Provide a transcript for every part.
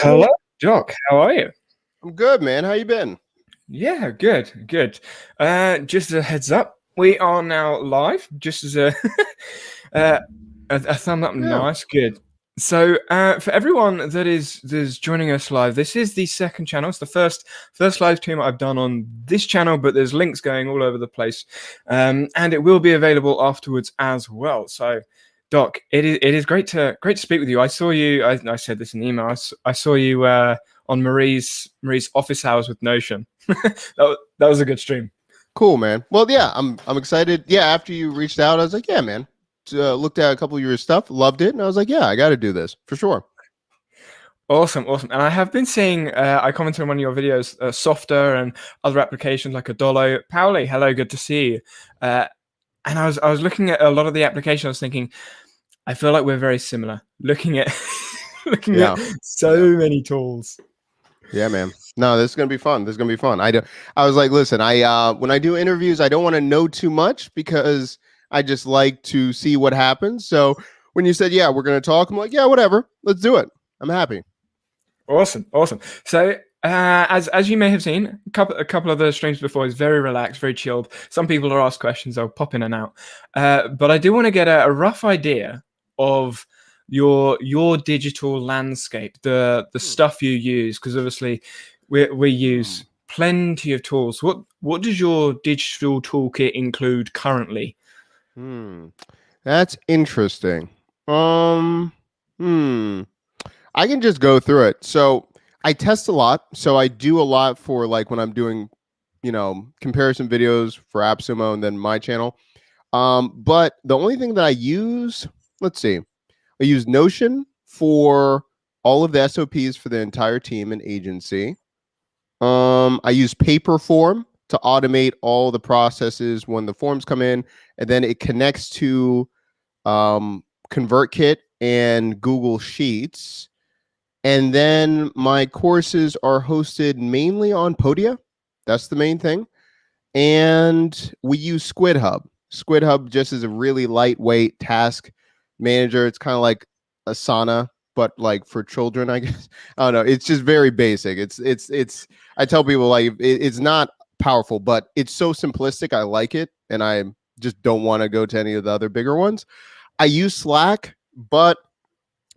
Hello, Doc. How are you? I'm good, man. How you been? Yeah, good, good. Just a heads up, we are now live. Just as a uh, a thumb up, Yeah. nice, good. So, for everyone that is joining us live, this is the second channel. It's the first live stream I've done on this channel, but there's links going all over the place, and it will be available afterwards as well. So, Doc, it is great to speak with you. I saw you. I said this in the email. I saw you on Marie's office hours with Notion. That was a good stream. Cool, man. Well, yeah, I'm excited. Yeah, after you reached out, I was like, yeah, man. Looked at a couple of your stuff, loved it, and I was like, yeah, I got to do this for sure. Awesome, awesome. And I have been seeing, I commented on one of your videos, Softer and other applications like Adolo. Pauli, hello, good to see you. And I was looking at a lot of the applications. I was thinking, I feel like we're very similar. Looking at looking Yeah. at so many tools. Yeah, man. No, this is gonna be fun. This is gonna be fun. I was like, listen, when I do interviews, I don't want to know too much because I just like to see what happens. So when you said, yeah, we're gonna talk, I'm like, yeah, whatever. Let's do it. I'm happy. Awesome, awesome. So, as you may have seen, a couple of the streams before is very relaxed, very chilled. Some people are asked questions, I'll pop in and out. But I do want to get a rough idea of your digital landscape, the stuff you use, because obviously we use plenty of tools. What does your digital toolkit include currently? That's interesting. Hmm. I can just go through it. So I test a lot. So I do a lot for like when I'm doing, comparison videos for Appsumo and then my channel. But the only thing that I use, let's see, I use Notion for all of the SOPs for the entire team and agency. I use Paperform to automate all the processes when the forms come in, and then it connects to ConvertKit and Google Sheets. And then my courses are hosted mainly on Podia. That's the main thing. And we use SquidHub. SquidHub just is a really lightweight task manager. It's kind of like Asana, but like for children, I guess. I don't know. It's just very basic. It's I tell people like it's not powerful, but it's so simplistic. I like it. And I just don't want to go to any of the other bigger ones. I use Slack, but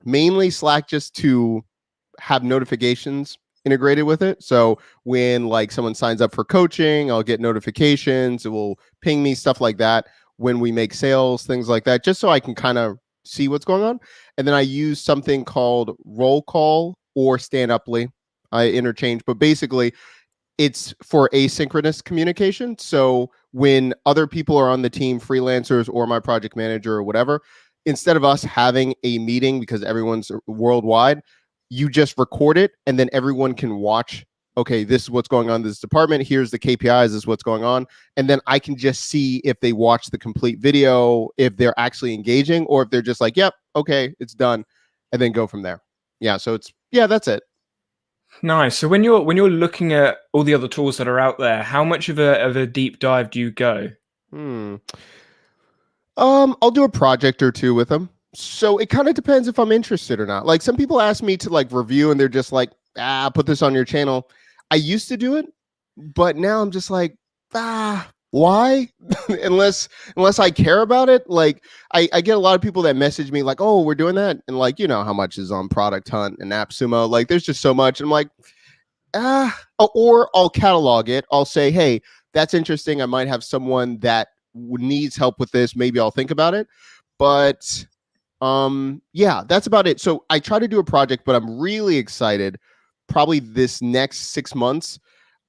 mainly Slack just to have notifications integrated with it. So when like someone signs up for coaching, I'll get notifications. It will ping me, stuff like that. When we make sales, things like that, just so I can kind of see what's going on. And then I use something called Roll Call or Stand-Uply. I interchange, but basically it's for asynchronous communication. So when other people are on the team, freelancers or my project manager or whatever, instead of us having a meeting because everyone's worldwide, you just record it and then everyone can watch. Okay, this is what's going on in this department. Here's the KPIs. This is what's going on. And then I can just see if they watch the complete video, if they're actually engaging, or if they're just like, yep, okay, it's done, and then go from there. Yeah, so that's it. Nice. So when you're looking at all the other tools that are out there, how much of a deep dive do you go? I'll do a project or two with them. So it kind of depends if I'm interested or not. Like some people ask me to like review and they're just like, put this on your channel. I used to do it, but now I'm just like, why? unless I care about it. Like I get a lot of people that message me like, oh, we're doing that. And like, you know how much is on Product Hunt and AppSumo. Like there's just so much. And I'm like, or I'll catalog it. I'll say, hey, that's interesting. I might have someone that needs help with this. Maybe I'll think about it. But yeah, that's about it. So I try to do a project, but I'm really excited. Probably this next 6 months,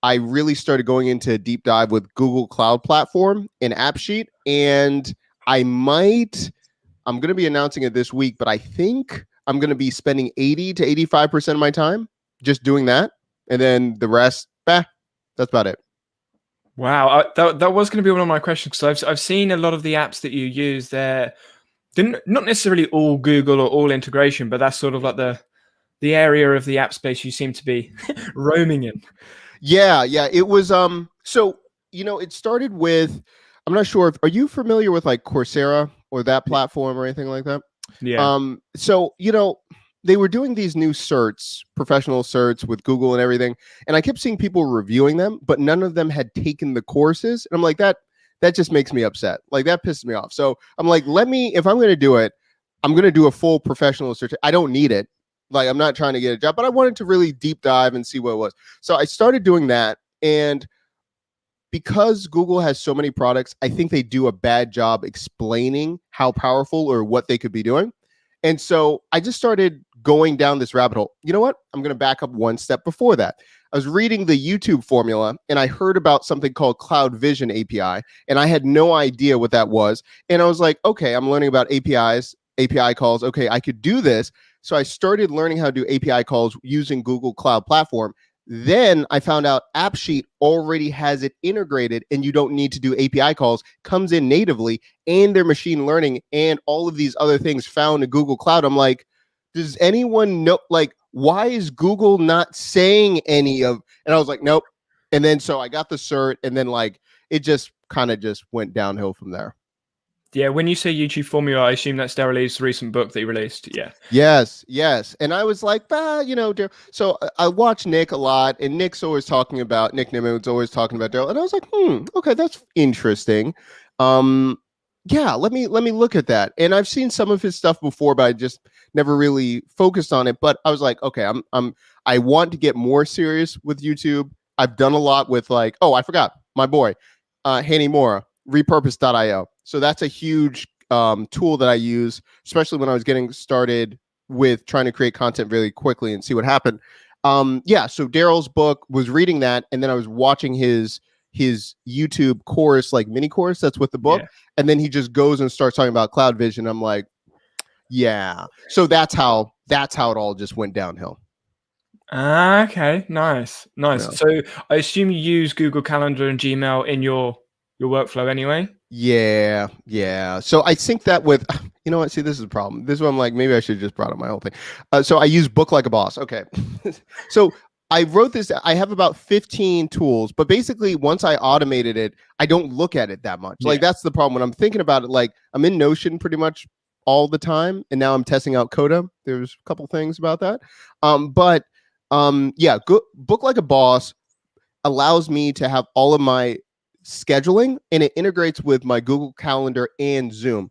I really started going into a deep dive with Google Cloud Platform and AppSheet. And I'm going to be announcing it this week, but I think I'm going to be spending 80 to 85% of my time just doing that. And then the rest, that's about it. Wow, that was going to be one of my questions because I've seen a lot of the apps that you use. They're not necessarily all Google or all integration, but that's sort of like the area of the app space you seem to be roaming in. Yeah, it was so it started with, I'm not sure if, are you familiar with like Coursera or that platform or anything like that? Yeah. So they were doing these new certs, professional certs with Google and everything, and I kept seeing people reviewing them, but none of them had taken the courses. And I'm like, that just makes me upset. Like that pisses me off. So I'm like, if I'm going to do it, I'm going to do a full professional cert. I don't need it. Like I'm not trying to get a job, but I wanted to really deep dive and see what it was. So I started doing that. And because Google has so many products, I think they do a bad job explaining how powerful or what they could be doing. And so I just started going down this rabbit hole. You know what? I'm going to back up one step before that. I was reading the YouTube formula and I heard about something called Cloud Vision API, and I had no idea what that was. And I was like, okay, I'm learning about APIs, API calls. Okay, I could do this. So I started learning how to do API calls using Google Cloud Platform. Then I found out AppSheet already has it integrated and you don't need to do API calls, comes in natively, and their machine learning and all of these other things found in Google Cloud. I'm like, does anyone know, like, why is Google not saying any of, and I was like, nope. And then so I got the cert, and then like it just kind of just went downhill from there. Yeah, when you say YouTube formula, I assume that's Daryl Lee's recent book that he released. Yeah. Yes. And I was like, so I watch Nick a lot, and Nick Nimitz always talking about Daryl, and I was like, okay, that's interesting. Yeah, let me look at that. And I've seen some of his stuff before, but I just never really focused on it. But I was like, okay, I want to get more serious with YouTube. I've done a lot with like, oh, I forgot my boy, Hanny Mora, repurpose.io. So that's a huge tool that I use, especially when I was getting started with trying to create content really quickly and see what happened. So Daryl's book, was reading that, and then I was watching his YouTube course, like mini course that's with the book. Yeah. And then he just goes and starts talking about Cloud Vision. I'm like, yeah. So that's how it all just went downhill. Okay, nice. Yeah. So I assume you use Google Calendar and Gmail in your workflow anyway? Yeah. So I sync that with, you know what? See, this is a problem. This is what I'm like, maybe I should have just brought up my whole thing. So I use Book Like a Boss. Okay. So I wrote this. I have about 15 tools, but basically once I automated it, I don't look at it that much. Yeah. Like that's the problem. When I'm thinking about it, like I'm in Notion pretty much all the time. And now I'm testing out Coda. There's a couple things about that. Book Like a Boss allows me to have all of my scheduling, and it integrates with my Google Calendar and Zoom,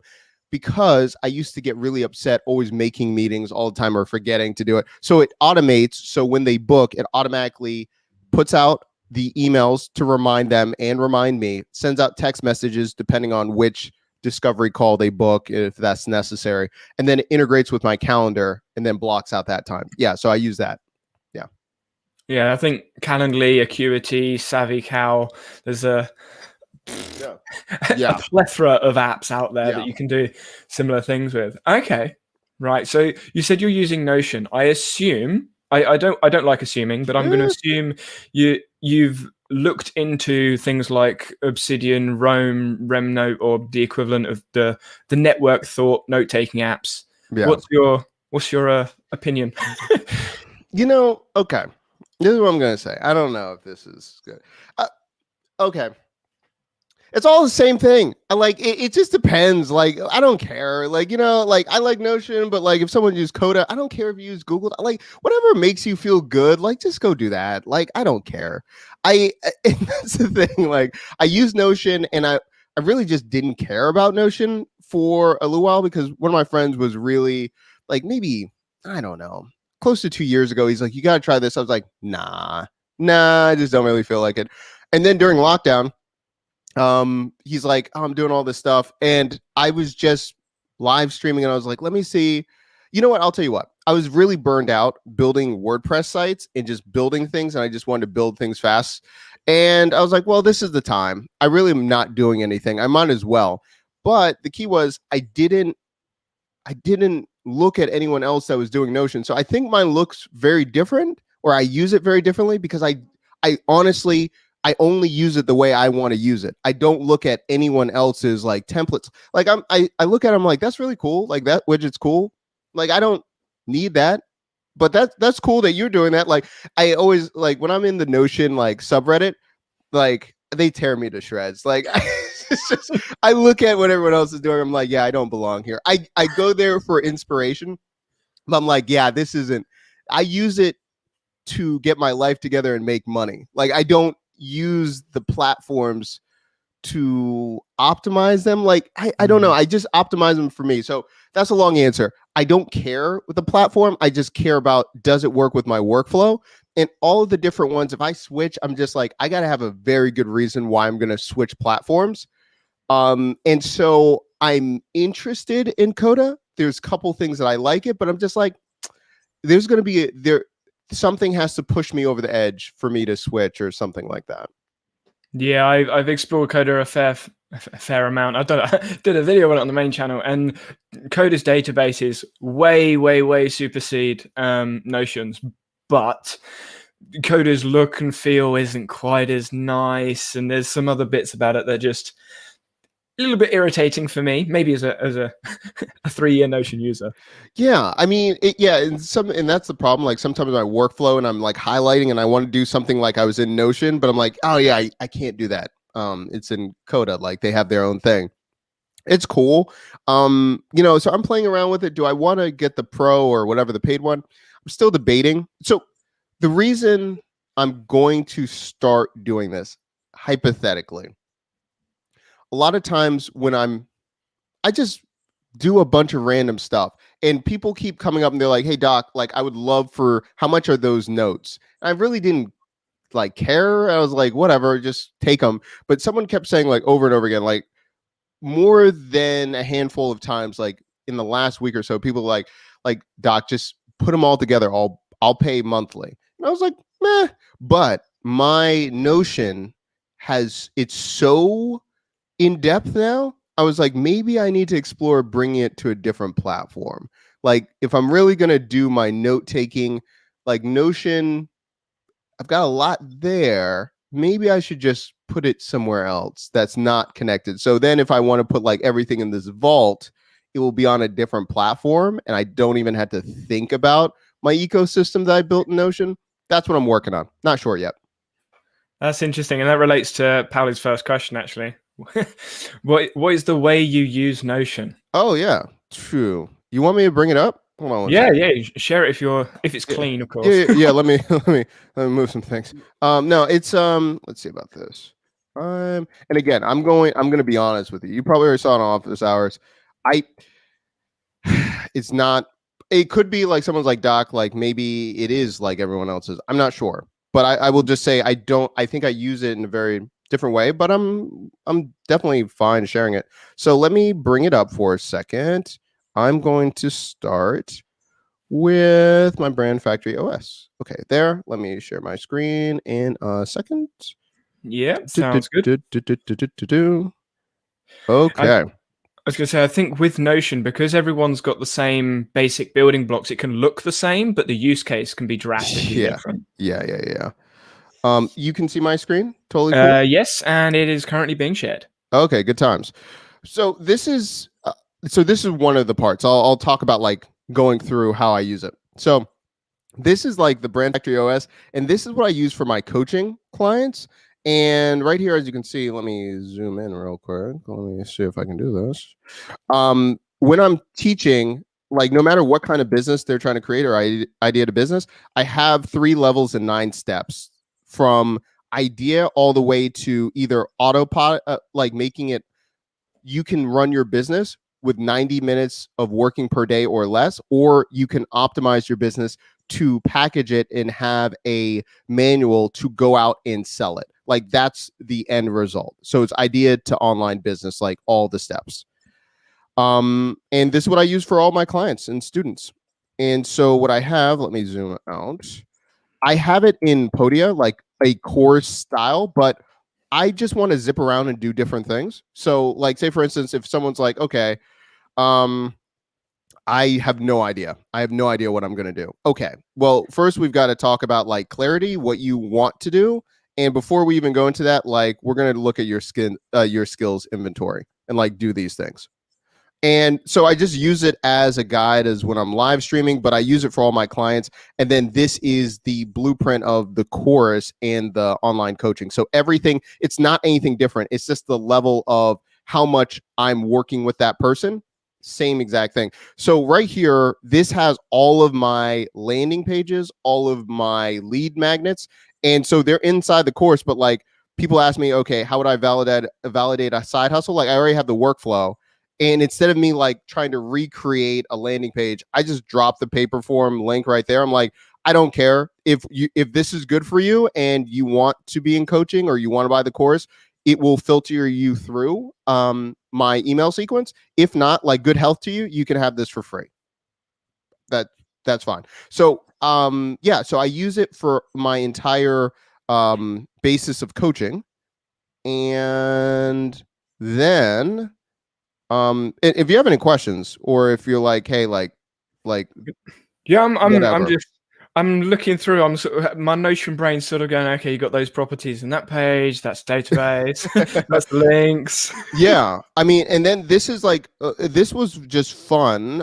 because I used to get really upset always making meetings all the time or forgetting to do it. So it automates. So when they book, it automatically puts out the emails to remind them and remind me, sends out text messages depending on which discovery call they book, if that's necessary. And then it integrates with my calendar and then blocks out that time. Yeah. So I use that. Yeah, I think Calendly, Acuity, SavvyCal, there's a plethora of apps out there that you can do similar things with. Okay, right. So you said you're using Notion. I assume, I don't like assuming, but I'm going to assume you've looked into things like Obsidian, Roam, Remnote, or the equivalent of the network thought note-taking apps. Yeah. What's your opinion? Okay. This is what I'm going to say. I don't know if this is good. Okay. It's all the same thing. It just depends. Like, I don't care. Like, I like Notion, but like if someone uses Coda, I don't care if you use Google. Like, whatever makes you feel good, like just go do that. Like, I don't care. And that's the thing. Like, I use Notion, and I really just didn't care about Notion for a little while, because one of my friends was really like, maybe, I don't know, close to 2 years ago, he's like, you got to try this. I was like, nah, I just don't really feel like it. And then during lockdown, he's like, oh, I'm doing all this stuff. And I was just live streaming, and I was like, let me see. You know what? I'll tell you what. I was really burned out building WordPress sites and just building things. And I just wanted to build things fast. And I was like, well, this is the time. I really am not doing anything. I might as well. But the key was I didn't look at anyone else that was doing Notion. So I think mine looks very different, or I use it very differently, because I honestly, I only use it the way I want to use it. I don't look at anyone else's like templates. Like I look at them like, that's really cool. Like that widget's cool. Like I don't need that, but that's cool that you're doing that. Like I always, like when I'm in the Notion like subreddit, like they tear me to shreds. Like it's just, I look at what everyone else is doing. I'm like, yeah, I don't belong here. I go there for inspiration. But I'm like, yeah, this isn't. I use it to get my life together and make money. Like, I don't use the platforms to optimize them. Like, I don't know. I just optimize them for me. So that's a long answer. I don't care with the platform. I just care about, does it work with my workflow? And all of the different ones, if I switch, I'm just like, I got to have a very good reason why I'm going to switch platforms. And so I'm interested in Coda. There's a couple things that I like it, but I'm just like, there's going to be something has to push me over the edge for me to switch or something like that. Yeah, I've explored Coda a fair amount. I've did a video on it on the main channel, and Coda's databases way supersede Notion's, but Coda's look and feel isn't quite as nice, and there's some other bits about it that are just a little bit irritating for me, maybe as a a 3-year Notion user. Yeah, I mean, and that's the problem. Like, sometimes my workflow and I'm like highlighting and I want to do something like I was in Notion, but I'm like, oh yeah, I can't do that. It's in Coda. Like, they have their own thing. It's cool. So I'm playing around with it. Do I want to get the pro or whatever, the paid one? I'm still debating. So the reason I'm going to start doing this, hypothetically, a lot of times when I just do a bunch of random stuff and people keep coming up and they're like, hey doc, like, I would love for, how much are those notes? And I really didn't like care. I was like, whatever, just take them. But someone kept saying, like, over and over again, like more than a handful of times, like in the last week or so, people like doc, just put them all together. I'll pay monthly. And I was like, meh. But my Notion it's so in depth now. I was like, maybe I need to explore bringing it to a different platform. Like, if I'm really going to do my note taking, like Notion, I've got a lot there. Maybe I should just put it somewhere else that's not connected. So then if I want to put like everything in this vault, it will be on a different platform and I don't even have to think about my ecosystem that I built in Notion. That's what I'm working on. Not sure yet. That's interesting. And that relates to Paoli's first question, actually. What is the way you use Notion? Oh yeah, true. You want me to bring it up? Hold on. Yeah, share it if it's clean, of course. Yeah. Let me move some things. No, it's let's see about this. And again, I'm gonna be honest with you. You probably already saw it on office hours. It's not. It could be like someone's like, doc, like maybe it is like everyone else's. I'm not sure, but I will just say I don't. I think I use it in a very different way, but I'm definitely fine sharing it. So let me bring it up for a second. I'm going to start with my brand factory OS. Okay, there. Let me share my screen in a second. Yeah, sounds good. Okay. I was going to say, I think with Notion, because everyone's got the same basic building blocks, it can look the same, but the use case can be drastically different. Yeah. You can see my screen? Totally cool? Yes, and it is currently being shared. Okay, good times. So this is one of the parts. I'll talk about like going through how I use it. So this is like the brand factory OS, and this is what I use for my coaching clients. And right here, as you can see, let me zoom in real quick. Let me see if I can do this. When I'm teaching, like no matter what kind of business they're trying to create or idea to business, I have 3 levels and 9 steps from idea all the way to either autopilot, like making it, you can run your business with 90 minutes of working per day or less, or you can optimize your business to package it and have a manual to go out and sell it. Like that's the end result. So it's idea to online business, like all the steps. And this is what I use for all my clients and students. And so what I have, let me zoom out. I have it in Podia, like a course style, but I just want to zip around and do different things. So like, say for instance, if someone's like, okay, I have no idea. I have no idea what I'm going to do. Okay. Well, first we've got to talk about like clarity, what you want to do. And before we even go into that, like we're going to look at your skills inventory and like do these things. And so I just use it as a guide as when I'm live streaming, but I use it for all my clients. And then this is the blueprint of the course and the online coaching. So everything, it's not anything different. It's just the level of how much I'm working with that person same exact thing. So right here, this has all of my landing pages, all of my lead magnets. And so they're inside the course, but like people ask me, okay, how would I validate a side hustle? Like I already have the workflow. And instead of me like trying to recreate a landing page, I just drop the paper form link right there. I'm like, I don't care if this is good for you and you want to be in coaching or you want to buy the course, it will filter you through my email sequence. If not, like good health to you, you can have this for free. That's fine. So yeah, so I use it for my entire basis of coaching. And then if you have any questions or if you're like, hey, like yeah, whatever. I'm looking through. I'm sort of, my Notion brain's sort of going, okay, you got those properties in that page, that's database, that's links. Yeah, I mean, and then this is like this was just fun.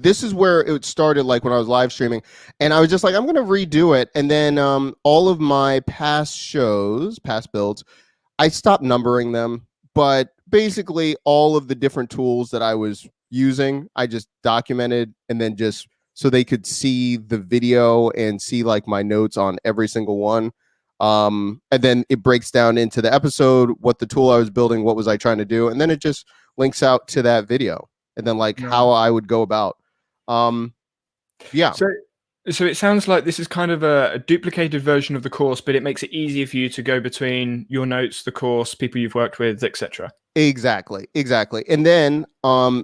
This is where it started, like when I was live streaming, and I was just like, I'm gonna redo it, and then all of my past shows, past builds, I stopped numbering them, but basically all of the different tools that I was using, I just documented, and then just so they could see the video and see like my notes on every single one. And then it breaks down into the episode, what the tool I was building, what was I trying to do, and then it just links out to that video, and then like how I would go about. Yeah. So it sounds like this is kind of a duplicated version of the course, but it makes it easier for you to go between your notes, the course, people you've worked with, etc. Exactly. And then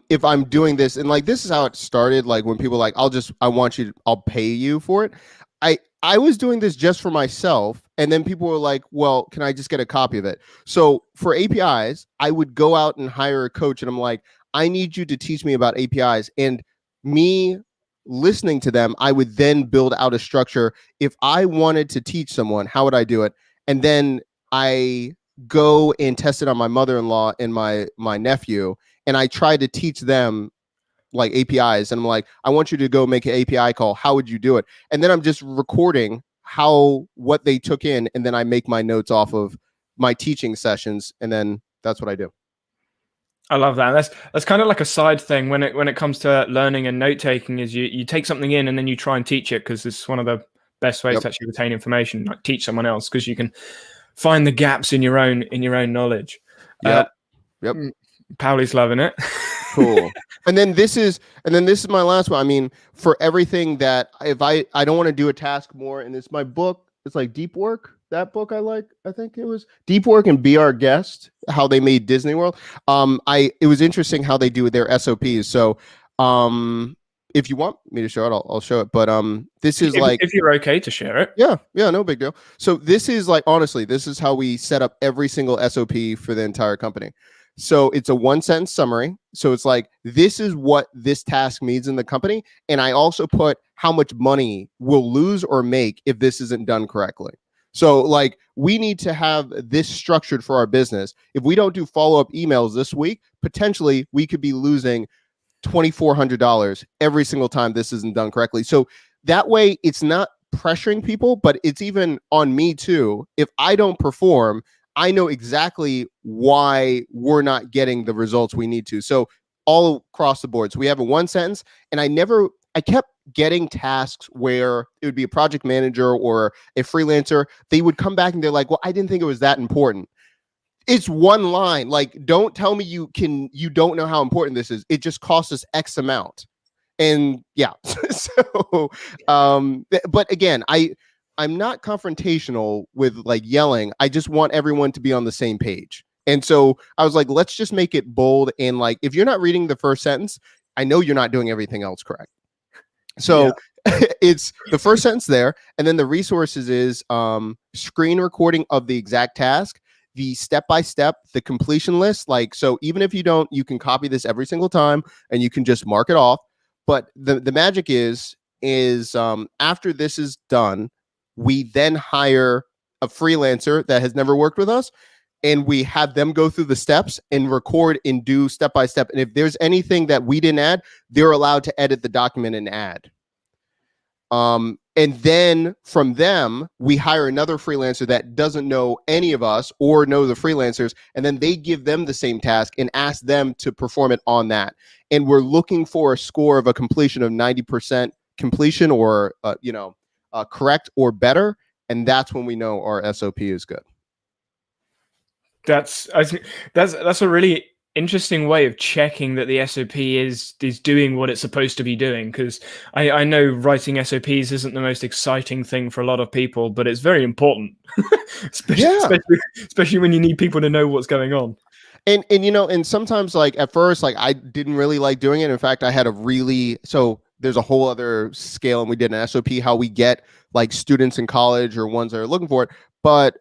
if I'm doing this, and like this is how it started, like when people like, I'll pay you for it. I was doing this just for myself, and then people were like, well, can I just get a copy of it? So for APIs, I would go out and hire a coach, and I'm like, I need you to teach me about APIs. And me listening to them, I would then build out a structure. If I wanted to teach someone, how would I do it? And then I go and test it on my mother-in-law and my nephew, and I try to teach them like APIs, and I'm like, I want you to go make an API call. How would you do it? And then I'm just recording what they took in, and then I make my notes off of my teaching sessions, and then that's what I do. I love that. That's kind of like a side thing when it comes to learning and note taking. Is you take something in and then you try and teach it, because it's one of the best ways to actually retain information. Like teach someone else, because you can find the gaps in your own knowledge. Yep. Pauli's loving it. Cool. And then this is my last one. I mean, for everything that if I don't want to do a task more, and it's my book. It's like Deep Work. That book I think it was Deep Work and Be Our Guest, how they made Disney World. It was interesting how they do their SOPs. So if you want me to show it, I'll show it. But this is if you're okay to share it. Yeah, no big deal. So this is like, honestly, this is how we set up every single SOP for the entire company. So it's a 1-sentence summary. So it's like, this is what this task means in the company. And I also put how much money we'll lose or make if this isn't done correctly. So like, we need to have this structured for our business. If we don't do follow-up emails this week, potentially we could be losing $2,400 every single time this isn't done correctly. So that way it's not pressuring people, but it's even on me too. If I don't perform, I know exactly why we're not getting the results we need to. So all across the board. So we have a 1-sentence, and I kept getting tasks where it would be a project manager or a freelancer. They would come back and they're like, well, I didn't think it was that important. It's one line. Like, don't tell me you don't know how important this is. It just costs us X amount. And yeah, so, but again, I'm not confrontational with like yelling. I just want everyone to be on the same page. And so I was like, let's just make it bold. And like, if you're not reading the first sentence, I know you're not doing everything else correct. So it's the first sentence there. And then the resources is screen recording of the exact task, the step-by-step, the completion list. Like, so even if you don't, you can copy this every single time and you can just mark it off. But the magic is after this is done, we then hire a freelancer that has never worked with us, and we have them go through the steps and record and do step by step. And if there's anything that we didn't add, they're allowed to edit the document and add. And then from them, we hire another freelancer that doesn't know any of us or know the freelancers. And then they give them the same task and ask them to perform it on that. And we're looking for a score of a completion of 90% completion or, correct or better. And that's when we know our SOP is good. That's a really interesting way of checking that the SOP is doing what it's supposed to be doing, because I know writing SOPs isn't the most exciting thing for a lot of people, but it's very important. especially when you need people to know what's going on. And sometimes, like, at first, like, I didn't really like doing it. In fact, I had there's a whole other scale, and we did an SOP how we get like students in college or ones that are looking for it. But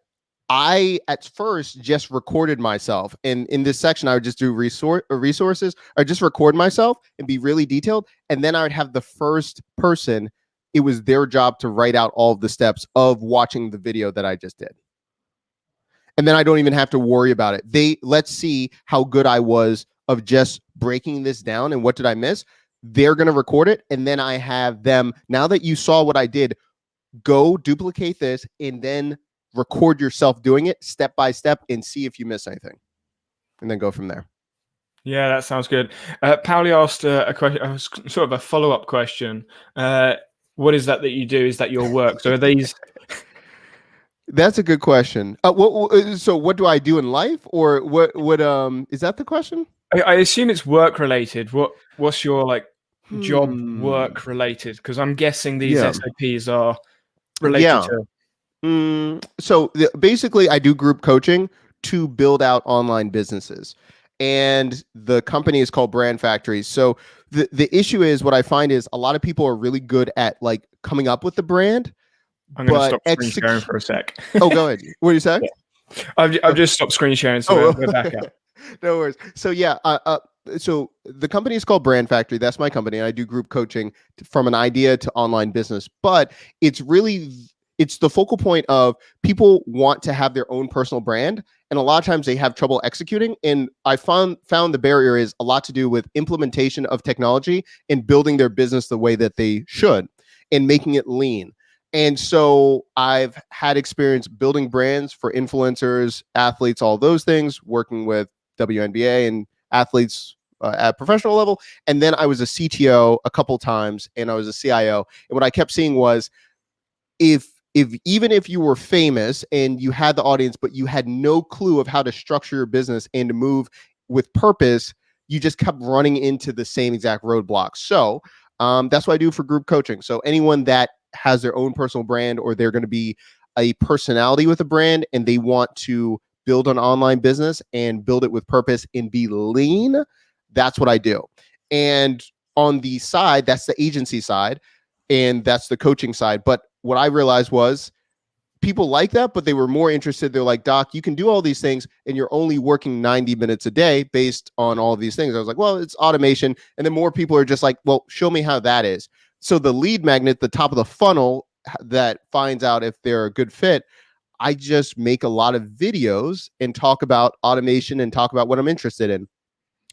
I, at first, just recorded myself. And in this section, I would just do resources, or just record myself and be really detailed. And then I would have the first person, it was their job to write out all of the steps of watching the video that I just did. And then I don't even have to worry about it. Let's see how good I was of just breaking this down and what did I miss. They're going to record it. And then I have them, now that you saw what I did, go duplicate this and then record yourself doing it step by step and see if you miss anything, and then go from there. Yeah, that sounds good. Pauli asked a question, sort of a follow-up question. What is that you do? Is that your work? So are these? That's a good question. So what do I do in life, or what is that the question? I assume it's work related. What's your like job work related? Because I'm guessing these SOPs are related to. So basically, I do group coaching to build out online businesses, and the company is called Brand Factory. So the issue is, what I find is a lot of people are really good at like coming up with the brand. I'm going to stop screen sharing for a sec. Oh, go ahead. What do you say? Yeah. I've just stopped screen sharing, so we're back up. No worries. So yeah, so the company is called Brand Factory. That's my company, and I do group coaching from an idea to online business. But it's the focal point of people want to have their own personal brand, and a lot of times they have trouble executing. And I found the barrier is a lot to do with implementation of technology and building their business the way that they should and making it lean. And so I've had experience building brands for influencers, athletes, all those things, working with WNBA and athletes at professional level. And then I was a CTO a couple times, and I was a CIO. And what I kept seeing was, even if you were famous and you had the audience, but you had no clue of how to structure your business and to move with purpose, you just kept running into the same exact roadblocks. So that's what I do for group coaching. So anyone that has their own personal brand, or they're going to be a personality with a brand, and they want to build an online business and build it with purpose and be lean, that's what I do. And on the side, that's the agency side, and that's the coaching side. But what I realized was people like that, but they were more interested. They're like, Doc, you can do all these things and you're only working 90 minutes a day based on all of these things. I was like, well, it's automation. And then more people are just like, well, show me how that is. So the lead magnet, the top of the funnel that finds out if they're a good fit, I just make a lot of videos and talk about automation and talk about what I'm interested in.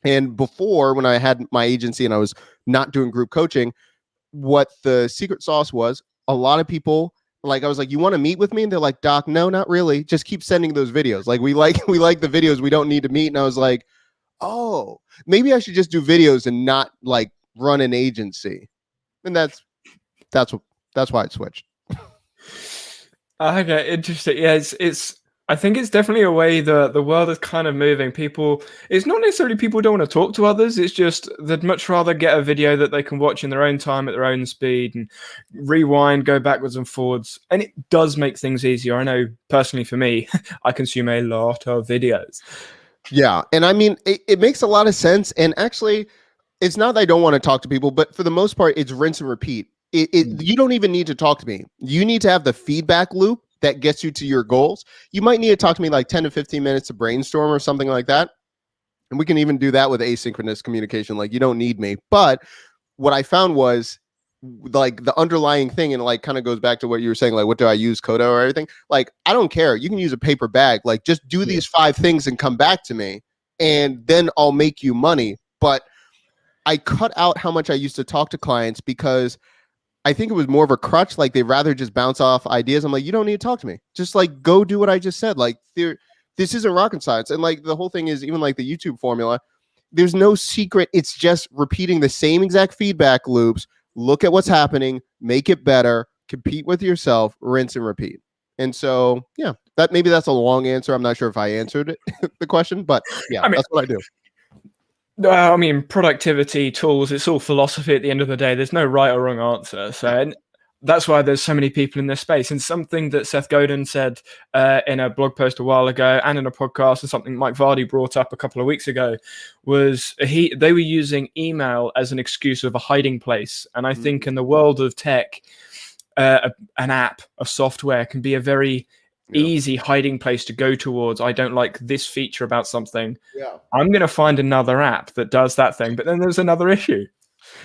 And before, when I had my agency and I was not doing group coaching, what the secret sauce was, a lot of people, like, I was like, you want to meet with me? And they're like, Doc, no, not really. Just keep sending those videos. Like, we like the videos. We don't need to meet. And I was like, oh, maybe I should just do videos and not like run an agency. And that's why it switched. Okay, interesting. Yeah, it's. I think it's definitely a way the world is kind of moving. People, it's not necessarily people don't want to talk to others. It's just they'd much rather get a video that they can watch in their own time at their own speed and rewind, go backwards and forwards. And it does make things easier. I know personally for me, I consume a lot of videos. Yeah. And I mean, it makes a lot of sense. And actually, it's not that I don't want to talk to people, but for the most part, it's rinse and repeat. You don't even need to talk to me. You need to have the feedback loop that gets you to your goals. You might need to talk to me like 10 to 15 minutes to brainstorm or something like that. And we can even do that with asynchronous communication. Like, you don't need me. But what I found was, like, the underlying thing, and like kind of goes back to what you were saying, like, what do I use, Kodo or everything? Like, I don't care. You can use a paper bag. Like, just do these 5 things and come back to me, and then I'll make you money. But I cut out how much I used to talk to clients, because I think it was more of a crutch. Like they'd rather just bounce off ideas. I'm like, you don't need to talk to me. Just like go do what I just said. Like this isn't rocket science. And like the whole thing is even like the YouTube formula. There's no secret. It's just repeating the same exact feedback loops. Look at what's happening, make it better, compete with yourself, rinse and repeat. And so, yeah, maybe that's a long answer. I'm not sure if I answered it, the question, but yeah, I mean, that's what I do. I mean, productivity tools, it's all philosophy at the end of the day. There's no right or wrong answer. So and that's why there's so many people in this space. And something that Seth Godin said in a blog post a while ago and in a podcast, and something Mike Vardy brought up a couple of weeks ago, was they were using email as an excuse of a hiding place. And I think in the world of tech, an app, a software can be a very easy hiding place to go towards. I don't like this feature about something. Yeah. I'm going to find another app that does that thing. But then there's another issue.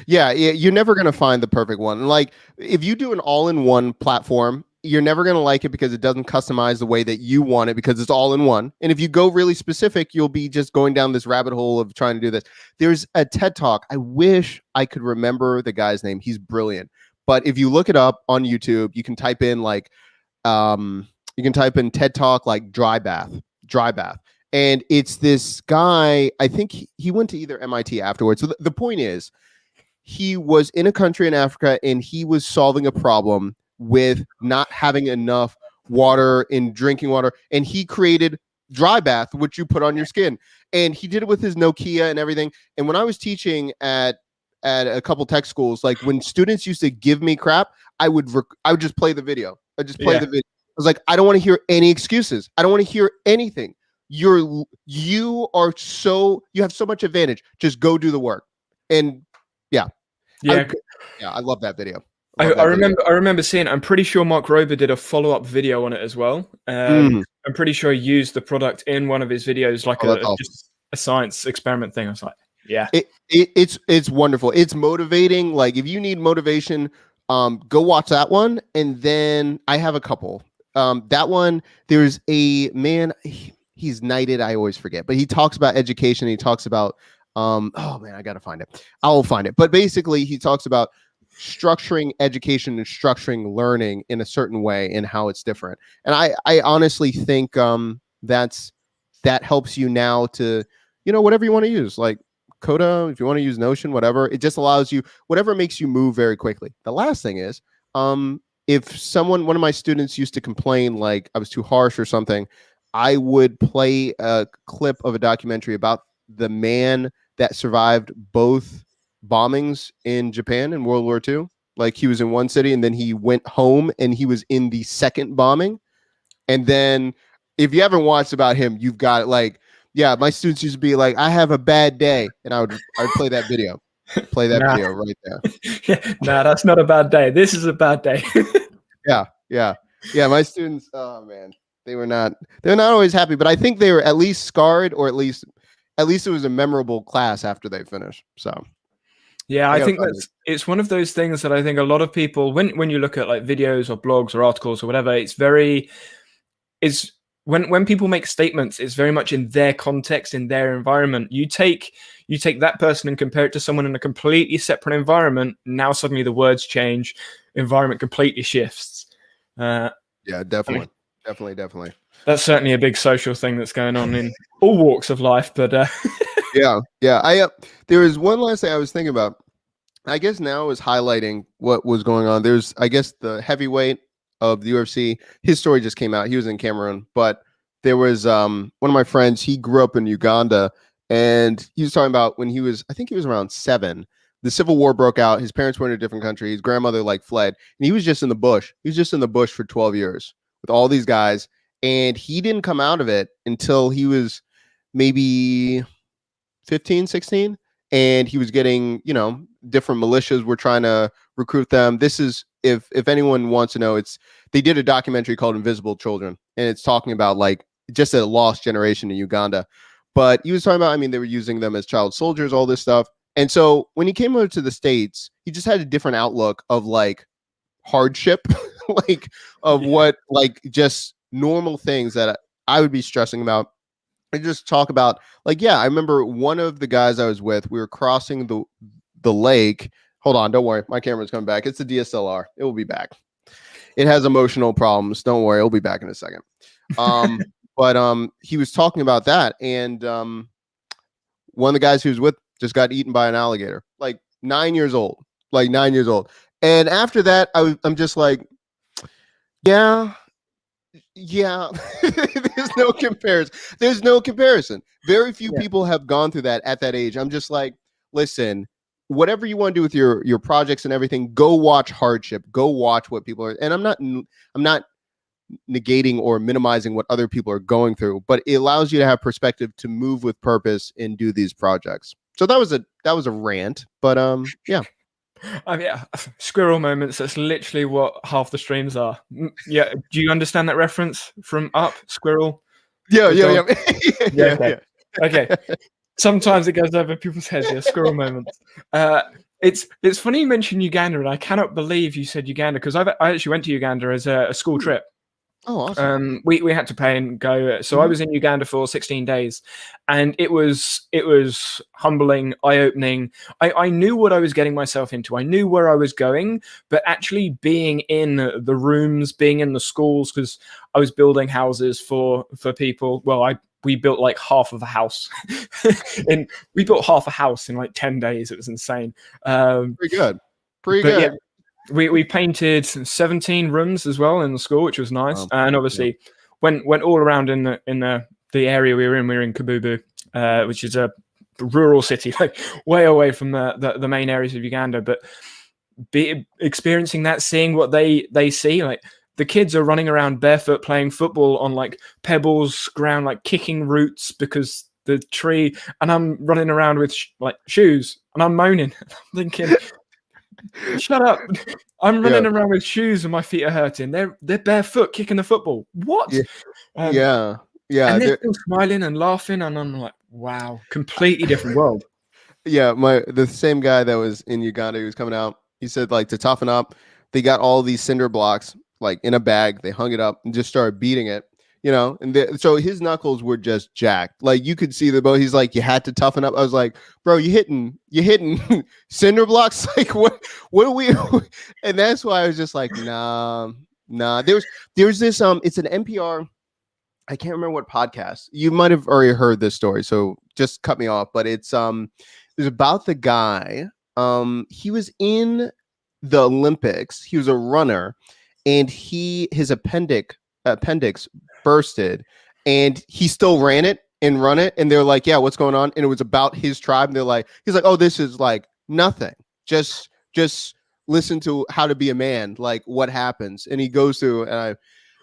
Yeah, you're never going to find the perfect one. Like if you do an all-in-one platform, you're never going to like it because it doesn't customize the way that you want it because it's all in one. And if you go really specific, you'll be just going down this rabbit hole of trying to do this. There's a TED Talk. I wish I could remember the guy's name. He's brilliant. But if you look it up on YouTube, you can type in like you can type in TED Talk like dry bath. And it's this guy, I think he went to either MIT afterwards. So the point is, he was in a country in Africa and he was solving a problem with not having enough water in drinking water. And he created dry bath, which you put on your skin. And he did it with his Nokia and everything. And when I was teaching at a couple tech schools, like when students used to give me crap, I would just play the video. I'd just play the video. I was like, I don't want to hear any excuses. I don't want to hear anything. You have so much advantage. Just go do the work. And yeah. I love that video. I remember seeing it. I'm pretty sure Mark Rober did a follow-up video on it as well. I'm pretty sure he used the product in one of his videos, like just a science experiment thing. I was like, yeah. It's wonderful. It's motivating. Like if you need motivation, go watch that one. And then I have a couple. That one, there's a man, he's knighted. I always forget, but he talks about education. He talks about, oh man, I got to find it. I'll find it. But basically he talks about structuring education and structuring learning in a certain way and how it's different. And I honestly think, that helps you now to, whatever you want to use, like Coda, if you want to use Notion, whatever, it just allows you, whatever makes you move very quickly. The last thing is, if one of my students used to complain like I was too harsh or something, I would play a clip of a documentary about the man that survived both bombings in Japan in World War II. Like he was in one city and then he went home and he was in the second bombing. And then if you haven't watched about him, you've got like, yeah, my students used to be like, I have a bad day. And I'd play that video. Play that video right there. Nah, that's not a bad day. This is a bad day. Yeah. My students, oh man, they were not always happy, but I think they were at least scarred, or at least it was a memorable class after they finished. So yeah, I think it's one of those things that I think a lot of people, when you look at like videos or blogs or articles or whatever, when people make statements, it's very much in their context, in their environment. You take that person and compare it to someone in a completely separate environment. Now suddenly the words change, environment completely shifts. Yeah, definitely. Definitely. That's certainly a big social thing that's going on in all walks of life. But yeah. There was one last thing I was thinking about. I guess now is highlighting what was going on. There's, I guess, the heavyweight of the UFC. His story just came out. He was in Cameroon, but there was one of my friends. He grew up in Uganda, and he was talking about when I think he was around 7. The civil war broke out. His parents were in a different country. His grandmother fled, and he was just in the bush. He was just in the bush for 12 years with all these guys, and he didn't come out of it until he was maybe 15, 16, and he was getting, different militias were trying to recruit them. This is, if anyone wants to know, they did a documentary called Invisible Children, and it's talking about like just a lost generation in Uganda. But he was talking about, they were using them as child soldiers, all this stuff. And so when he came over to the States, he just had a different outlook of like hardship, what just normal things that I would be stressing about. I just talk about I remember one of the guys I was with, we were crossing the lake Hold on, don't worry. My camera's coming back. It's the DSLR. It will be back. It has emotional problems. Don't worry, it'll be back in a second. But he was talking about that, and one of the guys he was with just got eaten by an alligator, like 9 years old. Like 9 years old. And after that, I'm just like, yeah. There's no comparison. There's no comparison. Very few people have gone through that at that age. I'm just like, listen, whatever you want to do with your projects and everything, go watch hardship. Go watch what people are. And I'm not negating or minimizing what other people are going through, but it allows you to have perspective to move with purpose and do these projects. So that was a rant, but yeah. Yeah, squirrel moments. That's literally what half the streams are. Yeah, do you understand that reference from Up? Squirrel. Yeah. Okay. Sometimes it goes over people's heads. Yeah, squirrel moments. It's funny you mentioned Uganda, and I cannot believe you said Uganda because I actually went to Uganda as a school trip. Oh, awesome. We had to pay and go. So I was in Uganda for 16 days, and it was humbling, eye-opening. I knew what I was getting myself into. I knew where I was going, but actually being in the rooms, being in the schools, because I was building houses for people. Well, we built like half of a house. We built half a house in like 10 days. It was insane. Pretty good. Yeah, we painted 17 rooms as well in the school, which was nice. And obviously went all around in the area we were in. We were in Kabubu, which is a rural city, like way away from the main areas of Uganda. But experiencing that, seeing what they see, like the kids are running around barefoot playing football on like pebbles ground, like kicking roots because the tree, and I'm running around with like shoes, and I'm moaning. I'm thinking, shut up! I'm running around with shoes and my feet are hurting. They're barefoot kicking the football. What? Yeah. And they're still smiling and laughing, and I'm like, wow, completely different world. Yeah, the same guy that was in Uganda who was coming out, he said like to toughen up, they got all these cinder blocks like in a bag, they hung it up and just started beating it, and so his knuckles were just jacked. Like you could see the boat. He's like, you had to toughen up. I was like, bro, you hitting cinder blocks? Like what are we? And that's why I was just like, nah. There's this it's an NPR. I can't remember what podcast. You might have already heard this story, so just cut me off. But it's about the guy. He was in the Olympics. He was a runner, and his appendix bursted, and he still ran it. And they're like, yeah, what's going on? And it was about his tribe. And he's like, oh, this is like nothing. Just listen to How to Be a Man. Like what happens? And he goes through,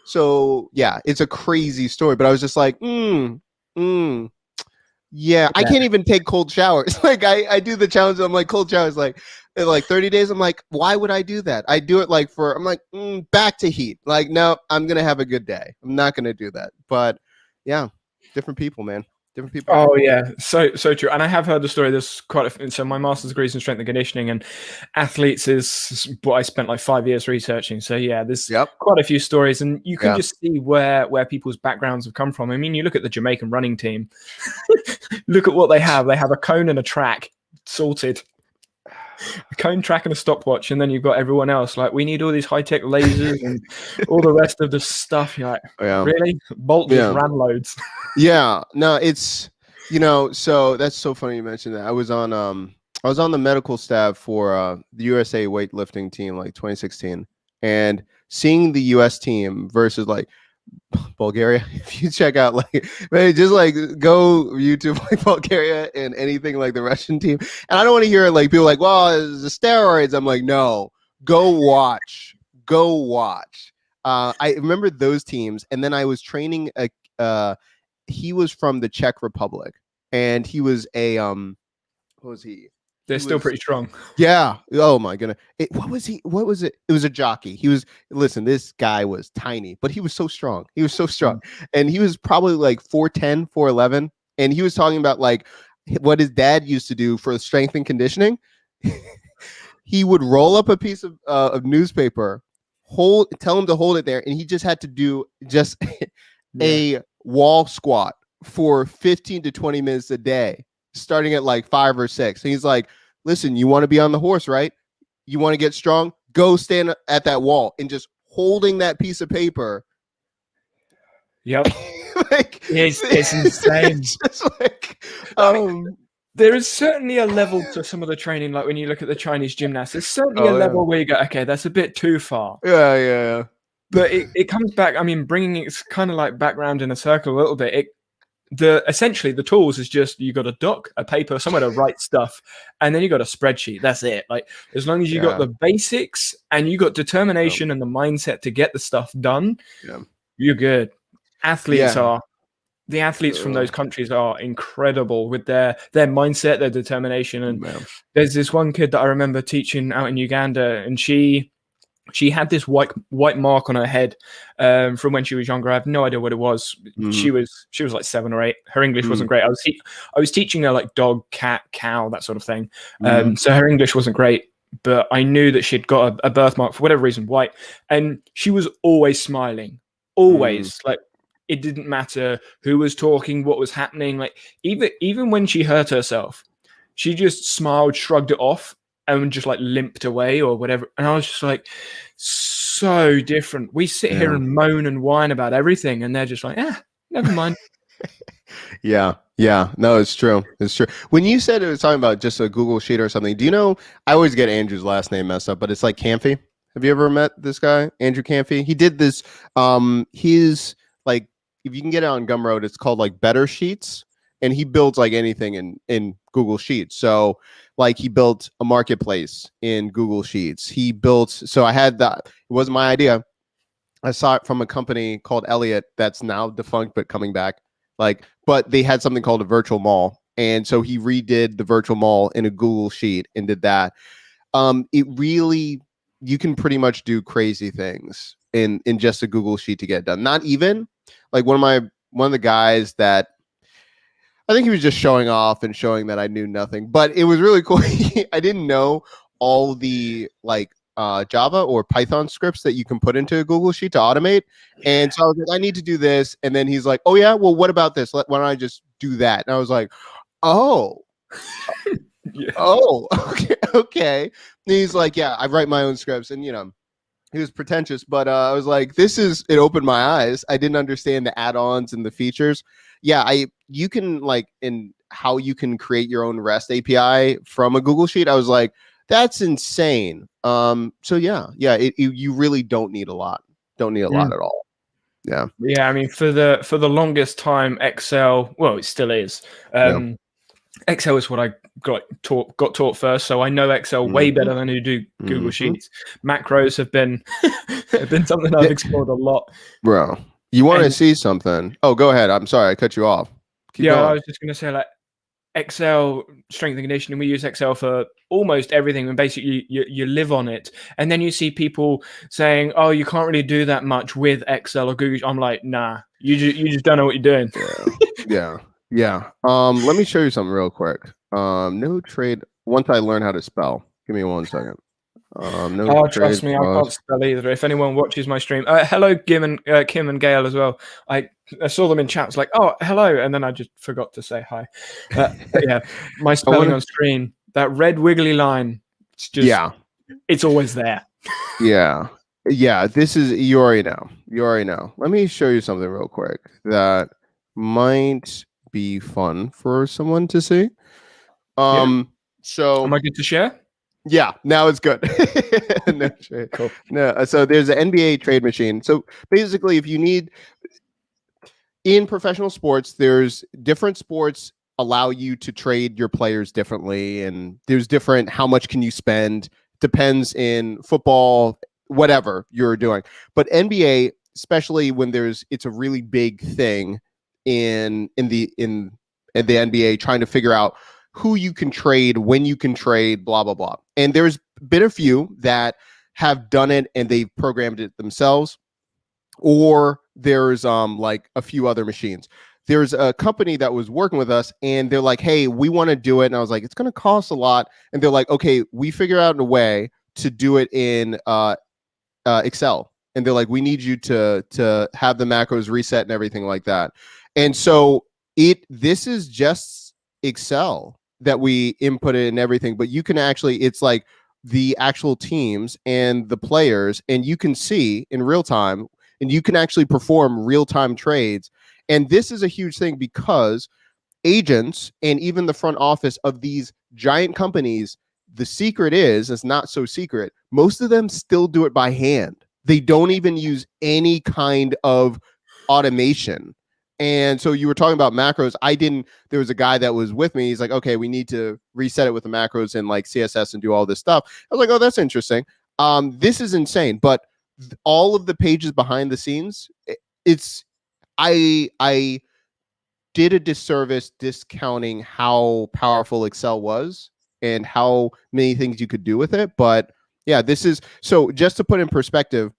so yeah, it's a crazy story. But I was just like, yeah, I can't even take cold showers. Like I do the challenge. I'm like, cold showers, like in like 30 days. I'm like, why would I do that? I do it like I'm like, back to heat. Like, no, I'm going to have a good day. I'm not going to do that. But yeah, different people, man. Different people. Oh yeah, so true. And I have heard the story. There's so my master's degree is in strength and conditioning, and athletes is what I spent like 5 years researching. So yeah, there's quite a few stories, and you can just see where people's backgrounds have come from. I mean, you look at the Jamaican running team. Look at what they have. They have a cone and a track, sorted. A cone, track, and a stopwatch, and then you've got everyone else. Like, we need all these high-tech lasers and all the rest of the stuff. You're like, really? Bolt just ran loads. Yeah, no, it's so that's so funny you mentioned that. I was on the medical staff for the USA weightlifting team, like 2016, and seeing the US team versus like Bulgaria. If you check out like just like go YouTube like Bulgaria and anything like the Russian team, and I don't want to hear like people like, well, it's the steroids. I'm like, no, go watch. I remember those teams, and then I was training he was from the Czech Republic, and he was a what was he? They're still pretty strong. Yeah. Oh my goodness. What was he? What was it? It was a jockey. Listen, this guy was tiny, but he was so strong. And he was probably like 4'10", 4'11". And he was talking about like what his dad used to do for strength and conditioning. He would roll up a piece of newspaper, tell him to hold it there. And he just had to do just a wall squat for 15 to 20 minutes a day, starting at like 5 or 6. And he's like, listen, you want to be on the horse, right? you want to get strong, go stand at that wall and just holding that piece of paper. Yep. Like, it's insane. It's just like, there is certainly a level to some of the training, like when you look at the Chinese gymnasts, there's certainly a level where you go, okay, that's a bit too far. Yeah. But it comes back, I mean, bringing it's kind of like back round in a circle a little bit. Essentially the tools is just, you got a doc, a paper, somewhere to write stuff, and then you got a spreadsheet. That's it. Like, as long as you got the basics and you got determination and the mindset to get the stuff done, you're good. The athletes from those countries are incredible with their mindset, their determination. And there's this one kid that I remember teaching out in Uganda, and she had this white mark on her head from when she was younger. I have no idea what it was. She was like 7 or 8. Her English wasn't great. I was teaching her like dog, cat, cow, that sort of thing. So her English wasn't great, but I knew that she'd got a birthmark for whatever reason, white, and she was always smiling, always. Like, it didn't matter who was talking, what was happening. Like, even when she hurt herself, she just smiled, shrugged it off, and just like limped away or whatever. And I was just like, so different. We sit here and moan and whine about everything, and they're just like, never mind. Yeah. No, it's true. When you said it was talking about just a Google Sheet or something, do you know, I always get Andrew's last name messed up, but it's like Camphy. Have you ever met this guy, Andrew Camphy? He did this. He's like, if you can get it on Gumroad, it's called like Better Sheets, and he builds like anything in Google Sheets. So like, he built a marketplace in Google Sheets. So I had that. It wasn't my idea. I saw it from a company called Elliot that's now defunct but coming back. Like, but they had something called a virtual mall, and so he redid the virtual mall in a Google Sheet and did that. It really, you can pretty much do crazy things in just a Google Sheet to get it done. Not even like one of the guys that, I think he was just showing off and showing that I knew nothing, but it was really cool. I didn't know all the like Java or Python scripts that you can put into a Google Sheet to automate. And so I was like, I need to do this. And then he's like, oh yeah, well, what about this? Why don't I just do that? And I was like, oh, okay. And he's like, yeah, I write my own scripts. And, you know, he was pretentious, but I was like, it opened my eyes. I didn't understand the add-ons and the features. Yeah, you can like, in how you can create your own REST API from a Google Sheet. I was like, that's insane. So you really don't need a lot. Don't need a lot at all. Yeah. I mean, for the longest time, Excel, well, it still is. Excel is what I got taught first, so I know Excel way better than I do Google Sheets. Macros have been something I've explored a lot. Bro, you want to see something? Oh, go ahead. I'm sorry, I cut you off. Keep going. I was just going to say, like, Excel, strength and conditioning, we use Excel for almost everything, and basically you live on it. And then you see people saying, oh, you can't really do that much with Excel or Google. I'm like, nah, you just don't know what you're doing. Yeah. Let me show you something real quick. No trade. Once I learn how to spell, give me 1 second. Trust me, I can't spell either. If anyone watches my stream, hello, Kim and Gail as well. I saw them in chats, like, oh, hello, and then I just forgot to say hi. Yeah, my spelling on screen, that red wiggly line, it's just, it's always there. Yeah. This is, you already know. Let me show you something real quick that might be fun for someone to see. So am I good to share? Yeah, now it's good. No, cool. No, so there's an NBA trade machine. So basically, if you need, in professional sports, there's different sports allow you to trade your players differently, and there's different, how much can you spend, depends in football, whatever you're doing. But NBA, especially when it's a really big thing in the NBA, trying to figure out who you can trade, when you can trade, blah, blah, blah. And there's been a few that have done it and they've programmed it themselves, or there's like a few other machines. There's a company that was working with us and they're like, hey, we want to do it. And I was like, it's going to cost a lot. And they're like, okay, we figure out a way to do it in Excel. And they're like, we need you to have the macros reset and everything like that. And so this is just Excel that we input it and everything, but you can actually, it's like the actual teams and the players, and you can see in real time, and you can actually perform real time trades. And this is a huge thing because agents and even the front office of these giant companies, the secret is, it's not so secret, most of them still do it by hand. They don't even use any kind of automation. And so you were talking about macros. There was a guy that was with me. He's like, okay, we need to reset it with the macros and like CSS and do all this stuff. I was like, oh, that's interesting. This is insane. But all of the pages behind the scenes, I did a disservice discounting how powerful Excel was and how many things you could do with it. But yeah, so just to put in perspective,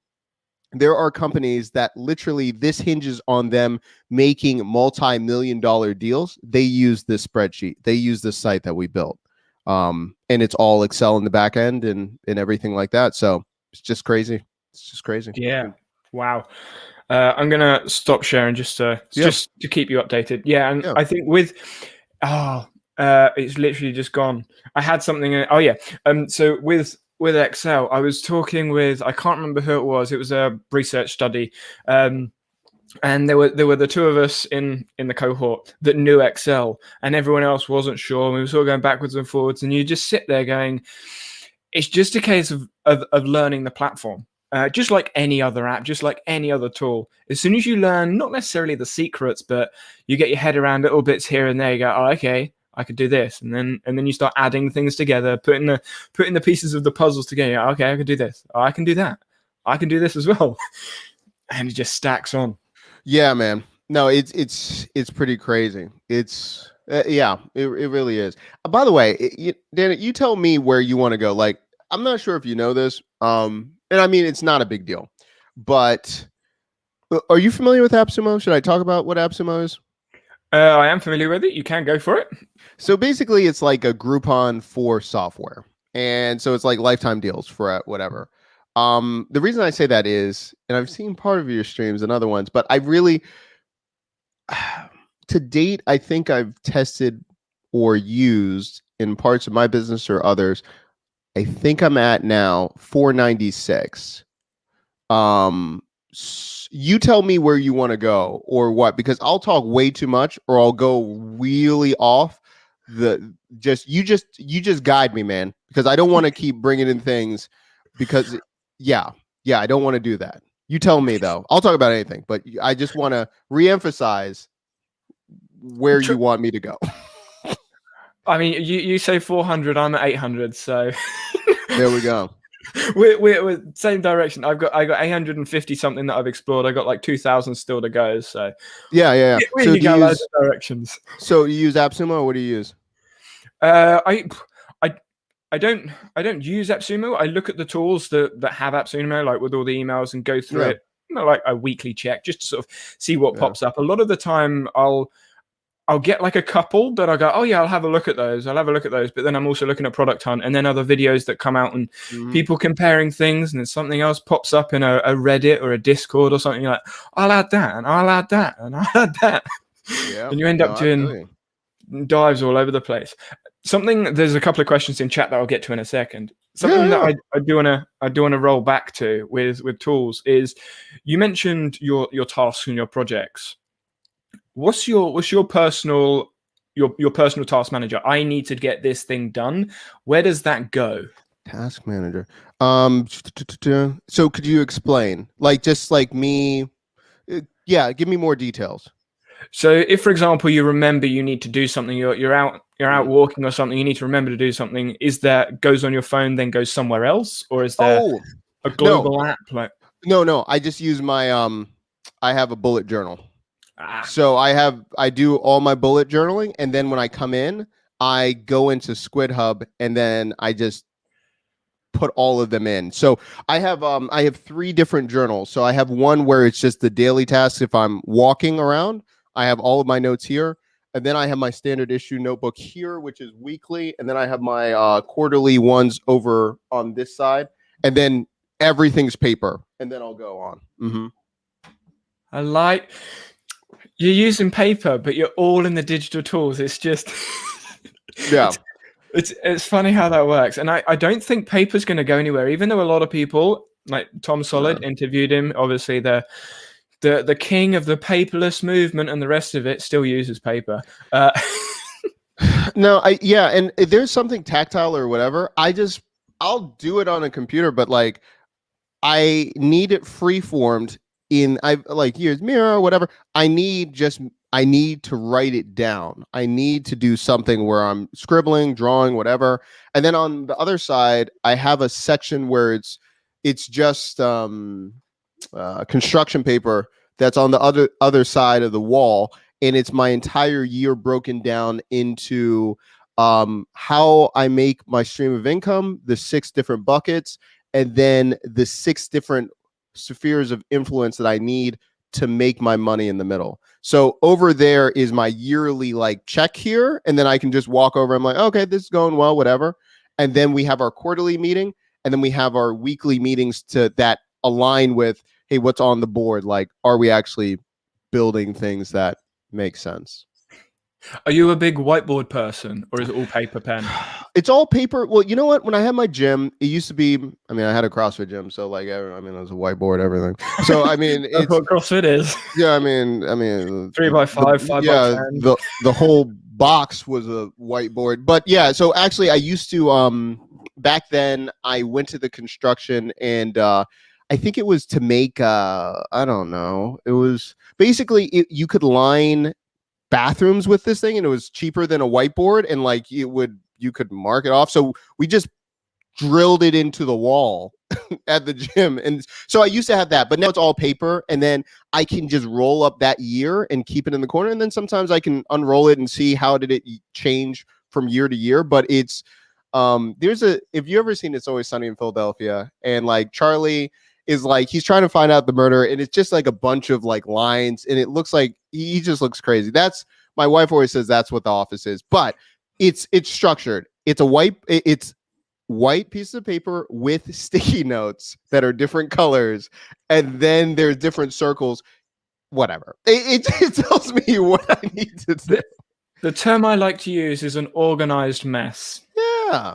there are companies that literally this hinges on them making multi-million-dollar deals. They use this spreadsheet. They use this site that we built. And it's all Excel in the back end and everything like that. So it's just crazy. It's just crazy. Yeah. Wow. I'm gonna stop sharing just to keep you updated. Yeah, and I think it's literally just gone. I had something. So with Excel, I was talking with, I can't remember who it was. It was a research study, and there were the two of us in the cohort that knew Excel, and everyone else wasn't sure. And we were sort of going backwards and forwards, and you just sit there going, it's just a case of learning the platform. Just like any other app, just like any other tool. As soon as you learn, not necessarily the secrets, but you get your head around little bits here and there, you go, oh, okay, I could do this. And then you start adding things together, putting the pieces of the puzzles together. Okay, I can do this. Oh, I can do that. I can do this as well. And it just stacks on. Yeah, man. No, it's pretty crazy. It's it really is. By the way, Dan, you tell me where you want to go. Like, I'm not sure if you know this. And I mean, it's not a big deal, but are you familiar with Appsumo? Should I talk about what Appsumo is? I am familiar with it. You can go for it. So basically, it's like a Groupon for software. And so it's like lifetime deals for whatever. The reason I say that is, and I've seen part of your streams and other ones, but I really, to date, I think I've tested or used in parts of my business or others, I think I'm at now 496. You tell me where you want to go or what, because I'll talk way too much or I'll go really off you just guide me, man, because I don't want to keep bringing in things because I don't want to do that. You tell me though. I'll talk about anything, but I just want to reemphasize where you want me to go. I mean, you say 400, I'm at 800, so there we go. We're same direction. I got 850 something that I've explored. I got like 2,000 still to go. So yeah. So you got loads of directions. So you use Appsumo, or what do you use? I don't use Appsumo. I look at the tools that have Appsumo, like with all the emails, and go through it, like a weekly check, just to sort of see what pops up. A lot of the time, I'll get like a couple that I go, oh yeah, I'll have a look at those. But then I'm also looking at Product Hunt and then other videos that come out and people comparing things, and then something else pops up in a Reddit or a Discord or something. You're like, I'll add that and I'll add that and I'll add that. And you end up doing dives all over the place. There's a couple of questions in chat that I'll get to in a second. That I do want to roll back to with tools is, you mentioned your tasks and your projects. What's your personal task manager? I need to get this thing done. Where does that go? Task manager. So could you explain? Like, just like me? Give me more details. So if, for example, you remember you need to do something, you're out walking or something, you need to remember to do something. Is that goes on your phone, then goes somewhere else, or is there a global app? Like, no. I just use my I have a bullet journal. So I do all my bullet journaling, and then when I come in, I go into Squid Hub, and then I just put all of them in. So I have 3 different journals. So I have one where it's just the daily tasks. If I'm walking around, I have all of my notes here, and then I have my standard issue notebook here, which is weekly, and then I have my quarterly ones over on this side, and then everything's paper, and then I'll go on. I like. You're using paper, but you're all in the digital tools. It's just yeah. It's funny how that works, and I don't think paper's going to go anywhere, even though a lot of people like Tom Solid No. interviewed him. Obviously, the king of the paperless movement and the rest of it still uses paper. No, and there's something tactile or whatever. I'll do it on a computer, but like I need it free-formed in I like here's Mira or whatever. I need to write it down. I need to do something where I'm scribbling, drawing, whatever. And then on the other side, I have a section where it's just construction paper that's on the other side of the wall, and it's my entire year broken down into how I make my stream of income, the 6 different buckets, and then the 6 different spheres of influence that I need to make my money in the middle. So over there is my yearly like check here, and then I can just walk over. I'm like, okay, this is going well, whatever. And then we have our quarterly meeting, and then we have our weekly meetings that align with, hey, what's on the board? Like, are we actually building things that make sense? Are you a big whiteboard person, or is it all paper pen? It's all paper. Well, you know what? When I had my gym, it used to be. I mean, I had a CrossFit gym, so like, I mean, it was a whiteboard, everything. So I mean, That's it's what CrossFit is. yeah. I mean, 3x5, 5x10. the whole box was a whiteboard. But yeah, so actually, I used to back then. I went to the construction, and I think it was to make I don't know. It was basically you could line bathrooms with this thing, and it was cheaper than a whiteboard, and like you could mark it off. So we just drilled it into the wall at the gym. And so I used to have that, but now it's all paper, and then I can just roll up that year and keep it in the corner, and then sometimes I can unroll it and see how did it change from year to year. But it's if you ever seen It's Always Sunny in Philadelphia, and like Charlie is like, he's trying to find out the murder, and it's just like a bunch of like lines, and it looks like he just looks crazy. That's, my wife always says that's what The Office is, but it's structured. It's white piece of paper with sticky notes that are different colors, and then there's different circles. Whatever. It tells me what I need to do. The term I like to use is an organized mess. Yeah,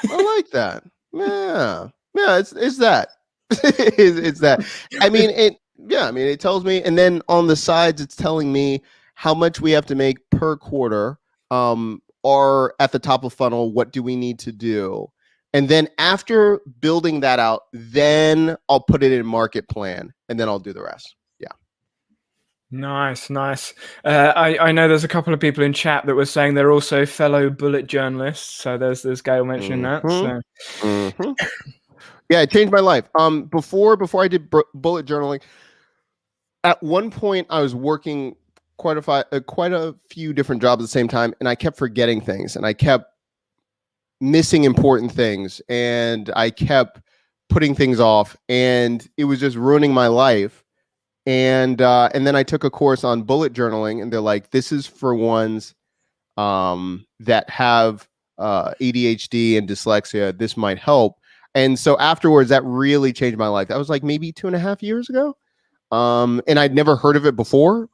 I like that. Yeah, it's that. It's that. I mean, it tells me, and then on the sides, it's telling me how much we have to make per quarter, or at the top of funnel, what do we need to do? And then after building that out, then I'll put it in market plan, and then I'll do the rest. Yeah. Nice. I know there's a couple of people in chat that were saying they're also fellow bullet journalists. So there's Gail mentioning that. So. Mm-hmm. Yeah, it changed my life. Before I did bullet journaling, at one point I was working quite a few different jobs at the same time, and I kept forgetting things, and I kept missing important things, and I kept putting things off, and it was just ruining my life. And then I took a course on bullet journaling, and they're like, this is for ones that have ADHD and dyslexia. This might help. And so afterwards, that really changed my life. That was like maybe 2.5 years ago. And I'd never heard of it before,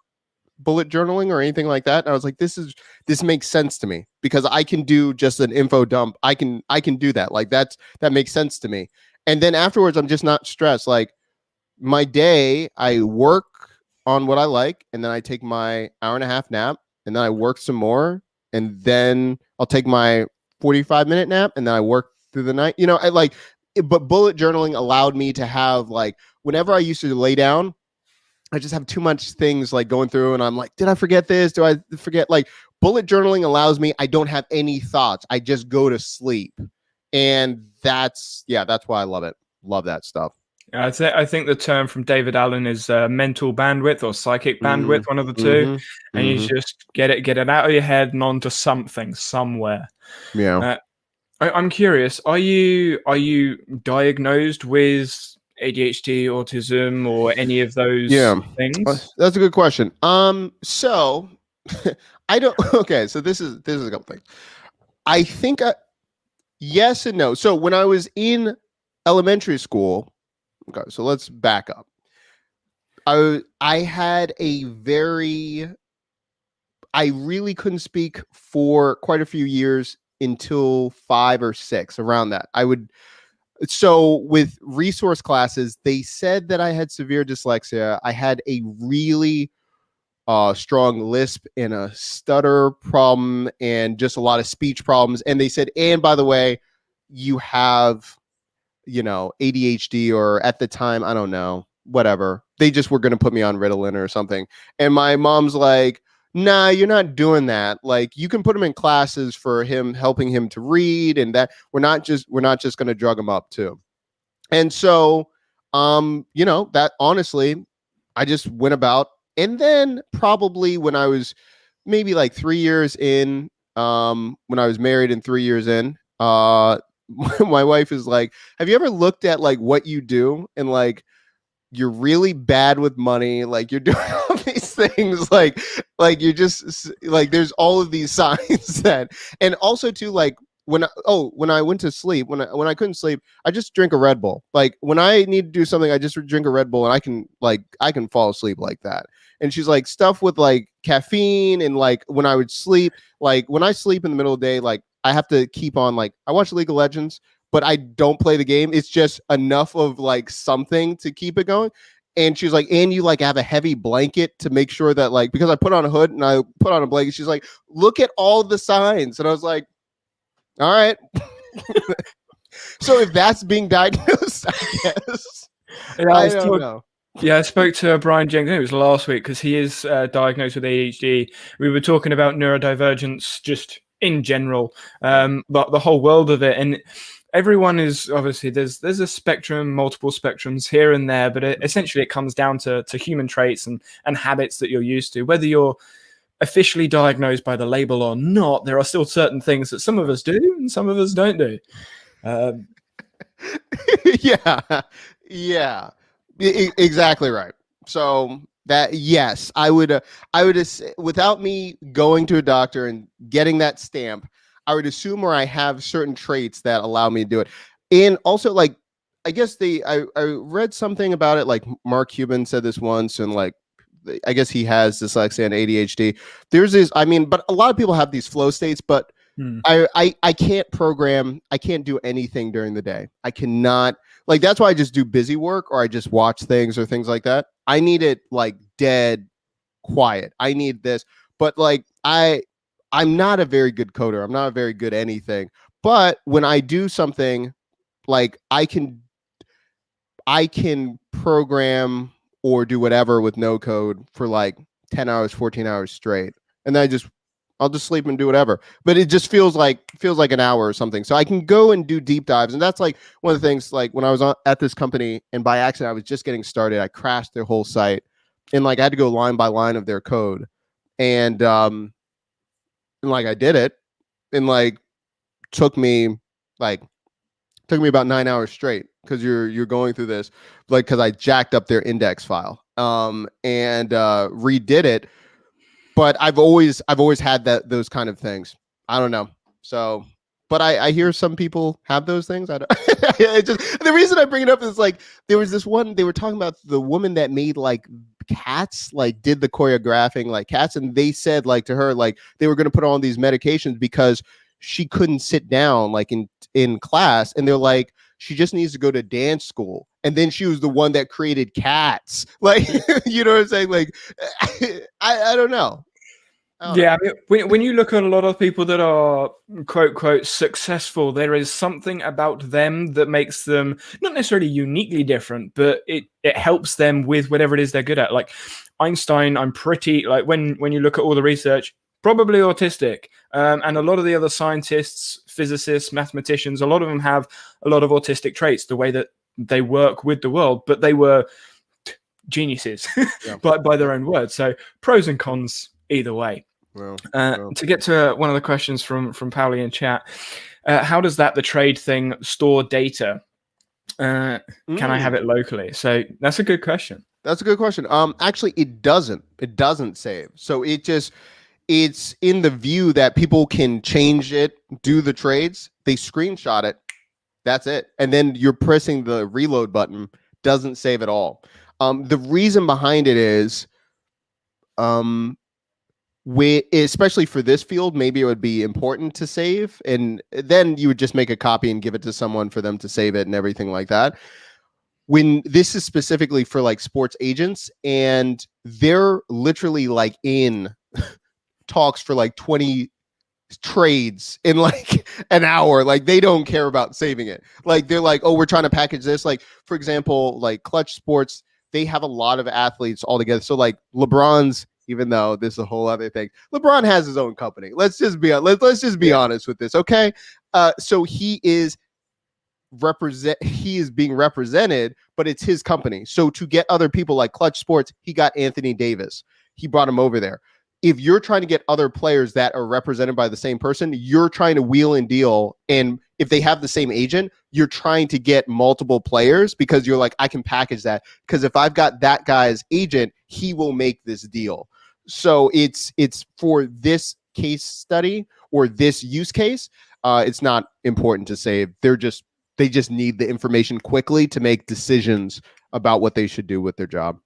bullet journaling or anything like that. And I was like, this makes sense to me, because I can do just an info dump. I can do that. Like that makes sense to me. And then afterwards, I'm just not stressed. Like my day, I work on what I like, and then I take my 1.5-hour nap, and then I work some more, and then I'll take my 45-minute nap, and then I work through the night. But bullet journaling allowed me to have, like, whenever I used to lay down, I just have too much things like going through, and I'm like, did I forget this? Do I forget? Like, bullet journaling allows me, I don't have any thoughts. I just go to sleep. And that's why I love it. Love that stuff. I think the term from David Allen is mental bandwidth or psychic bandwidth, one of the two. And you just get it out of your head and onto something somewhere. Yeah. I'm curious, are you diagnosed with ADHD, autism, or any of those things? That's a good question. So I don't. Okay, so this is a couple things. I think yes and no. So when I was in elementary school, okay, so let's back up. I had I really couldn't speak for quite a few years until 5 or 6, around that. So with resource classes, they said that I had severe dyslexia. I had a really strong lisp and a stutter problem and just a lot of speech problems. And they said, and by the way, you have, ADHD, or at the time, I don't know, whatever. They just were going to put me on Ritalin or something. And my mom's like, nah, you're not doing that. Like, you can put him in classes for him, helping him to read, and that we're not just going to drug him up too. And so, that honestly, I just went about. And then probably when I was maybe like 3 years in, when I was married and 3 years in, my wife is like, have you ever looked at like what you do, and like you're really bad with money, like you're doing all these things, like you're just like, there's all of these signs that, and also too, like when I went to sleep, when I couldn't sleep, I just drink a Red Bull. Like when I need to do something, I just drink a Red Bull, and I can fall asleep like that. And she's like, stuff with like caffeine, and like when I would sleep, like when I sleep in the middle of the day, like I have to keep on, like I watch League of Legends, but I don't play the game. It's just enough of like something to keep it going. And she's like, and you like have a heavy blanket to make sure that, like, because I put on a hood and I put on a blanket. She's like, look at all the signs. And I was like, all right. So if that's being diagnosed, I guess. Yeah, I don't know. Yeah, I spoke to Brian Jenkins, it was last week, because he is diagnosed with ADHD. We were talking about neurodivergence just in general, but the whole world of it. And everyone is obviously, there's a spectrum, multiple spectrums here and there, but essentially it comes down to human traits and habits that you're used to. Whether you're officially diagnosed by the label or not, there are still certain things that some of us do and some of us don't do. Yeah, exactly right. So that, yes, I would without me going to a doctor and getting that stamp, I would assume where I have certain traits that allow me to do it. And also, like, I guess I read something about it, like Mark Cuban said this once, and like, I guess he has dyslexia and ADHD. There's this, but a lot of people have these flow states, but I can't program. I can't do anything during the day. I cannot, like, that's why I just do busy work, or I just watch things or things like that. I need it like dead quiet. I need this, but like, I'm not a very good coder. I'm not a very good anything, but when I do something, like I can program or do whatever with no code for like 10 hours, 14 hours straight. And then I'll just sleep and do whatever. But it just feels like an hour or something. So I can go and do deep dives. And that's like one of the things, like when I was at this company and by accident, I was just getting started. I crashed their whole site, and like I had to go line by line of their code. And like I did it, and like took me about 9 hours straight, because you're going through this, like, because I jacked up their index file and redid it. But I've always had those kind of things. I don't know. So, but I hear some people have those things. I don't. The reason I bring it up is like, there was this one, they were talking about the woman that made like cats, like did the choreographing like cats, and they said like to her, like they were going to put on these medications because she couldn't sit down like in class, and they're like, she just needs to go to dance school. And then she was the one that created cats. Like, you know what I'm saying? Like, I don't know. Yeah, I mean, when you look at a lot of people that are quote quote successful, there is something about them that makes them not necessarily uniquely different, but it helps them with whatever it is they're good at. Like Einstein, I'm pretty like when you look at all the research, probably autistic, and a lot of the other scientists, physicists, mathematicians, a lot of them have a lot of autistic traits, the way that they work with the world, but they were geniuses by their own words. So pros and cons either way. Well. To get to one of the questions from Pauli in chat, how does the trade thing store data? Can I have it locally? So that's a good question. That's a good question. Actually, it doesn't save. So it's in the view that people can change it, do the trades. They screenshot it. That's it. And then you're pressing the reload button. Doesn't save at all. The reason behind it is, especially for this field, maybe it would be important to save, and then you would just make a copy and give it to someone for them to save it and everything like that. When this is specifically for like sports agents, and they're literally like in talks for like 20 trades in like an hour, like they don't care about saving it. Like they're like, oh, we're trying to package this. Like, for example, like Clutch Sports, they have a lot of athletes all together. So like LeBron's, even though this is a whole other thing, LeBron has his own company. Let's just be honest with this, okay? So he is being represented, but it's his company. So to get other people like Clutch Sports, he got Anthony Davis. He brought him over there. If you're trying to get other players that are represented by the same person, you're trying to wheel and deal. And if they have the same agent, you're trying to get multiple players because you're like, I can package that. Because if I've got that guy's agent, he will make this deal. So it's for this case study or this use case. It's not important to save. They just need the information quickly to make decisions about what they should do with their job.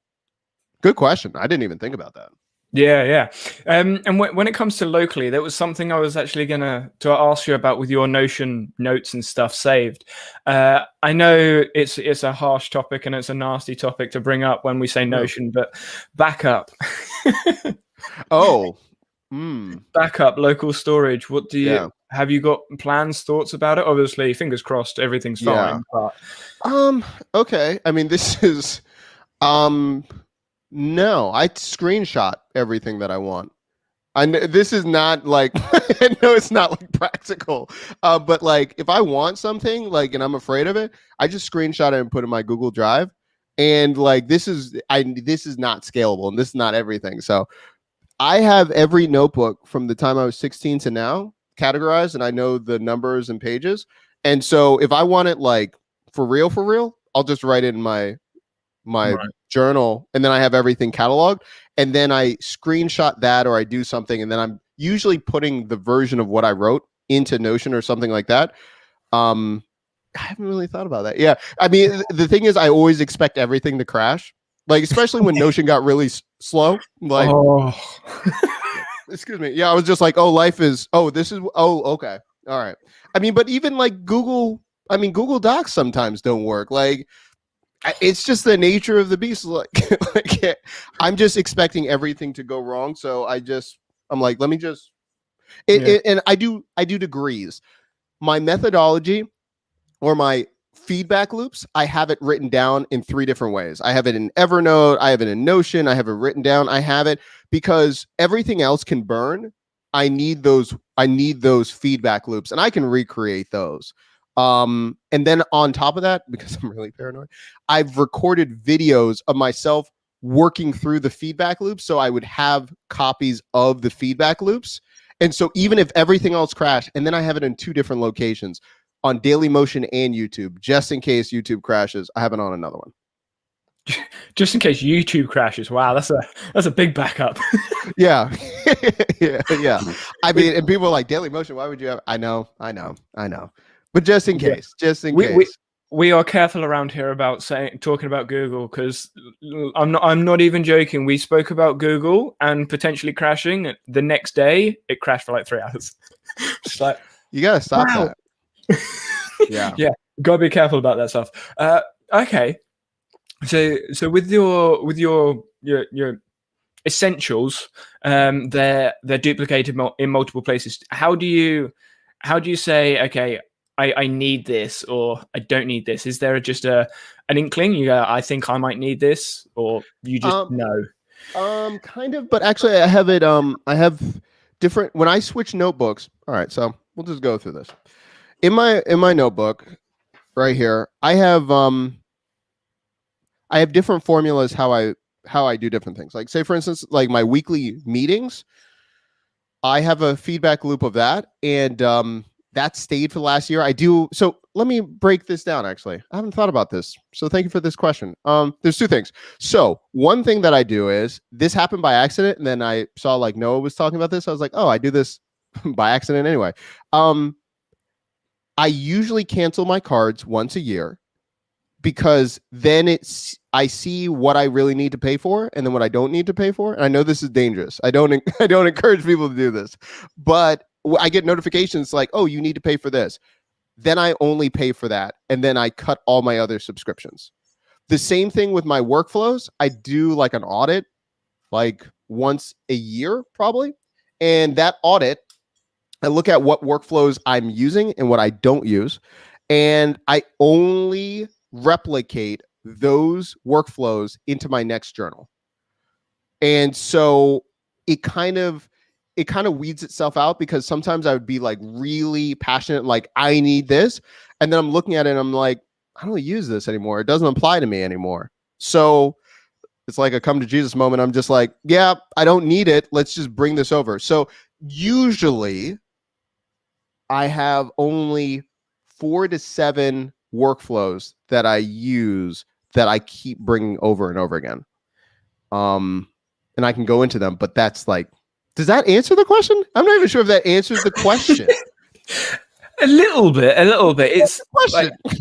Good question. I didn't even think about that. Yeah. And when it comes to locally, that was something I was actually to ask you about with your Notion notes and stuff saved. I know it's a harsh topic and it's a nasty topic to bring up when we say Notion, but backup. Backup, local storage. What do you have? You got plans, thoughts about it? Obviously, fingers crossed, everything's fine. But okay. I mean, this is no, I screenshot everything that I want. I know this is not like I know it's not like practical, but like if I want something like and I'm afraid of it, I just screenshot it and put it in my Google Drive. And like this is not scalable and this is not everything. So I have every notebook from the time I was 16 to now categorized, and I know the numbers and pages. And so if I want it like for real, I'll just write it in my journal, and then I have everything cataloged, and then I screenshot that or I do something, and then I'm usually putting the version of what I wrote into Notion or something like that. I haven't really thought about that. Yeah. I mean, the thing is I always expect everything to crash. Like, especially when Notion got really slow. Like, excuse me. Yeah, I was just like, okay. All right. I mean, but even like Google Docs sometimes don't work. Like, it's just the nature of the beast. Like I'm just expecting everything to go wrong. So I'm like, let me just, and I do degrees. My methodology or my feedback loops, I have it written down in 3 different ways. I have it in Evernote, I have it in Notion, I have it written down. I have it because everything else can burn. I need those feedback loops, and I can recreate those. And then on top of that, because I'm really paranoid, I've recorded videos of myself working through the feedback loops. So I would have copies of the feedback loops. And so even if everything else crashed, and then I have it in 2 different locations on Dailymotion and YouTube, just in case YouTube crashes, I have it on another one. Just in case YouTube crashes. Wow, that's a big backup. Yeah. yeah. I mean, and people are like, Dailymotion, why would you have? I know. But just in case, we are careful around here about talking about Google, because I'm not even joking. We spoke about Google and potentially crashing. The next day, it crashed for like 3 hours. Just like, you gotta stop that. Yeah, gotta be careful about that stuff. Okay, so with your essentials, they're duplicated in multiple places. How do you say, okay, I need this or I don't need this? Is there just an inkling? You go, I think I might need this, or you just know? Kind of, but actually I have it. I have different when I switch notebooks. All right, so we'll just go through this. In my notebook right here, I have different formulas how I do different things. Like, say for instance, like my weekly meetings, I have a feedback loop of that, and that stayed for the last year. So let me break this down. Actually, I haven't thought about this, so thank you for this question. There's 2 things. So one thing that I do is, this happened by accident, and then I saw like Noah was talking about this. I was like, oh, I do this by accident anyway. I usually cancel my cards once a year, because then I see what I really need to pay for and then what I don't need to pay for. And I know this is dangerous. I don't encourage people to do this, but I get notifications like, oh, you need to pay for this. Then I only pay for that. And then I cut all my other subscriptions. The same thing with my workflows. I do like an audit like once a year probably. And that audit, I look at what workflows I'm using and what I don't use. And I only replicate those workflows into my next journal. And so it kind of weeds itself out, because sometimes I would be like really passionate, like I need this. And then I'm looking at it and I'm like, I don't use this anymore. It doesn't apply to me anymore. So it's like a come to Jesus moment. I'm just like, yeah, I don't need it. Let's just bring this over. So usually I have only 4 to 7 workflows that I use that I keep bringing over and over again. And I can go into them, but that's like, does that answer the question? I'm not even sure if that answers the question. A little bit. It's question. Like,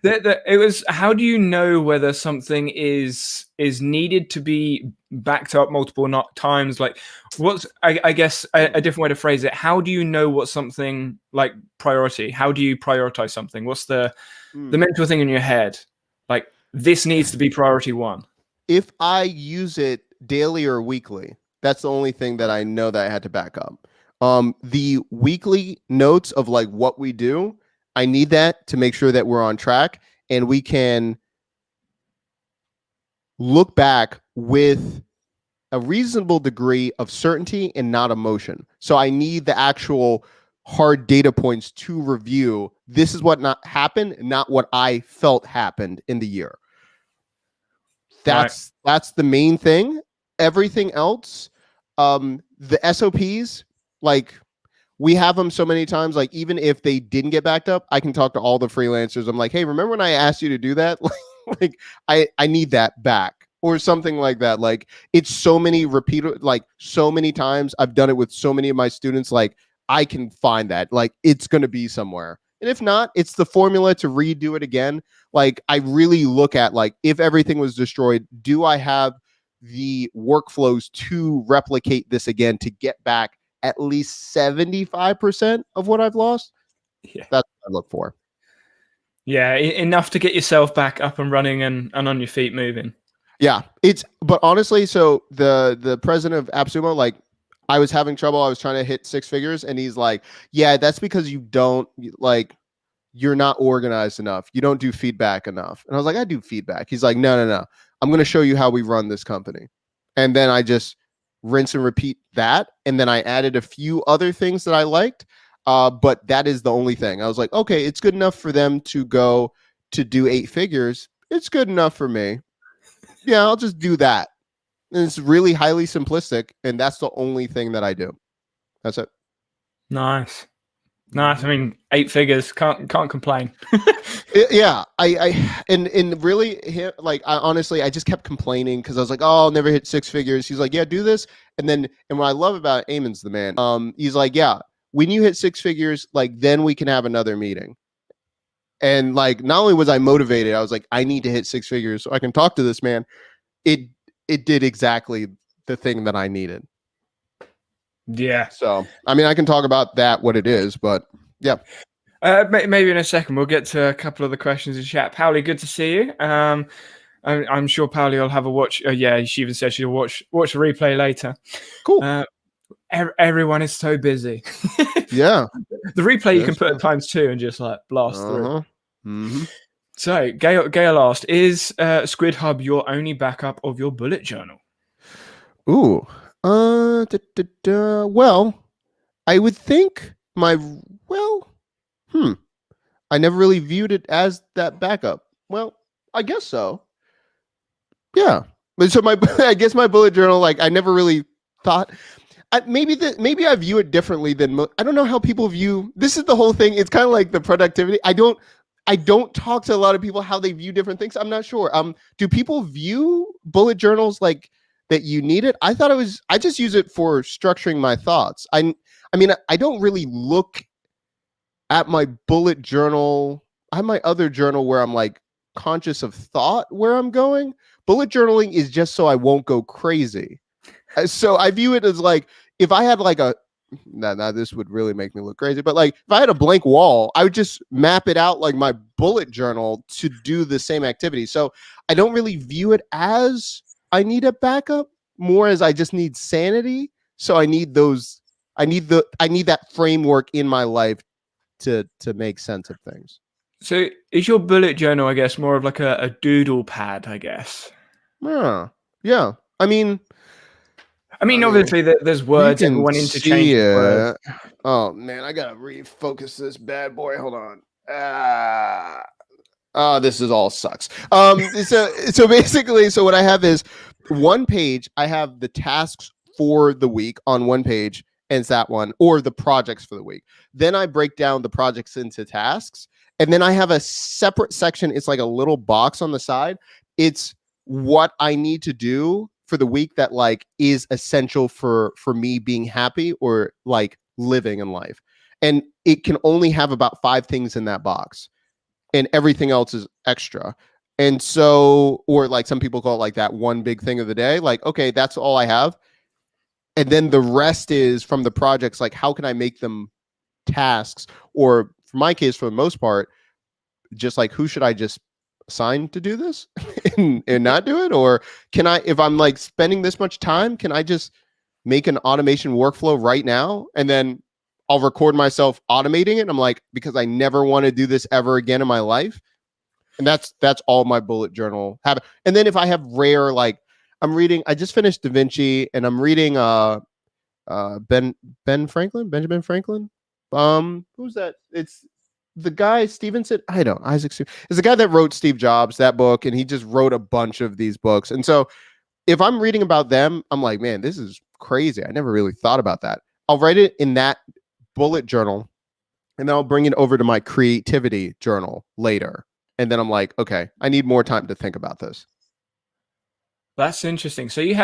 it was, how do you know whether something is needed to be backed up multiple times? Like, what's, I guess a different way to phrase it, how do you know what something like priority? How do you prioritize something? What's the mental thing in your head? Like, this needs to be priority 1. If I use it daily or weekly, that's the only thing that I know that I had to back up. The weekly notes of like what we do, I need that to make sure that we're on track and we can look back with a reasonable degree of certainty and not emotion. So I need the actual hard data points to review. This is what not happened, not what I felt happened in the year. That's the main thing. Everything else, the SOPs, like we have them so many times, like even if they didn't get backed up, I can talk to all the freelancers. I'm like, hey, remember when I asked you to do that? Like I need that back or something like that. Like it's so many like so many times I've done it with so many of my students. Like I can find that, like it's going to be somewhere. And if not, it's the formula to redo it again. Like I really look at like, if everything was destroyed, do I have the workflows to replicate this again to get back at least 75% of what I've lost? Yeah, that's what I look for. Yeah, enough to get yourself back up and running and on your feet moving. Yeah, but honestly, so the president of Appsumo, like I was having trouble. I was trying to hit 6 figures and he's like, yeah, that's because you don't like, you're not organized enough. You don't do feedback enough. And I was like, I do feedback. He's like, no. I'm going to show you how we run this company. And then I just rinse and repeat that. And then I added a few other things that I liked. But that is the only thing. I was like, okay, it's good enough for them to go to do 8 figures. It's good enough for me. Yeah, I'll just do that. And it's really highly simplistic. And that's the only thing that I do. That's it. Nice. I mean, 8 figures, can't complain. Yeah, and really, like, I honestly, I just kept complaining because I was like, oh, I'll never hit 6 figures. He's like, yeah, do this, and what I love about Eamon's the man. He's like, yeah, when you hit 6 figures, like, then we can have another meeting. And like, not only was I motivated, I was like, I need to hit 6 figures so I can talk to this man. It did exactly the thing that I needed. Yeah. So, I mean, I can talk about that, what it is, but yeah. Maybe in a second we'll get to a couple of the questions in chat. Pauli, good to see you. I'm sure Pauli will have a watch. Yeah, she even said she'll watch a replay later. Cool. Everyone is so busy. Yeah. The replay you can put at ×2 and just like blast through. Mm-hmm. So Gail asked, is Squid Hub your only backup of your bullet journal? Ooh. Well, I would think I never really viewed it as that backup. Well, I guess so. Yeah. But so I guess my bullet journal, like I never really thought maybe I view it differently than I don't know how people view. This is the whole thing. It's kind of like the productivity. I don't talk to a lot of people how they view different things. I'm not sure. Do people view bullet journals like that you need it? I thought I just use it for structuring my thoughts. I mean, I don't really look at my bullet journal. I have my other journal where I'm like conscious of thought where I'm going. Bullet journaling is just so I won't go crazy. So I view it as like, if I had like a, now this would really make me look crazy, but like if I had a blank wall, I would just map it out like my bullet journal to do the same activity. So I don't really view it as I need a backup, more as I just need sanity. So I need that framework in my life to make sense of things. So is your bullet journal, I guess, more of like a doodle pad, I guess? Yeah. I mean, Obviously, there's you words. can Everyone see interchanges words. it. Oh man, I gotta refocus this bad boy. Hold on. This is all sucks. So basically, so what I have is one page. I have the tasks for the week on one page, and it's that one, or the projects for the week. Then I break down the projects into tasks, and then I have a separate section. It's like a little box on the side. It's what I need to do for the week that like is essential for me being happy or like living in life. And it can only have about 5 things in that box, and everything else is extra. And so, or like some people call it like that one big thing of the day, like, okay, that's all I have. And then the rest is from the projects, like how can I make them tasks? Or for my case, for the most part, just like who should I just assign to do this and not do it? Or can I, if I'm like spending this much time, can I just make an automation workflow right now? And then I'll record myself automating it. I'm like, because I never want to do this ever again in my life. And that's all my bullet journal habit. And then if I have rare, like I just finished Da Vinci, and I'm reading Benjamin Franklin. Who's that? It's the guy Stevenson. Isaac Stevenson is the guy that wrote Steve Jobs, that book, and he just wrote a bunch of these books. And so if I'm reading about them, I'm like, man, this is crazy. I never really thought about that. I'll write it in that bullet journal, and then I'll bring it over to my creativity journal later. And then I'm like, okay, I need more time to think about this. That's interesting. So you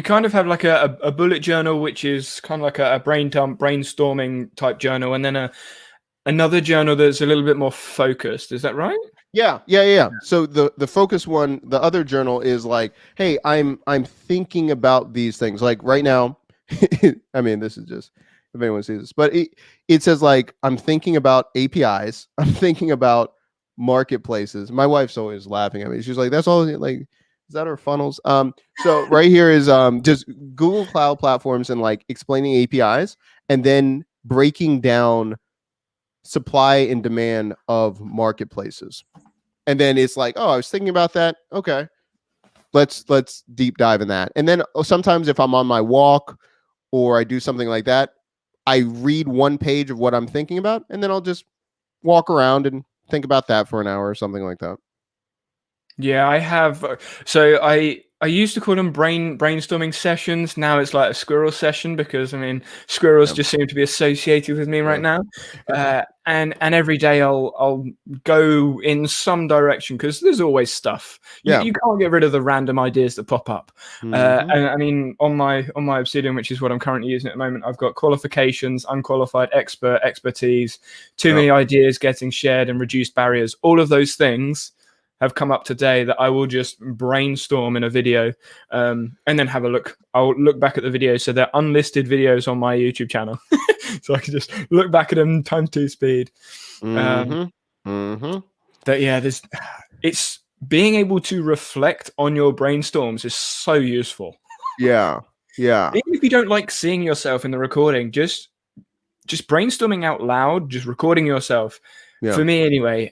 kind of have like a bullet journal, which is kind of like a brainstorming type journal, and then another journal that's a little bit more focused. Is that right? Yeah. So the focus one, the other journal is like, hey, I'm thinking about these things. Like right now, I mean, this is just if anyone sees this, but it says like, I'm thinking about APIs. I'm thinking about marketplaces. My wife's always laughing at me. She's like, that's all, like, is that our funnels? So right here is just Google Cloud platforms and like explaining APIs, and then breaking down supply and demand of marketplaces. And then it's like, oh, I was thinking about that. Okay, let's deep dive in that. And then sometimes if I'm on my walk or I do something like that, I read one page of what I'm thinking about, and then I'll just walk around and think about that for an hour or something like that. Yeah, I have. So I used to call them brainstorming sessions. Now it's like a squirrel session, because I mean squirrels just seem to be associated with me right now. And every day I'll go in some direction, because there's always stuff. You can't get rid of the random ideas that pop up. And I mean on my Obsidian, which is what I'm currently using at the moment, I've got qualifications, unqualified, expert, expertise, too many ideas getting shared, and reduced barriers. All of those things have come up today that I will just brainstorm in a video, and then have a look. I'll look back at the video. So they're unlisted videos on my YouTube channel. So I can just look back at them times 2 speed. But yeah, it's being able to reflect on your brainstorms is so useful. Yeah. Even if you don't like seeing yourself in the recording, just brainstorming out loud, just recording yourself. For me anyway,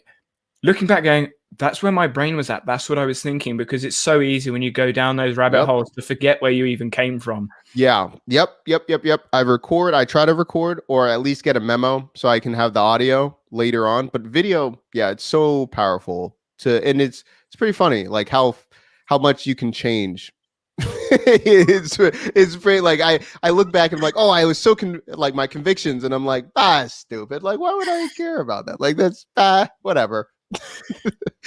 looking back going, that's where my brain was at. That's what I was thinking, because it's so easy when you go down those rabbit holes to forget where you even came from. Yeah. Yep. I try to record, or at least get a memo so I can have the audio later on. But video, it's so powerful and it's pretty funny, like how much you can change. it's pretty, like I look back and I'm like, oh, I was so like my convictions, and I'm like, stupid. Like, why would I care about that? Like, that's whatever.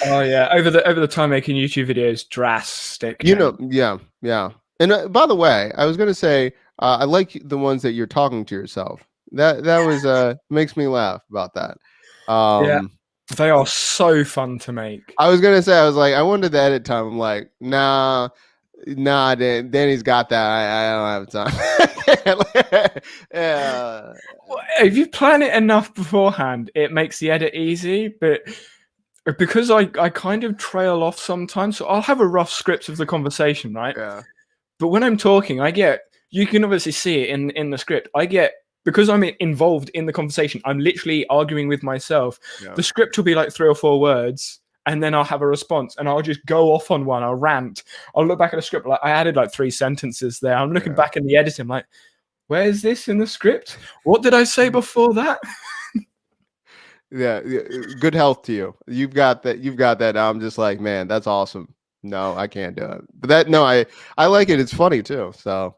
Oh yeah, over the time making YouTube videos, drastic. Yeah. And by the way, I was gonna say, I like the ones that you're talking to yourself. That was makes me laugh about that. They are so fun to make. I was gonna say, I was like, I wanted the edit time. I'm like, nah, Danny's got that. I don't have time. Yeah. If you plan it enough beforehand, it makes the edit easy. But because I kind of trail off sometimes, so I'll have a rough script of the conversation, right? Yeah. But when I'm talking, you can obviously see it in the script. Because I'm involved in the conversation, I'm literally arguing with myself. Yeah. The script will be like 3 or 4 words, and then I'll have a response, and I'll just go off on one. I'll rant. I'll look back at the script, like I added like 3 sentences there. I'm looking back in the editing, like, where's this in the script? What did I say before that? Yeah. Good health to you. You've got that. I'm just like, man, that's awesome. No, I can't do it. But I like it. It's funny too. So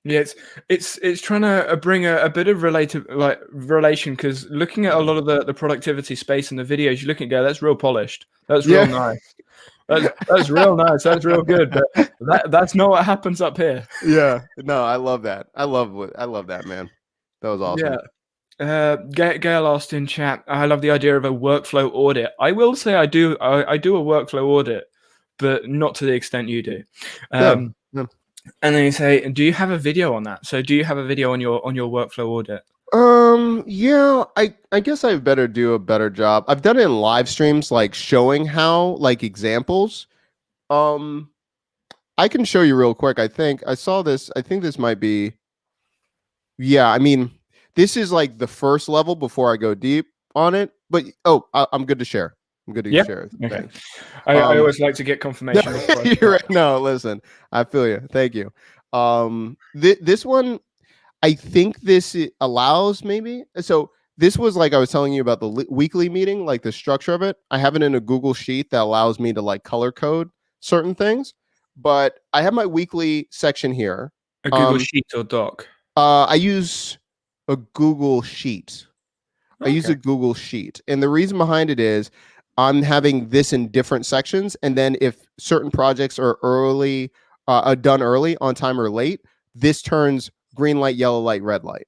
yeah, it's trying to bring a bit of relation, because looking at a lot of the productivity space in the videos, you look at go, that's real polished. That's real nice. That's real nice. That's real good. But that's not what happens up here. Yeah. No, I love that. I love that, man. That was awesome. Yeah. Gail asked in chat, I love the idea of a workflow audit. I will say I do a workflow audit, but not to the extent you do. Yeah. And then you say, do you have a video on that? So do you have a video on your workflow audit? Yeah, I guess I better do a better job. I've done it in live streams, like showing how, like examples. I can show you real quick. I think I saw this. I think this might be, yeah, I mean, this is like the first level before I go deep on it, but I'm good to share. I'm good to share. Okay. I always like to get confirmation. You're right. No, listen, I feel you. Thank you. This one, I think this allows maybe. So this was like I was telling you about the weekly meeting, like the structure of it. I have it in a Google sheet that allows me to like color code certain things. But I have my weekly section here. A Google sheet or doc? I use a Google sheet. Okay. I use a Google sheet. And the reason behind it is I'm having this in different sections. And then if certain projects are done early, on time or late, this turns green light, yellow light, red light.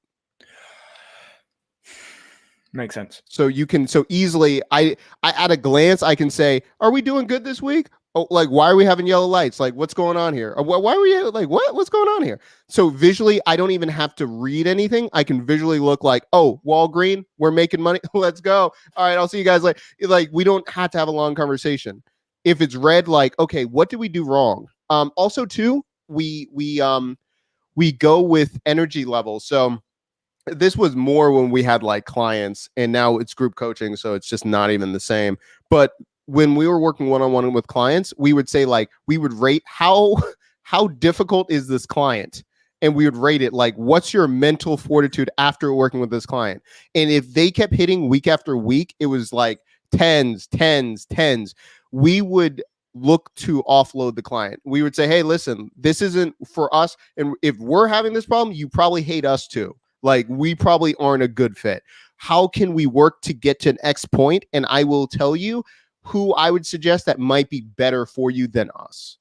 Makes sense. So you can easily, I at a glance, I can say, are we doing good this week? Oh, like, why are we having yellow lights? Like, what's going on here? Or why are we like, what's going on here? So visually, I don't even have to read anything. I can visually look like, oh, wall green, we're making money. Let's go. All right, I'll see you guys later. Like, we don't have to have a long conversation. If it's red, like, okay, what did we do wrong? Also, too, we go with energy levels. So this was more when we had like clients, and now it's group coaching, so it's just not even the same. But when we were working one-on-one with clients, we would say, like, we would rate how difficult is this client, and we would rate it like, what's your mental fortitude after working with this client? And if they kept hitting week after week, it was like tens. We would look to offload the client. We would say, hey, listen, this isn't for us, and if we're having this problem, you probably hate us too. Like, we probably aren't a good fit. How can we work to get to an X point? And I will tell you who I would suggest that might be better for you than us.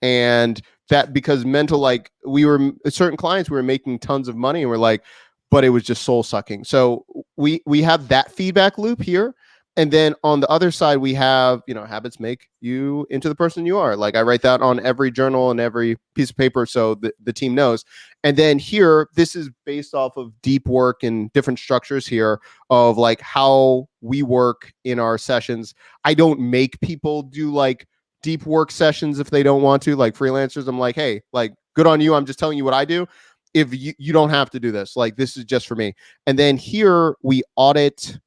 And that, because mental, like, we were certain clients, we were making tons of money, and we're like, but it was just soul sucking. So we have that feedback loop here. And then on the other side, we have, habits make you into the person you are. Like, I write that on every journal and every piece of paper, so the team knows. And then here, this is based off of deep work and different structures here of like how we work in our sessions. I don't make people do like deep work sessions if they don't want to, like freelancers. I'm like, hey, like, good on you. I'm just telling you what I do. If you don't have to do this, like, this is just for me. And then here we audit.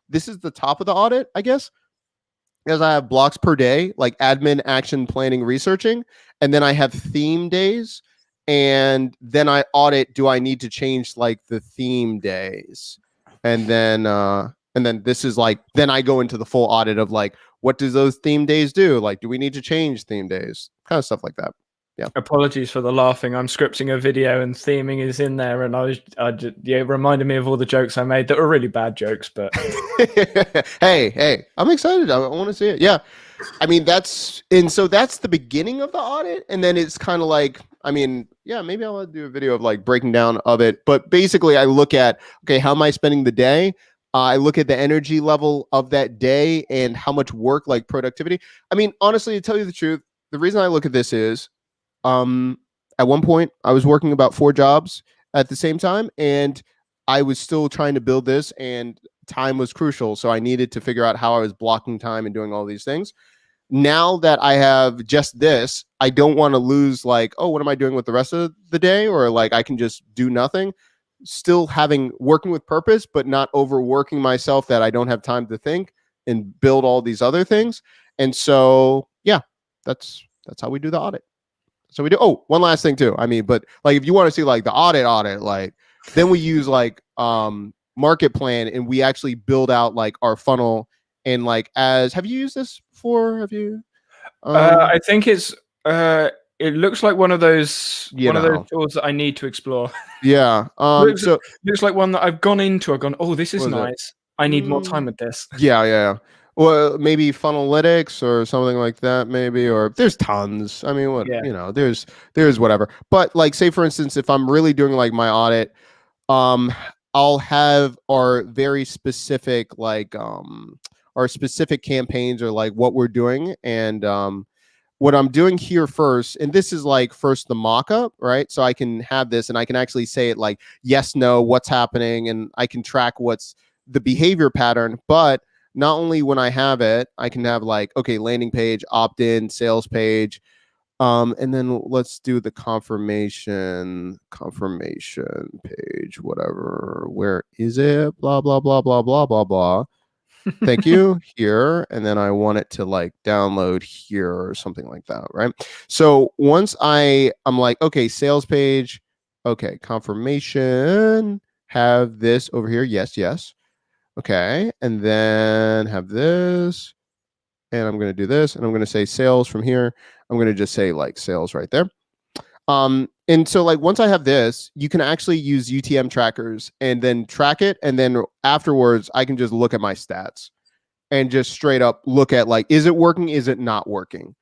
This is the top of the audit, I guess, because I have blocks per day, like admin, action, planning, researching. And then I have theme days. And then I audit, do I need to change like the theme days? And then this is like, then I go into the full audit of like, what does those theme days do? Like, do we need to change theme days? Kind of stuff like that. Yeah. Apologies for the laughing. I'm scripting a video and theming is in there, and it reminded me of all the jokes I made that were really bad jokes. But hey, I'm excited. I want to see it. Yeah, I mean that's the beginning of the audit, and then it's kind of like, I mean, yeah, maybe I'll do a video of like breaking down of it. But basically, I look at, okay, how am I spending the day? I look at the energy level of that day and how much work, like productivity. I mean, honestly, to tell you the truth, the reason I look at this is at one point I was working about 4 jobs at the same time, and I was still trying to build this, and time was crucial. So I needed to figure out how I was blocking time and doing all these things. Now that I have just this, I don't want to lose like, oh, what am I doing with the rest of the day? Or like I can just do nothing. Still having working with purpose, but not overworking myself that I don't have time to think and build all these other things. And so yeah, that's how we do the audit. So we do. Oh, one last thing too. I mean, but like if you want to see like the audit, like then we use like market plan, and we actually build out like our funnel. And like, as have you used this before? Have you? I think it's it looks like one of those tools that I need to explore. Yeah. looks So looks like one that I've gone into. I've gone, oh, this is what is it? nice. I need more time with this. Yeah. Well, maybe Funnelytics or something like that, maybe. Or there's tons. I mean, what Yeah. you know, there's whatever. But like, say for instance, if I'm really doing like my audit, I'll have our very specific like our specific campaigns or like what we're doing. And what I'm doing here first, and this is like first the mock-up, right? So I can have this and I can actually say it like yes, no, what's happening, and I can track what's the behavior pattern. But not only when I have it, I can have like, okay, landing page, opt-in, sales page, and then let's do the confirmation page, whatever. Where is it? Blah, blah, blah, blah, blah, blah, blah. Thank you. Here. And then I want it to like download here or something like that. Right. So once I'm like, okay, sales page. Okay. Confirmation. Have this over here. Yes. Okay. And then have this. And I'm going to do this. And I'm going to say sales from here. I'm going to just say like sales right there. And so like once I have this, you can actually use UTM trackers and then track it. And then afterwards, I can just look at my stats and just straight up look at like, is it working? Is it not working?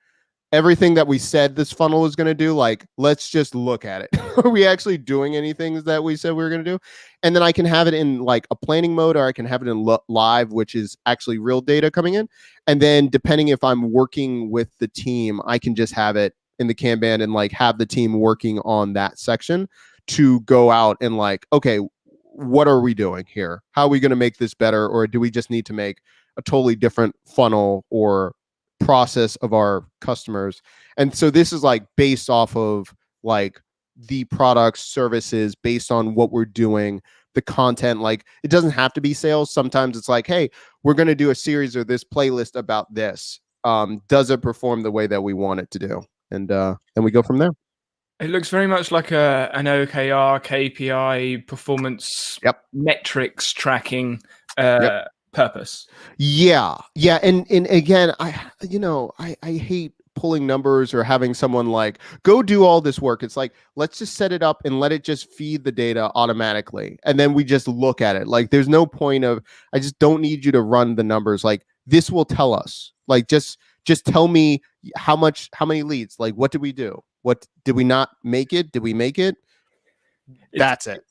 Everything that we said this funnel is going to do, like, let's just look at it. Are we actually doing anything that we said we were going to do? And then I can have it in like a planning mode, or I can have it in live, which is actually real data coming in. And then depending if I'm working with the team, I can just have it in the Kanban and like have the team working on that section to go out and like, okay, what are we doing here? How are we going to make this better? Or do we just need to make a totally different funnel or process of our customers? And so this is like based off of like the products, services, based on what we're doing, the content. Like it doesn't have to be sales. Sometimes it's like, hey, we're going to do a series or this playlist about this. Does it perform the way that we want it to do? And we go from there. It looks very much like an OKR, KPI, performance metrics tracking purpose. Yeah. And again, I hate pulling numbers or having someone like go do all this work. It's like, let's just set it up and let it just feed the data automatically. And then we just look at it. Like there's no point of, I just don't need you to run the numbers. Like this will tell us, like, just tell me how many leads, like, what did we do? What did we not make it? Did we make it? That's it.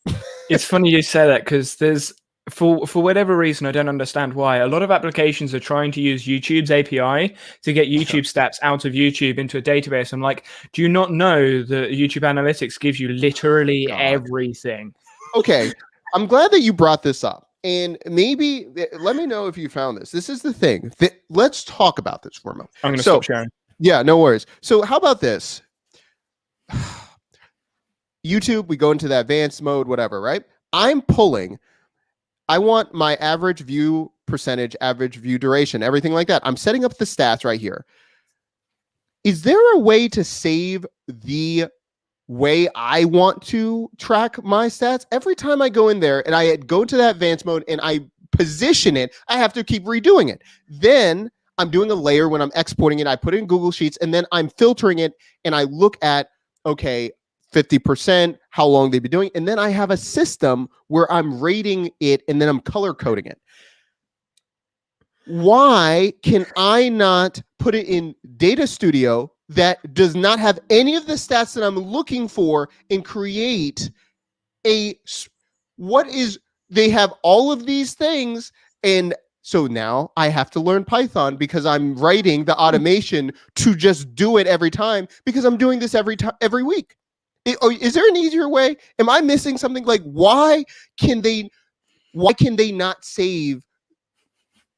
It's funny you say that, because there's, for whatever reason, I don't understand why, a lot of applications are trying to use YouTube's API to get YouTube stats out of YouTube into a database. I'm like, do you not know that YouTube Analytics gives you literally everything? Okay. I'm glad that you brought this up. And maybe let me know if you found this. This is the thing. Let's talk about this for a moment. I'm going to stop sharing. Yeah, no worries. So how about this? YouTube, we go into the advanced mode, whatever, right? I want my average view percentage, average view duration, everything like that. I'm setting up the stats right here. Is there a way to save the way I want to track my stats? Every time I go in there and I go to that advanced mode and I position it, I have to keep redoing it. Then I'm doing a layer when I'm exporting it. I put it in Google Sheets and then I'm filtering it and I look at, okay, 50%, how long they've been doing. And then I have a system where I'm rating it and then I'm color coding it. Why can I not put it in Data Studio that does not have any of the stats that I'm looking for and create what is they have all of these things, and so now I have to learn Python because I'm writing the automation to just do it every time because I'm doing this every week. Is there an easier way? Am I missing something? Like, why can they not save?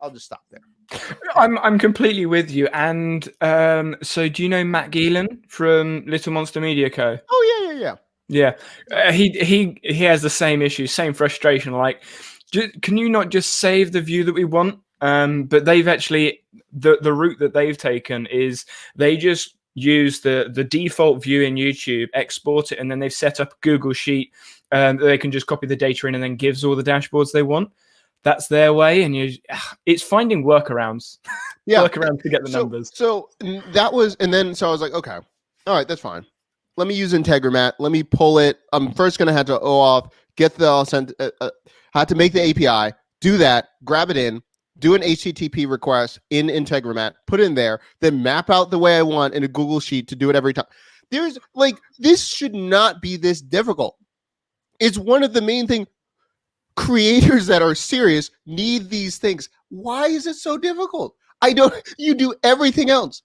I'll just stop there. I'm completely with you. And so do you know Matt Geelan from Little Monster Media Co? Oh yeah. He has the same issue, same frustration. Like, can you not just save the view that we want? But they've actually the route that they've taken is they just use the default view in YouTube, export it, and then they've set up a Google Sheet that they can just copy the data in and then gives all the dashboards they want. That's their way, and it's finding workarounds. Yeah, workarounds to get the numbers. So that was, and then so I was like, okay, all right, that's fine. Let me use Integromat. Let me pull it. I'm first gonna have to get the had to make the API, do that, grab it in, do an HTTP request in Integromat, put it in there, then map out the way I want in a Google Sheet to do it every time. There's like, this should not be this difficult. It's one of the main things. Creators that are serious need these things. Why is it so difficult? You do everything else.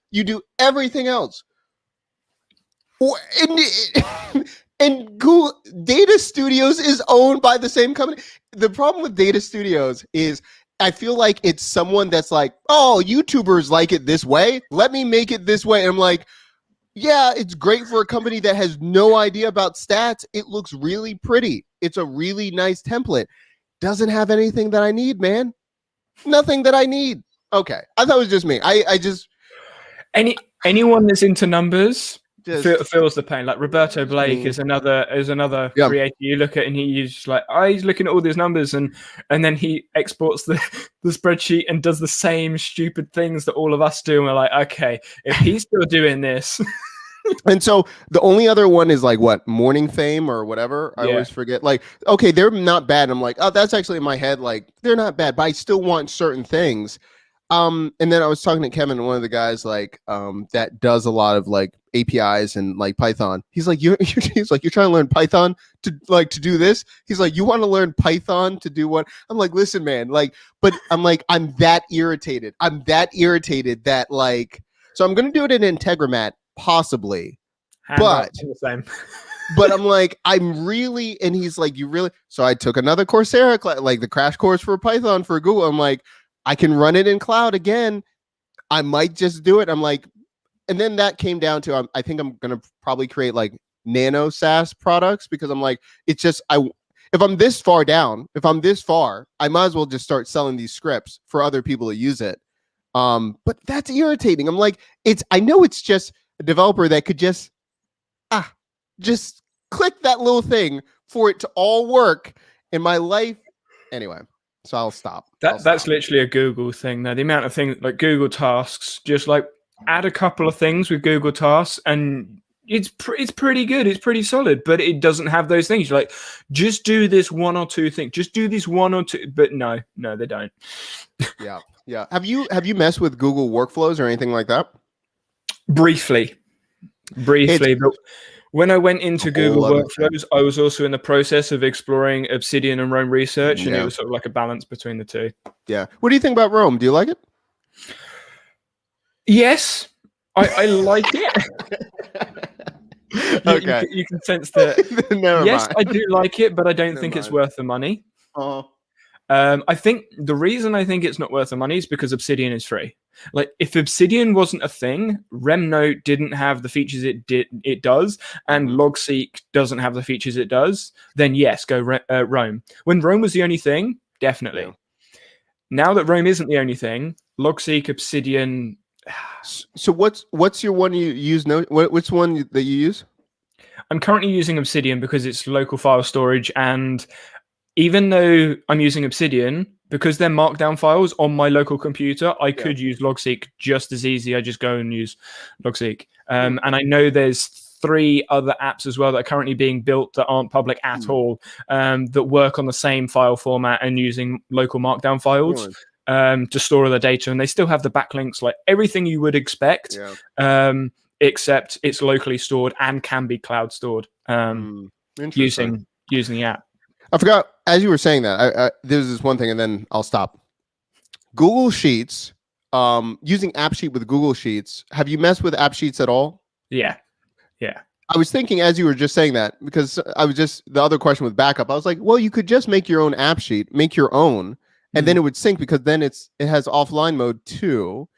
And Google Data Studios is owned by the same company. The problem with Data Studios is I feel like it's someone that's like, oh, YouTubers like it this way. Let me make it this way. And I'm like, yeah, it's great for a company that has no idea about stats. It looks really pretty. It's a really nice template. Doesn't have anything that I need, man. Nothing that I need. Okay. I thought it was just me. I just anyone that's into numbers feels the pain. Like Roberto Blake is another creator you look at, and he's just like, he's looking at all these numbers, and then he exports the spreadsheet and does the same stupid things that all of us do, and we're like, okay, if he's still doing this. And so the only other one is like what, Morning Fame or whatever. I always forget. Like, okay, they're not bad. I'm like, oh, that's actually in my head. Like, they're not bad, but I still want certain things. And then I was talking to Kevin, one of the guys like that does a lot of like APIs and like Python. He's like, he's like, you're trying to learn Python to do this. He's like, you want to learn Python to do what? I'm like, listen, man, like, but I'm like, I'm that irritated that like, so I'm gonna do it in Integromat. Possibly, but I'm like, I'm really, and he's like, you really, so I took another Coursera class, like the crash course for Python for Google. I'm like, I can run it in cloud again. I might just do it. I'm like, and then that came down to, I think I'm going to probably create like nano SaaS products because I'm like, it's just, if I'm this far, I might as well just start selling these scripts for other people to use it. But that's irritating. I'm like, I know it's just a developer that could just click that little thing for it to all work in my life. Anyway, so I'll stop. That's literally a Google thing though. The amount of things like Google Tasks, just like add a couple of things with Google Tasks and it's pretty good. It's pretty solid, but it doesn't have those things. You're like, just do this one or two things. Just do this one or two. But no, they don't. Yeah. Have you messed with Google Workflows or anything like that? Briefly. But when I went into Google Workflows, I was also in the process of exploring Obsidian and Rome Research, and it was sort of like a balance between the two. Yeah. What do you think about Rome? Do you like it? Yes, I like it. Okay. You can sense that. Yes, I do like it, but I don't think it's worth the money. I think the reason I think it's not worth the money is because Obsidian is free. Like, if Obsidian wasn't a thing, Remnote didn't have the features it does, and Logseek doesn't have the features it does, then yes, go Rome. When Rome was the only thing, definitely. Yeah. Now that Rome isn't the only thing, Logseek, Obsidian. So what's your one you use? Which one that you use? I'm currently using Obsidian because it's local file storage, and even though I'm using Obsidian, because they're markdown files on my local computer, I could use Logseek just as easy. I just go and use Logseek. And I know there's 3 other apps as well that are currently being built that aren't public at all, that work on the same file format and using local markdown files to store all the data. And they still have the backlinks, like everything you would expect, except it's locally stored and can be cloud stored using the app. I forgot, as you were saying that, there's this one thing and then I'll stop. Google Sheets, using AppSheet with Google Sheets. Have you messed with AppSheets at all? Yeah. I was thinking as you were just saying that, because the other question with backup, I was like, well, you could just make your own app sheet, make your own, and then it would sync, because then it has offline mode too.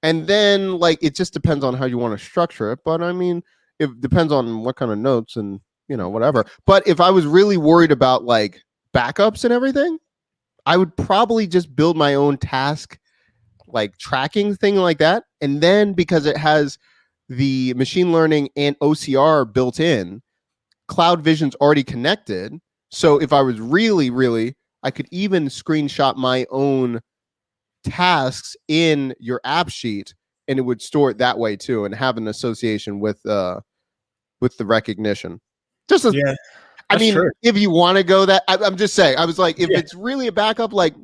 And then like, it just depends on how you want to structure it. But I mean, it depends on what kind of notes and, whatever. But if I was really worried about like backups and everything, I would probably just build my own task, like tracking thing like that. And then because it has the machine learning and OCR built in, Cloud Vision's already connected. So if I was really, I could even screenshot my own tasks in your app sheet, and it would store it that way too, and have an association with the recognition. I mean, true. If you want to go that, I'm just saying, I was like, if it's really a backup, like,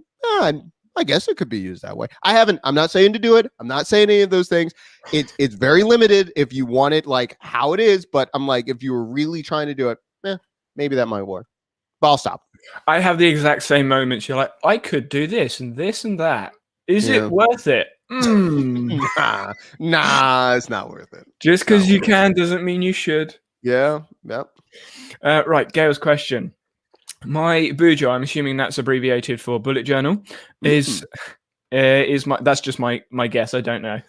I guess it could be used that way. I'm not saying to do it. I'm not saying any of those things. It's very limited if you want it like how it is. But I'm like, if you were really trying to do it, maybe that might work. But I'll stop. I have the exact same moments. You're like, I could do this and this and that. Is it worth it? Nah, it's not worth it. Just because you can doesn't mean you should. Yeah. Yep. Right, Gail's question. My Bujo, I'm assuming that's abbreviated for bullet journal, is my. That's just my guess. I don't know.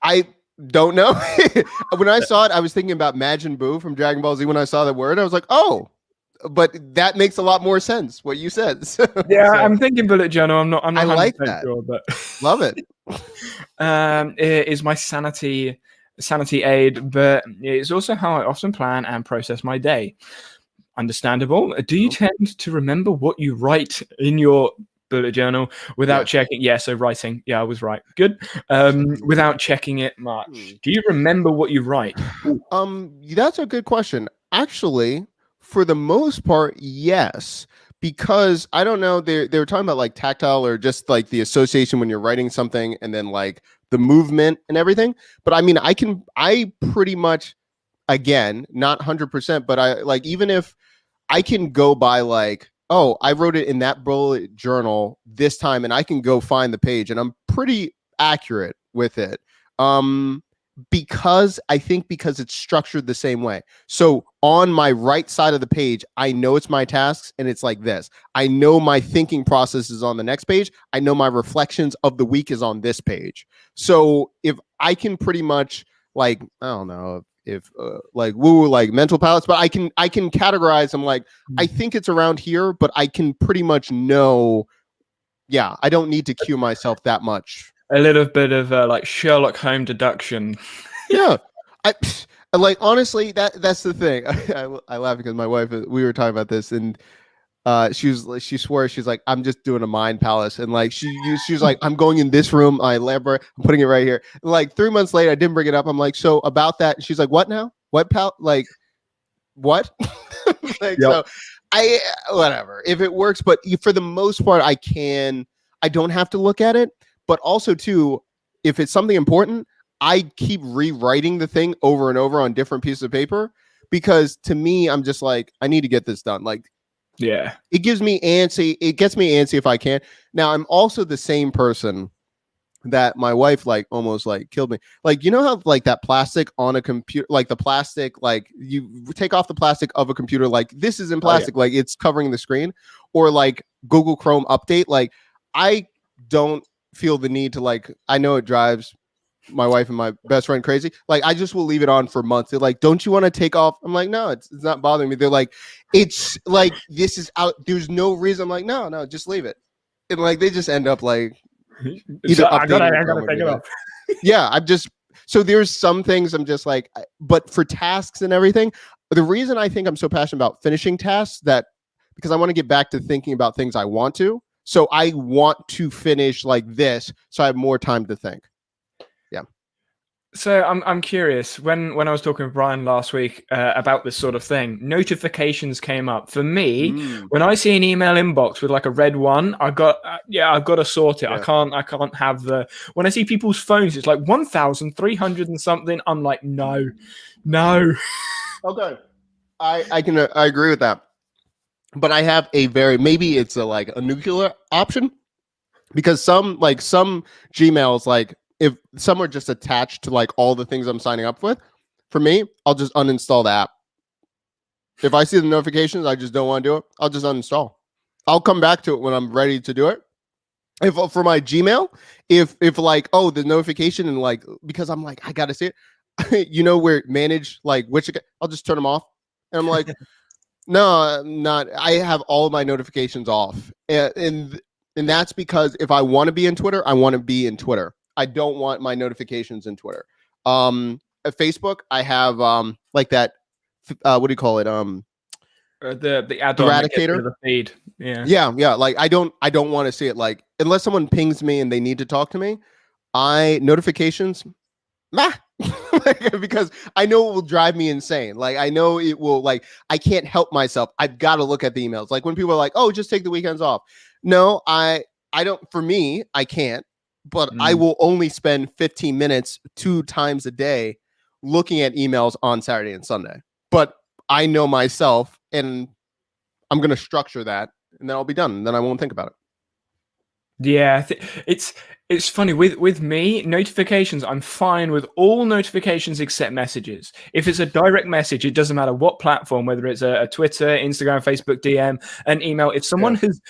I don't know. When I saw it, I was thinking about Majin Buu from Dragon Ball Z. When I saw the word, I was like, oh, but that makes a lot more sense. What you said. Yeah, I'm thinking bullet journal. I'm not. I like that. Sure, but love it. It is my sanity aid, but it's also how I often plan and process my day. Understandable. Do you tend to remember what you write in your bullet journal without checking? Yeah, so writing. Yeah, I was right. Good. Without checking it much. Do you remember what you write? That's a good question. Actually, for the most part, yes. Because I don't know, they were talking about like tactile or just like the association when you're writing something and then like the movement and everything. But I mean, I pretty much, again, not 100%, but I like, even if I can go by like, oh, I wrote it in that bullet journal this time, and I can go find the page, and I'm pretty accurate with it. Because it's structured the same way. So on my right side of the page, I know it's my tasks, and it's like this. I know my thinking process is on the next page. I know my reflections of the week is on this page. So if I can pretty much, like, I don't know if like woo like mental palettes, but I can categorize them. Like, I think it's around here, but I can pretty much know. Yeah, I don't need to cue myself that much. A little bit of like Sherlock Holmes deduction. Yeah, I like, honestly, that's the thing. I laugh because my wife, we were talking about this, and she swore, she's like, I'm just doing a mind palace, and like she was like, I'm going in this room, I'm putting it right here. And like 3 months later, I didn't bring it up. I'm like, so about that, and she's like, what now? What like what? Like, so whatever, if it works. But for the most part, I don't have to look at it. But also too, if it's something important, I keep rewriting the thing over and over on different pieces of paper, because to me, I'm just like, I need to get this done. Like, yeah, it gets me antsy if I can. Now, I'm also the same person that my wife like almost like killed me. Like, you know how like that plastic on a computer, like the plastic, like you take off the plastic of a computer, like this is in plastic, like it's covering the screen, or like Google Chrome update. Like, I don't feel the need to, like, I know it drives my wife and my best friend crazy. Like, I just will leave it on for months. They're like, don't you want to take off? I'm like, no, it's not bothering me. They're like, it's like, this is out. There's no reason. I'm like, no, just leave it. And like, they just end up like, either I gotta take it off. Yeah, so there's some things I'm just like, but for tasks and everything, the reason I think I'm so passionate about finishing tasks, because I want to get back to thinking about things I want to. So I want to finish like this, so I have more time to think. Yeah. So I'm curious. When I was talking with Brian last week about this sort of thing, notifications came up for me. When I see an email inbox with like a red one, I've got to sort it. Yeah. I can't have when I see people's phones, it's like 1,300 and something. I'm like, no. Okay, I agree with that. but I have a maybe it's a nuclear option, because some Gmails, like if some are just attached to like all the things I'm signing up with. For me, I'll just uninstall the app. If I see the notifications, I just don't want to do it. I'll just uninstall. I'll come back to it when I'm ready to do it. If for my Gmail, if like, oh, the notification, and like, because I'm like, I gotta see it. Where manage like which, I'll just turn them off. And I'm like, no, I'm not. I have all of my notifications off, and that's because if I want to be in Twitter, I want to be in Twitter. I don't want my notifications in Twitter. At Facebook, I have like that. What do you call it? The add-on Eradicator. The feed. Yeah. Like I don't want to see it. Like unless someone pings me and they need to talk to me, notifications, because I know it will drive me insane. Like I know it will. Like I can't help myself. I've got to look at the emails. Like when people are like, "Oh, just take the weekends off." No, I don't. For me, I can't. But I will only spend 15 minutes 2 times a day looking at emails on Saturday and Sunday. But I know myself, and I'm going to structure that, and then I'll be done. And then I won't think about it. Yeah, it's funny with me, notifications. I'm fine with all notifications except messages. If it's a direct message, it doesn't matter what platform, whether it's a Twitter, Instagram, Facebook DM, an email. If someone has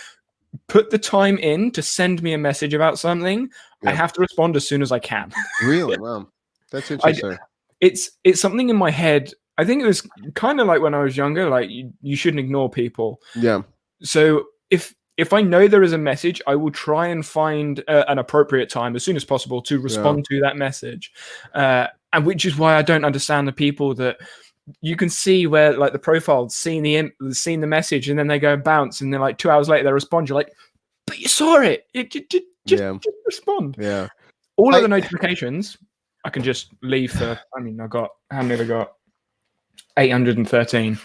put the time in to send me a message about something, I have to respond as soon as I can. Really? Wow, that's interesting. It's something in my head. I think it was kind of like when I was younger, like you shouldn't ignore people. Yeah. So if I know there is a message, I will try and find an appropriate time as soon as possible to respond to that message. And which is why I don't understand the people that you can see where like the profile seen the message and then they go and bounce, and then like 2 hours later they respond. You're like, but you saw it. Just respond. Yeah. All of the notifications I can just leave for. I mean, how many have I got? 813.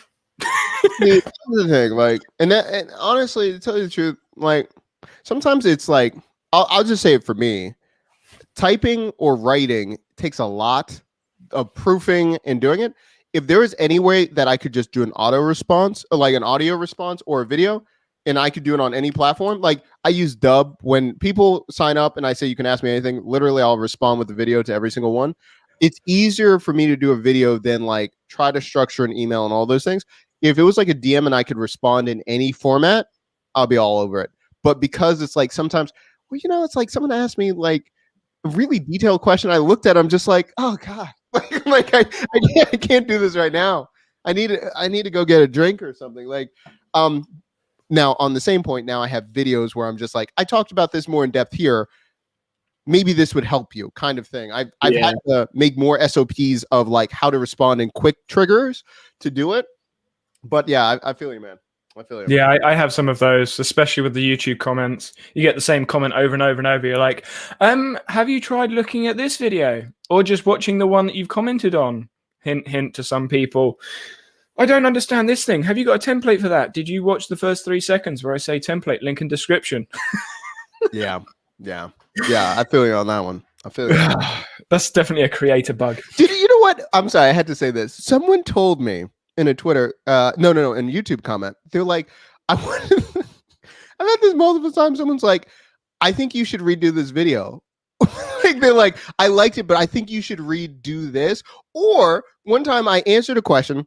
That's the thing, like, and honestly, to tell you the truth, like, sometimes it's like, I'll just say it for me, typing or writing takes a lot of proofing and doing it. If there is any way that I could just do an auto response, or like an audio response or a video, and I could do it on any platform, like I use Dub when people sign up and I say you can ask me anything. Literally, I'll respond with the video to every single one. It's easier for me to do a video than like try to structure an email and all those things. If it was like a DM and I could respond in any format, I'll be all over it. But because it's like sometimes, it's like someone asked me like a really detailed question. I looked at them just like, oh God, like I can't do this right now. I need to go get a drink or something. Like, now on the same point, now I have videos where I'm just like, I talked about this more in depth here. Maybe this would help you, kind of thing. I've had to make more SOPs of like how to respond in quick triggers to do it. But yeah, I feel you, man. I feel you. Yeah, I have some of those, especially with the YouTube comments. You get the same comment over and over and over. You're like, have you tried looking at this video or just watching the one that you've commented on? Hint, hint to some people. I don't understand this thing. Have you got a template for that? Did you watch the first 3 seconds where I say template, link in description? Yeah. I feel you on that one. I feel you. That's definitely a creator bug. Dude, you know what? I'm sorry, I had to say this. Someone told me in a Twitter, in a YouTube comment, they're like, I've had this multiple times. Someone's like, I think you should redo this video. Like they're like, I liked it, but I think you should redo this. Or one time I answered a question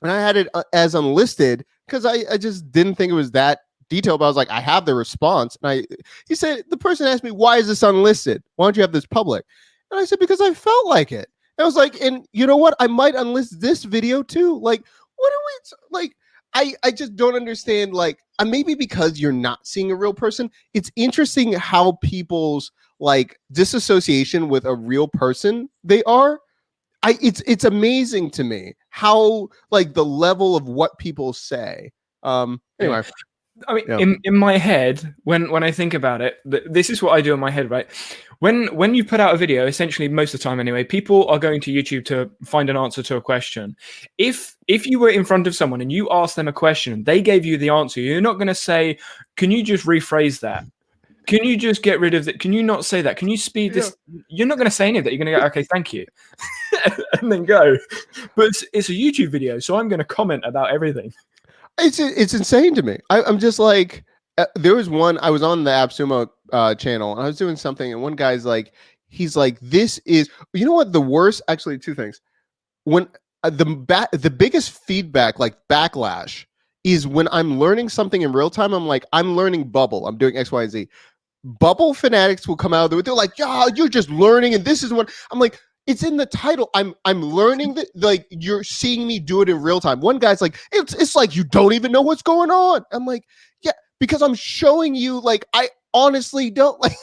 and I had it as unlisted because I just didn't think it was that detailed. But I was like, I have the response. And he said, the person asked me, why is this unlisted? Why don't you have this public? And I said, because I felt like it. I was like, and you know what? I might unlist this video too. Like, what are we like? I just don't understand. Like, maybe because you're not seeing a real person. It's interesting how people's like disassociation with a real person they are. It's amazing to me how like the level of what people say. Anyway. I mean, in my head, when I think about it, this is what I do in my head, right? When you put out a video, essentially most of the time anyway, people are going to YouTube to find an answer to a question. If you were in front of someone and you asked them a question, they gave you the answer, you're not going to say, can you just rephrase that? Can you just get rid of that? Can you not say that? Can you speed this? You're not going to say any of that. You're going to go, okay, thank you. And then go. But it's a YouTube video, so I'm going to comment about everything. It's insane to me. I'm just like, there was one, I was on the Appsumo channel and I was doing something and one guy's like, he's like, this is, you know what, the worst, actually two things. When the biggest feedback, like backlash, is when I'm learning something in real time. I'm like, I'm learning Bubble, I'm doing X, Y, and Z. Bubble fanatics will come out there, they're like, yeah, you're just learning and this is what I'm like, it's in the title. I'm learning that, like, you're seeing me do it in real time. One guy's like, it's like you don't even know what's going on. I'm like, yeah, because I'm showing you, like, I honestly don't like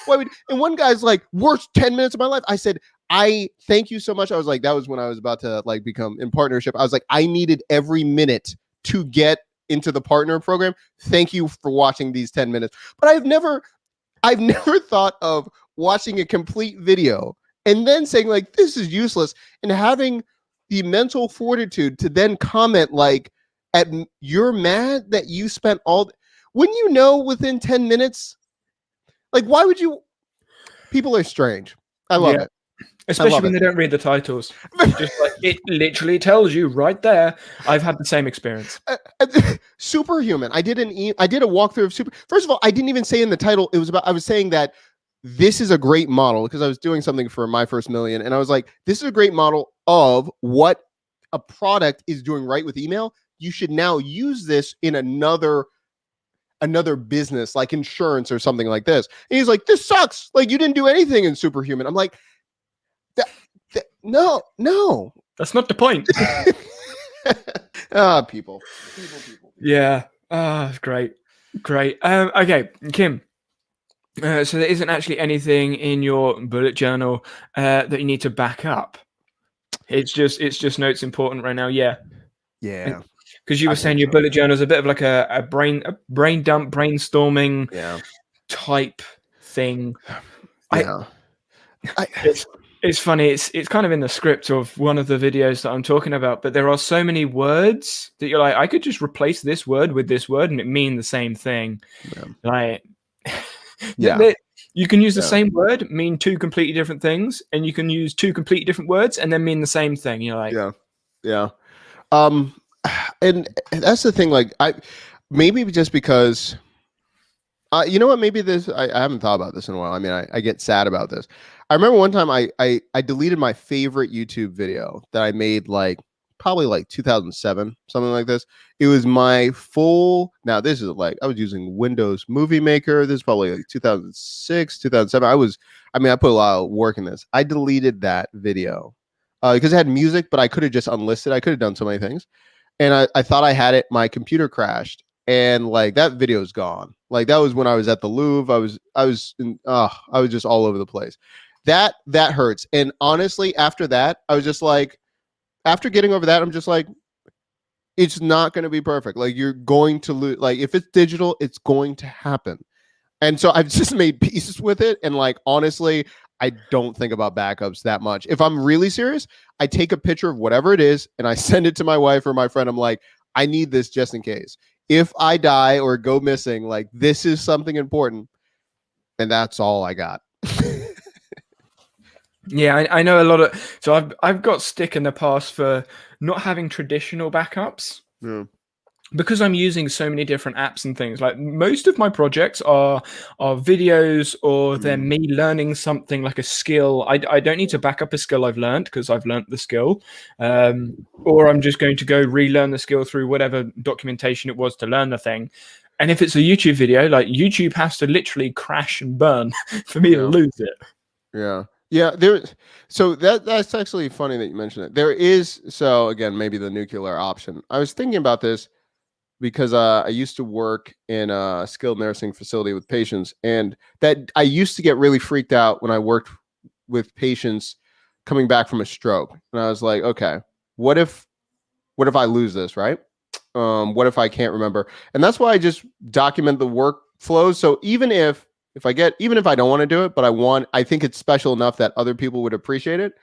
why would, and one guy's like, worst 10 minutes of my life. I said, I thank you so much. I was like, that was when I was about to like become in partnership. I was like, I needed every minute to get into the partner program. Thank you for watching these 10 minutes. But I've never thought of watching a complete video and then saying like, this is useless, and having the mental fortitude to then comment like, you're mad that you spent when you know within 10 minutes, like, why would you? People are strange. I love it. Especially when they don't read the titles. Just like, it literally tells you right there. I've had the same experience. Superhuman. I did a walkthrough of Super. First of all, I didn't even say in the title, it was about, I was saying that this is a great model because I was doing something for My First Million. And I was like, this is a great model of what a product is doing right with email. You should now use this in another business like insurance or something like this. And he's like, this sucks. Like, you didn't do anything in Superhuman. I'm like, no. That's not the point. People. Yeah. Great. Okay, Kim. So there isn't actually anything in your bullet journal that you need to back up. It's just notes important right now. Yeah. Because you were saying your bullet journal is a bit of like a brain dump, brainstorming type thing. Yeah. It's funny. It's kind of in the script of one of the videos that I'm talking about, but there are so many words that you're like, I could just replace this word with this word and it mean the same thing. Like, you can use the same word, mean two completely different things, and you can use two completely different words and then mean the same thing. You're like, and that's the thing. Like, maybe just because, you know what? Maybe this, I haven't thought about this in a while. I mean, I get sad about this. I remember one time I deleted my favorite YouTube video that I made, like probably like 2007, something like this. It was my full, now this is like, I was using Windows Movie Maker. This is probably like 2006, 2007. I put a lot of work in this. I deleted that video because it had music, but I could have just unlisted. I could have done so many things. And I thought I had it. My computer crashed. And like, that video is gone. Like, that was when I was at the Louvre. I was just all over the place. That hurts. And honestly, after that, I was just like, after getting over that, I'm just like, it's not going to be perfect. Like, you're going to lose. Like, if it's digital, it's going to happen. And so I've just made peace with it. And like, honestly, I don't think about backups that much. If I'm really serious, I take a picture of whatever it is and I send it to my wife or my friend. I'm like, I need this just in case. If I die or go missing, like, this is something important. And that's all I got. Yeah, I know a lot of. So I've got stick in the past for not having traditional backups. Because I'm using so many different apps and things. Like, most of my projects are videos, or they're me learning something like a skill. I don't need to back up a skill I've learned because I've learned the skill, or I'm just going to go relearn the skill through whatever documentation it was to learn the thing. And if it's a YouTube video, like, YouTube has to literally crash and burn for me to lose it. Yeah, so that's actually funny that you mentioned it. There is, so again, maybe the nuclear option. I was thinking about this because I used to work in a skilled nursing facility with patients, and that I used to get really freaked out when I worked with patients coming back from a stroke. And I was like, okay, what if I lose this, right? What if I can't remember? And that's why I just document the workflows. So even if I don't want to do it, but I think it's special enough that other people would appreciate it.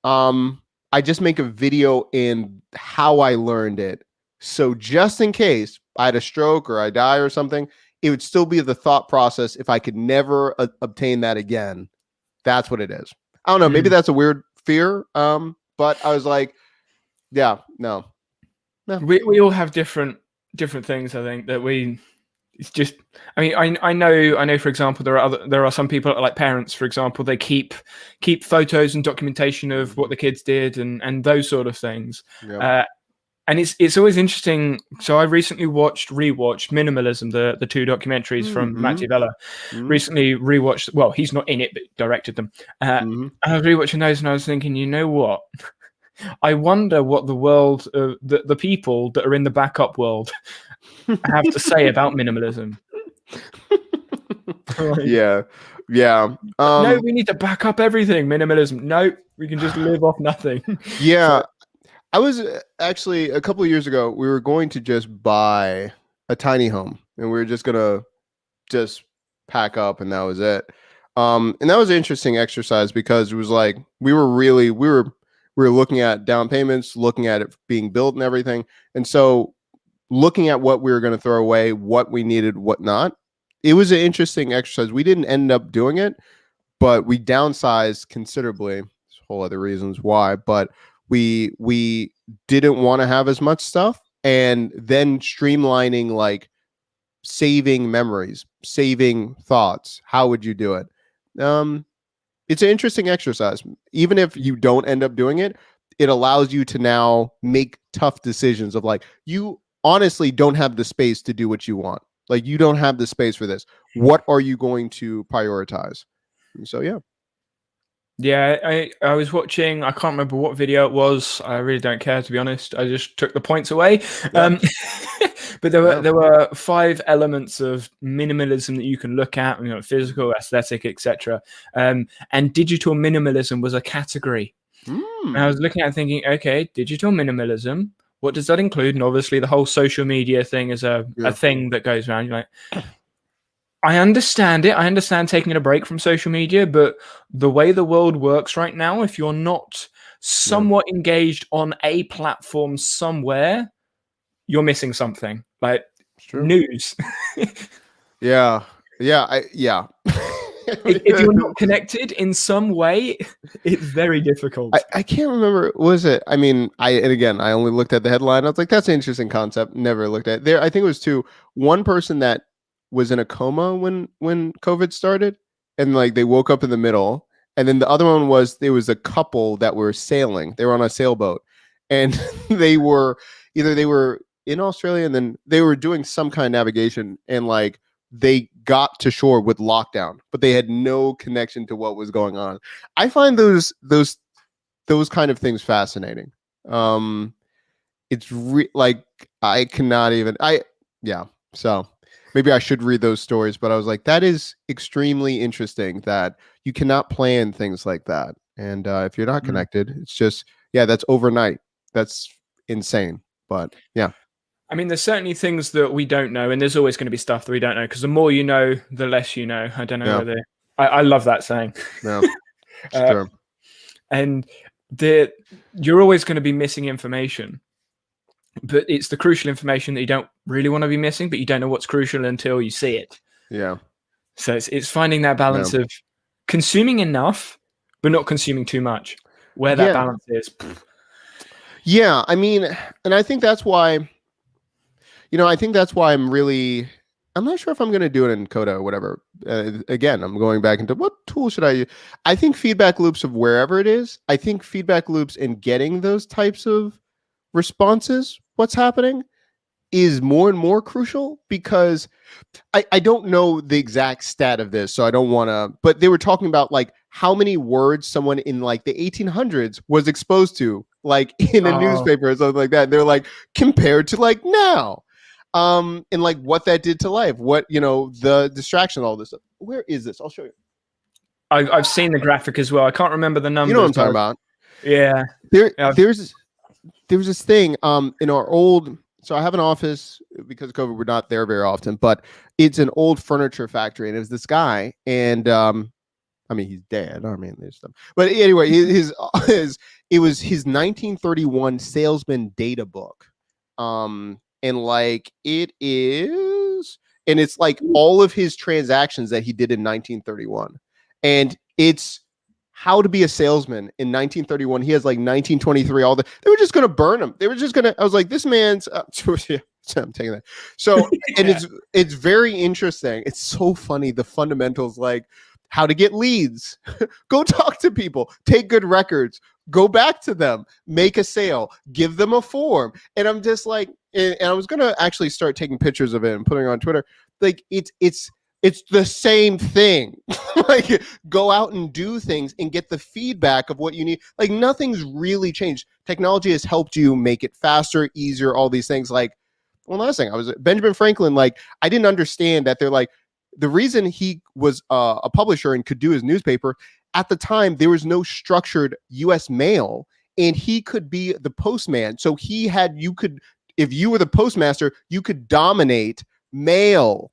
I just make a video in how I learned it. So just in case I had a stroke or I die or something, it would still be the thought process. If I could never obtain that again, that's what it is. I don't know. Maybe that's a weird fear. But I was like, yeah, no. We all have different things. I think that it's just. I mean, I know. For example, there are some people like parents, for example, they keep photos and documentation of what the kids did and those sort of things. Yeah. And it's always interesting. So I recently rewatched Minimalism, the two documentaries from Matt Vella. Recently rewatched. Well, he's not in it, but directed them. And I was rewatching those, and I was thinking, you know what? I wonder what the world, the people that are in the backup world, have to say about minimalism. Yeah. No, we need to back up everything. Minimalism. No, we can just live off nothing. Yeah. I was actually a couple of years ago, we were going to just buy a tiny home and we were just going to just pack up and that was it. And that was an interesting exercise because it was like, we were looking at down payments, looking at it being built and everything. And so looking at what we were going to throw away, what we needed, what not, it was an interesting exercise. We didn't end up doing it, but we downsized considerably. There's whole other reasons why, but we didn't want to have as much stuff, and then streamlining, like saving memories, saving thoughts. How would you do it? It's an interesting exercise. Even if you don't end up doing it, it allows you to now make tough decisions of like, you honestly don't have the space to do what you want. Like, you don't have the space for this. What are you going to prioritize? And so, yeah. Yeah, I was watching, I can't remember what video it was. I really don't care, to be honest. I just took the points away. Yeah. But there were 5 elements of minimalism that you can look at, physical, aesthetic, etc. And digital minimalism was a category. And I was looking at it thinking, okay, digital minimalism, what does that include? And obviously the whole social media thing is a thing that goes around. You're like, I understand it. I understand taking a break from social media, but the way the world works right now, if you're not somewhat engaged on a platform somewhere, you're missing something. Like news. Yeah. If you're not connected in some way, it's very difficult. I can't remember. Was it? I mean, I only looked at the headline. I was like, that's an interesting concept. Never looked at it. There. I think it was 2. One person that was in a coma when COVID started, and like they woke up in the middle, and then the other one was there was a couple that were sailing. They were on a sailboat, and they were in Australia, and then they were doing some kind of navigation, and like they got to shore with lockdown, but they had no connection to what was going on. I find those kind of things fascinating. It's like I cannot even so maybe I should read those stories, but I was like, that is extremely interesting that you cannot plan things like that. And if you're not connected, it's just, that's overnight. That's insane. But yeah. I mean, there's certainly things that we don't know, and there's always going to be stuff that we don't know, because the more you know, the less you know. I don't know whether... I love that saying. Yeah, it's true. And you're always going to be missing information. But it's the crucial information that you don't really want to be missing, but you don't know what's crucial until you see it. Yeah. So it's finding that balance of consuming enough, but not consuming too much. Where that balance is. Yeah, I mean, and I think that's why, I'm not sure if I'm going to do it in Coda or whatever. Again, I'm going back into what tool should I use? I think feedback loops of wherever it is. I think feedback loops in getting those types of responses, what's happening, is more and more crucial, because I don't know the exact stat of this, so I don't want to, but they were talking about like how many words someone in like the 1800s was exposed to, like in a newspaper or something like that. They're like, compared to like now, and like what that did to life, what, the distraction, all this stuff. Where is this? I'll show you. I've seen the graphic as well. I can't remember the numbers. You know what I'm talking about? Yeah. There was this thing in our old, so I have an office, because of COVID, we're not there very often, but it's an old furniture factory, and it was this guy, and I mean, he's dead. I mean, there's stuff, but anyway, it was his 1931 salesman data book, and like it is, and it's like all of his transactions that he did in 1931, and it's How to Be a Salesman in 1931. He has like 1923. They were just going to burn him. They were just going to. I was like, this man's. I'm taking that. So, and it's very interesting. It's so funny. The fundamentals, like how to get leads, go talk to people, take good records, go back to them, make a sale, give them a form. And I'm just like, and I was going to actually start taking pictures of it and putting it on Twitter. Like it's the same thing. Like go out and do things and get the feedback of what you need. Like nothing's really changed. Technology has helped you make it faster, easier, all these things. Like one last thing, I was Benjamin Franklin. Like I didn't understand that they're like the reason he was a publisher and could do his newspaper at the time, there was no structured U.S. mail and he could be the postman. So if you were the postmaster, you could dominate mail.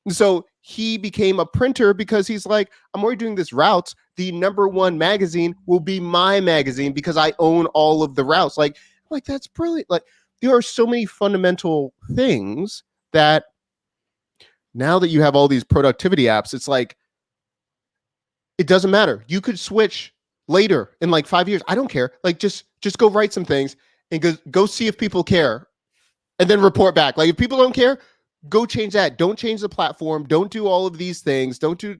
So he became a printer because he's like, I'm already doing this routes. The #1 magazine will be my magazine because I own all of the routes. Like that's brilliant. Like there are so many fundamental things that now that you have all these productivity apps, it's like, it doesn't matter. You could switch later in like 5 years. I don't care. Like just go write some things and go see if people care and then report back. Like if people don't care, go change that. Don't change the platform. Don't do all of these things. Don't do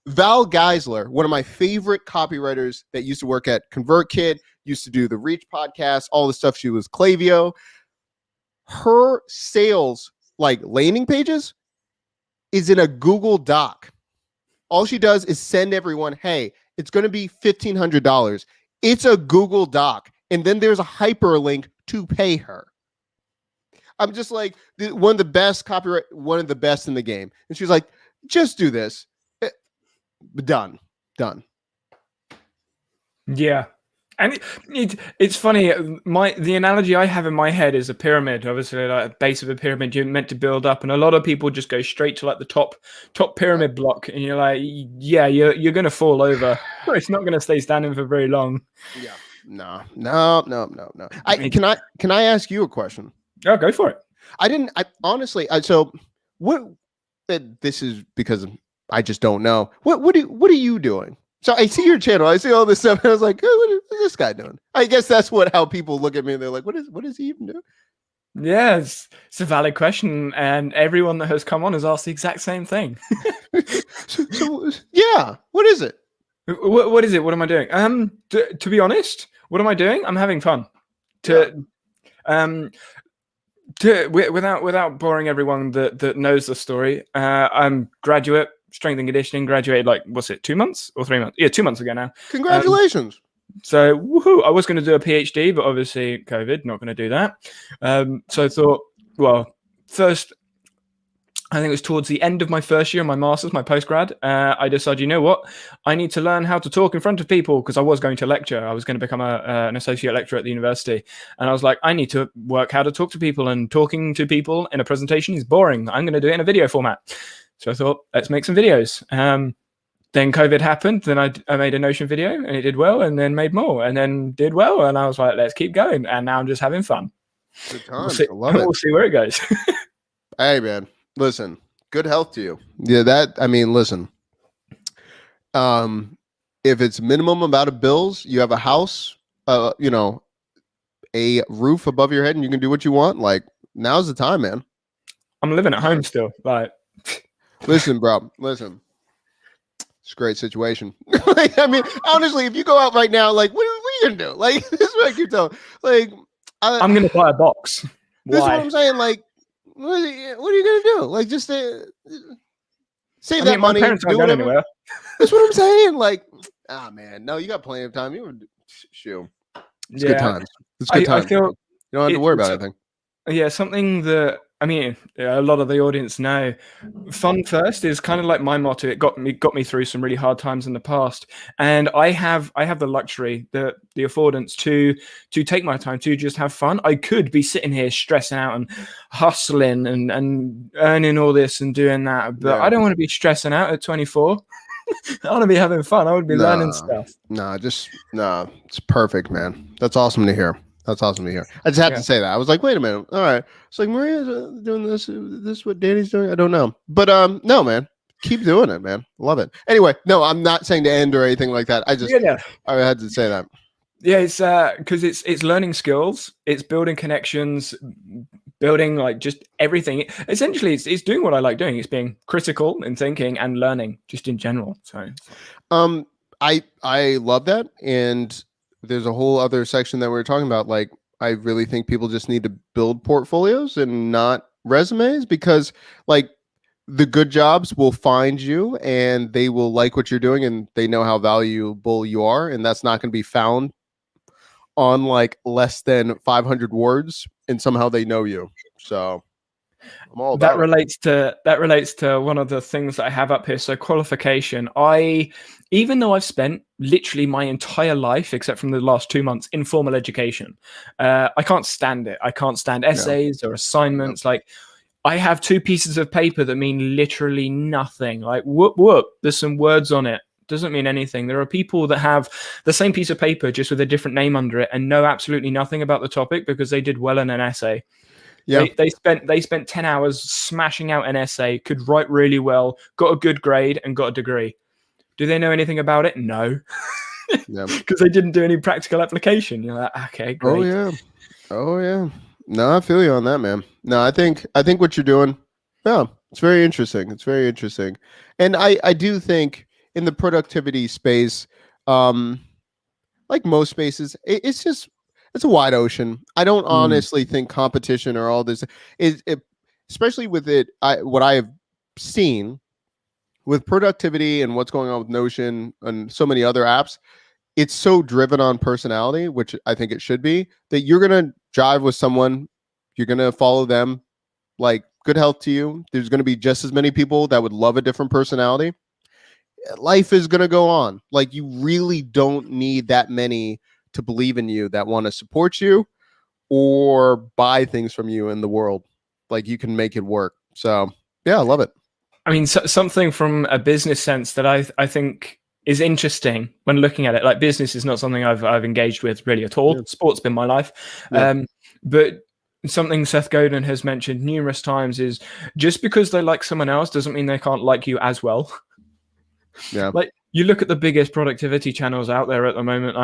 Val Geisler, one of my favorite copywriters that used to work at ConvertKit, used to do the Reach podcast, all the stuff. She was Klaviyo. Her sales like landing pages is in a Google Doc. All she does is send everyone, hey, it's going to be $1,500. It's a Google Doc. And then there's a hyperlink to pay her. I'm just like, one of the best in the game. And she's like, just do this. Done. Yeah. And it's funny. The analogy I have in my head is a pyramid. Obviously, like a base of a pyramid, you're meant to build up, and a lot of people just go straight to like the top pyramid block, and you're like, yeah, you're gonna fall over. It's not gonna stay standing for very long. Yeah. No. Can I ask you a question? Oh, go for it. I honestly. So what? This is because I just don't know. What are you doing? So I see your channel. I see all this stuff, and I was like, oh, what is this guy doing? I guess that's how people look at me, and they're like, what is he even doing? Yeah, it's a valid question, and everyone that has come on has asked the exact same thing. so yeah, what is it? What is it? What am I doing? To be honest, what am I doing? I'm having fun. Without boring everyone that knows the story, I'm graduate. Strength and conditioning, graduated like, what's it, 2 months or 3 months? Yeah, 2 months ago now. Congratulations. So, woohoo. I was going to do a PhD, but obviously COVID, not going to do that. So I thought, well, first, I think it was towards the end of my first year of my master's, my postgrad, I decided, you know what? I need to learn how to talk in front of people because I was going to lecture. I was going to become an associate lecturer at the university. And I was like, I need to work how to talk to people, and talking to people in a presentation is boring. I'm going to do it in a video format. So I thought, let's make some videos. Then COVID happened. Then I made a Notion video and it did well, and then made more and then did well. And I was like, let's keep going. And now I'm just having fun. Good times. I love it. We'll see where it goes. Hey, man, listen, good health to you. Yeah, listen, if it's minimum amount of bills, you have a house, a roof above your head, and you can do what you want. Like, now's the time, man. I'm living at home still. Like, listen, bro. Listen, it's a great situation. Like, I mean, honestly, if you go out right now, like, what are you gonna do? Like, this is what I keep telling. Like, I'm gonna buy a box. This is what I'm saying. Like, what are you gonna do? Like, just save that money. My parents aren't going anywhere. That's what I'm saying. Like, man, no, you got plenty of time. Shoot, it's good times. It's good times. I feel you don't have to worry about anything. Yeah, something that, I mean, a lot of the audience know. Fun first is kind of like my motto. It got me through some really hard times in the past, and I have the luxury, the affordance to take my time to just have fun. I could be sitting here stressing out and hustling and earning all this and doing that, but I don't want to be stressing out at 24. I want to be having fun. I want to be learning stuff. It's perfect, man. That's awesome to hear. I just had to say that. I was like, wait a minute. All right. It's like, Maria's doing this. This is what Danny's doing. I don't know. But no, man. keep doing it, man. Love it. Anyway, no, I'm not saying to end or anything like that. Yeah. I had to say that. Yeah, it's because it's learning skills, it's building connections, building like just everything. Essentially, it's doing what I like doing. It's being critical and thinking and learning just in general. So, I love that, and there's a whole other section that we were talking about. Like, I really think people just need to build portfolios and not resumes, because like the good jobs will find you and they will like what you're doing and they know how valuable you are, and that's not going to be found on like less than 500 words, and somehow they know you. So I'm all about that relates to one of the things that I have up here. So qualification. Even though I've spent literally my entire life, except from the last 2 months, in formal education, I can't stand it. I can't stand essays or assignments. Like, I have 2 pieces of paper that mean literally nothing. Like, whoop, there's some words on it. Doesn't mean anything. There are people that have the same piece of paper just with a different name under it and know absolutely nothing about the topic because they did well in an essay. Yeah. They spent 10 hours smashing out an essay, could write really well, got a good grade, and got a degree. Do they know anything about it? No. Because they didn't do any practical application. You're like, okay, great. Oh yeah. No, I feel you on that, man. No, I think what you're doing, yeah, it's very interesting. It's very interesting. And I do think in the productivity space, like most spaces, it's a wide ocean. I don't honestly think competition or all this is, especially with it. What I have seen with productivity and what's going on with Notion and so many other apps, it's so driven on personality, which I think it should be, that you're going to jive with someone, you're going to follow them, like, good health to you. There's going to be just as many people that would love a different personality. Life is going to go on. Like, you really don't need that many to believe in you, that want to support you or buy things from you in the world. Like, you can make it work. So yeah, I love it. I mean, something from a business sense that I think is interesting when looking at it. Like, business is not something I've engaged with really at all. Yeah. Sport's been my life. Yeah. But something Seth Godin has mentioned numerous times is just because they like someone else doesn't mean they can't like you as well. Yeah. Like, you look at the biggest productivity channels out there at the moment.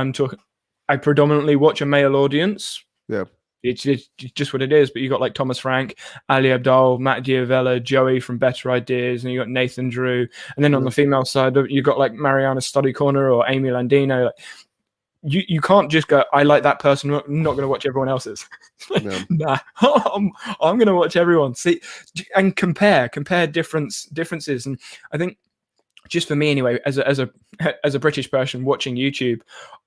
I predominantly watch a male audience. Yeah. It's just what it is. But you got like Thomas Frank, Ali Abdaal, Matt Diavella, Joey from Better Ideas, and you got Nathan Drew. And then on the female side, you got like Mariana Study Corner or Amy Landino. Like, you can't just go, I like that person, I'm not going to watch everyone else's. Nah, I'm going to watch everyone. See and compare differences. And I think, just for me anyway, as a British person watching YouTube,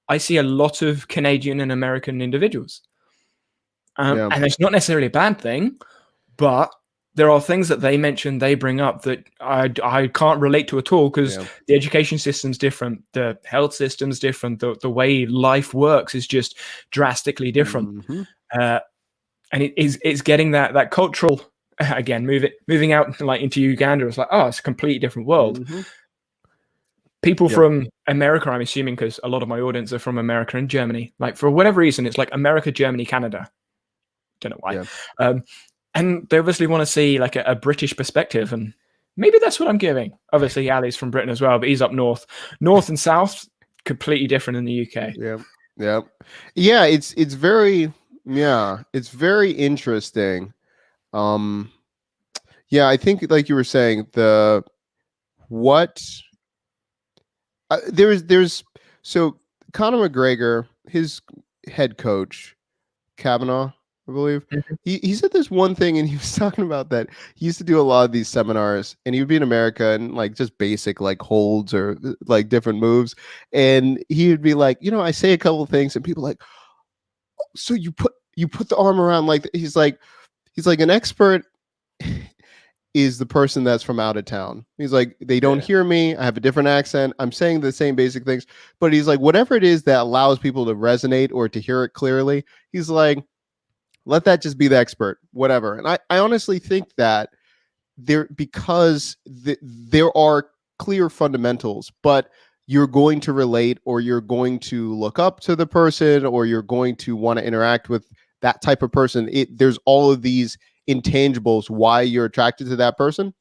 I see a lot of Canadian and American individuals. And it's not necessarily a bad thing, but there are things that they mention, they bring up that I can't relate to at all, because the education system's different, the health system's different, the way life works is just drastically different. Mm-hmm. And it's getting that cultural, again, moving out like into Uganda. It's like, oh, it's a completely different world. Mm-hmm. People from America, I'm assuming, because a lot of my audience are from America and Germany. Like, for whatever reason, it's like America, Germany, Canada. Don't know why. Yeah. And they obviously want to see like a British perspective, and maybe that's what I'm giving. Obviously, Ali's from Britain as well, but he's up north. North and south, completely different in the UK. Yeah. It's very interesting. I think, like you were saying, so Conor McGregor, his head coach, Kavanaugh, I believe, he said this one thing, and he was talking about that he used to do a lot of these seminars, and he would be in America and like just basic like holds or like different moves, and he would be like, I say a couple of things, and people like, oh, so you put the arm around, like, he's like an expert is the person that's from out of town. He's like, they don't hear me. I have a different accent. I'm saying the same basic things, but he's like, whatever it is that allows people to resonate or to hear it clearly, he's like, let that just be the expert, whatever. And I honestly think that there are clear fundamentals, but you're going to relate, or you're going to look up to the person, or you're going to want to interact with that type of person. There's all of these intangibles why you're attracted to that person.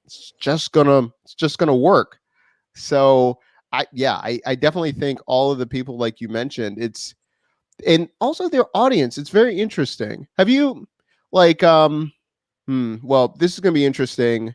it's just gonna work. So I definitely think all of the people like you mentioned, and also their audience, it's very interesting. Have you like well, this is going to be interesting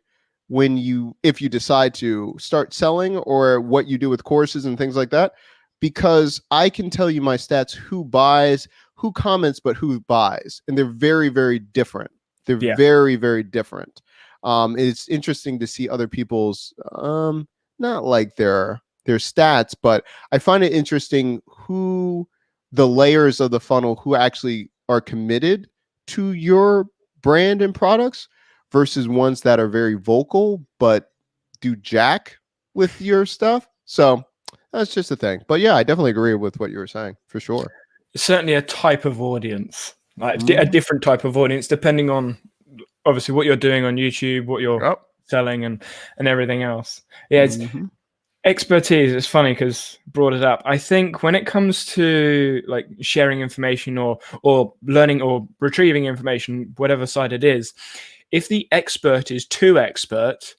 if you decide to start selling, or what you do with courses and things like that, because I can tell you my stats, who buys, who comments, but who buys, and they're very, very different. They're very, very different. It's interesting to see other people's not like their stats, but I find it interesting who the layers of the funnel, who actually are committed to your brand and products versus ones that are very vocal but do jack with your stuff. So that's just a thing. But yeah, I definitely agree with what you were saying, for sure. Certainly a type of audience, like a different type of audience, depending on obviously what you're doing on YouTube, what you're selling, and everything else. Yeah, it's expertise. It's funny because brought it up. I think when it comes to like sharing information or learning or retrieving information, whatever side it is, if the expert is too expert,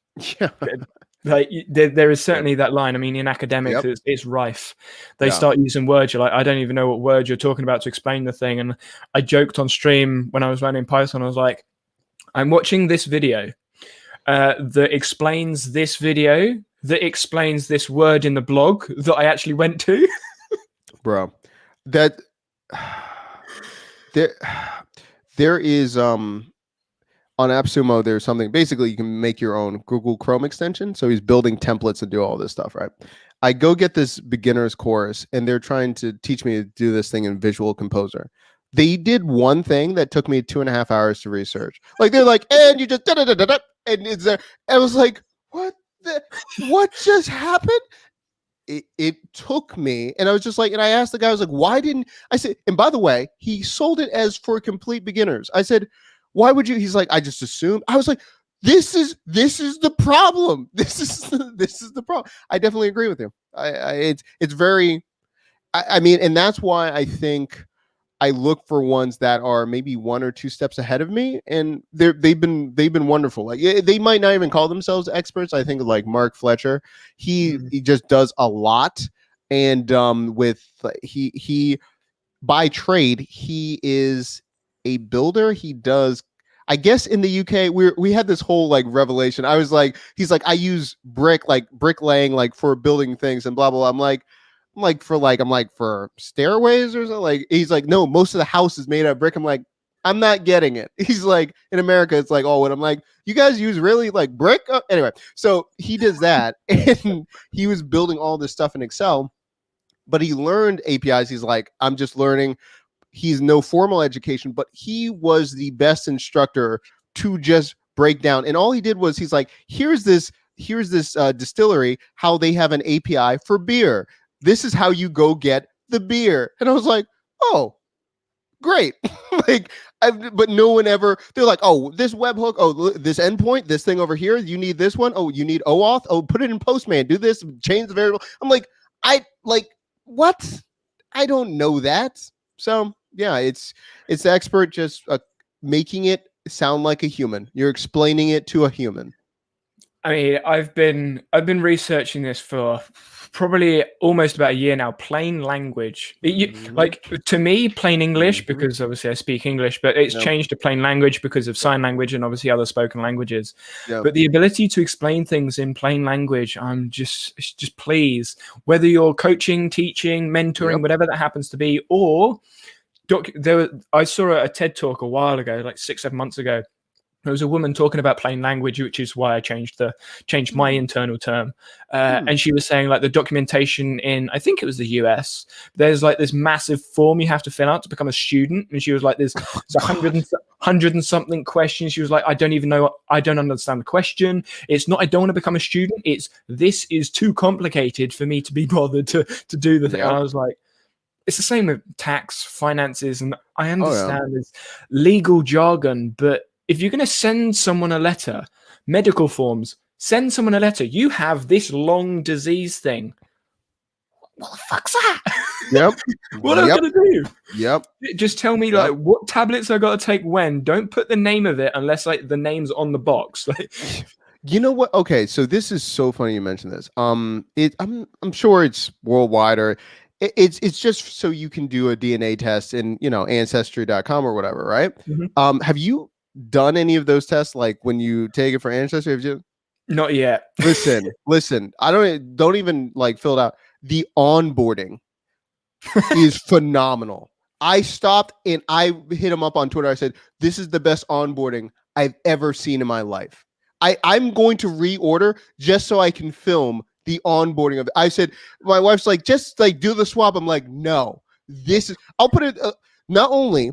like there is certainly that line. I mean, in academics, it's rife. They start using words. You're like, I don't even know what word you're talking about to explain the thing. And I joked on stream when I was learning Python. I was like, I'm watching this video that explains this video that explains this word in the blog that I actually went to. Bro, that there is on Appsumo, there's something, basically you can make your own Google Chrome extension. So he's building templates and do all this stuff, right? I go get this beginner's course and they're trying to teach me to do this thing in Visual Composer. They did one thing that took me 2.5 hours to research. Like they're like, and you just and it's there. I was like, what just happened? It took me, and I was just like, and I asked the guy, I was like, why didn't I say? And by the way, he sold it as for complete beginners. I said, why would you? He's like, I just assumed. I was like, this is the problem. This is the problem. I definitely agree with you. It's very. I mean, and that's why I think I look for ones that are maybe 1 or 2 steps ahead of me, and they've been wonderful. Like they might not even call themselves experts. I think like Mark Fletcher, he just does a lot, and he by trade he is a builder. He does, I guess in the UK we had this whole like revelation. I was like, he's like, I use bricklaying like for building things and blah blah blah. I'm like for stairways or something. Like he's like, no, most of the house is made out of brick. I'm like, I'm not getting it. He's like, in America, it's like, oh, and I'm like, you guys use really like brick? Anyway, so he does that, and he was building all this stuff in Excel, but he learned APIs. He's like, I'm just learning. He's no formal education, but he was the best instructor to just break down. And all he did was he's like, here's this distillery, how they have an API for beer. This is how you go get the beer. And I was like, oh, great. But no one ever, they're like, oh, this webhook, oh, this endpoint, this thing over here, you need this one. Oh, you need OAuth. Oh, put it in Postman. Do this, change the variable. I'm like, what? I don't know that. So yeah, it's the expert just making it sound like a human. You're explaining it to a human. I mean, I've been researching this for probably almost about a year now. Plain language, like to me, plain English, because obviously I speak English, but it's changed to plain language because of sign language and obviously other spoken languages. But the ability to explain things in plain language, I'm just please, whether you're coaching, teaching, mentoring, whatever that happens to be, or I saw a TED talk a while ago, like 6-7 months ago. There was a woman talking about plain language, which is why I changed my internal term. And she was saying like the documentation in, I think it was the US, there's like this massive form you have to fill out to become a student. And she was like, there's 100 and something questions. She was like, I don't even know. I don't understand the question. It's not, I don't want to become a student. It's, this is too complicated for me to be bothered to do the thing. And I was like, it's the same with tax, finances. And I understand it's legal jargon, but if you're going to send someone a letter, medical forms, send someone a letter. You have this long disease thing. What the fuck's that? Yep. What am I going to do? Yep. Just tell me like what tablets I got to take when. Don't put the name of it unless like the name's on the box. You know what? Okay, so this is so funny you mentioned this. I'm sure it's worldwide, or it's just so you can do a DNA test in, ancestry.com or whatever, right? Mhm. Have you done any of those tests, like when you take it for ancestry? Have you? Not yet. Listen. I don't even like fill it out. The onboarding is phenomenal. I stopped and I hit him up on Twitter. I said, "This is the best onboarding I've ever seen in my life. I'm going to reorder just so I can film the onboarding of it." I said, my wife's like, "Just like do the swap." I'm like, "No, this is." I'll put it. Not only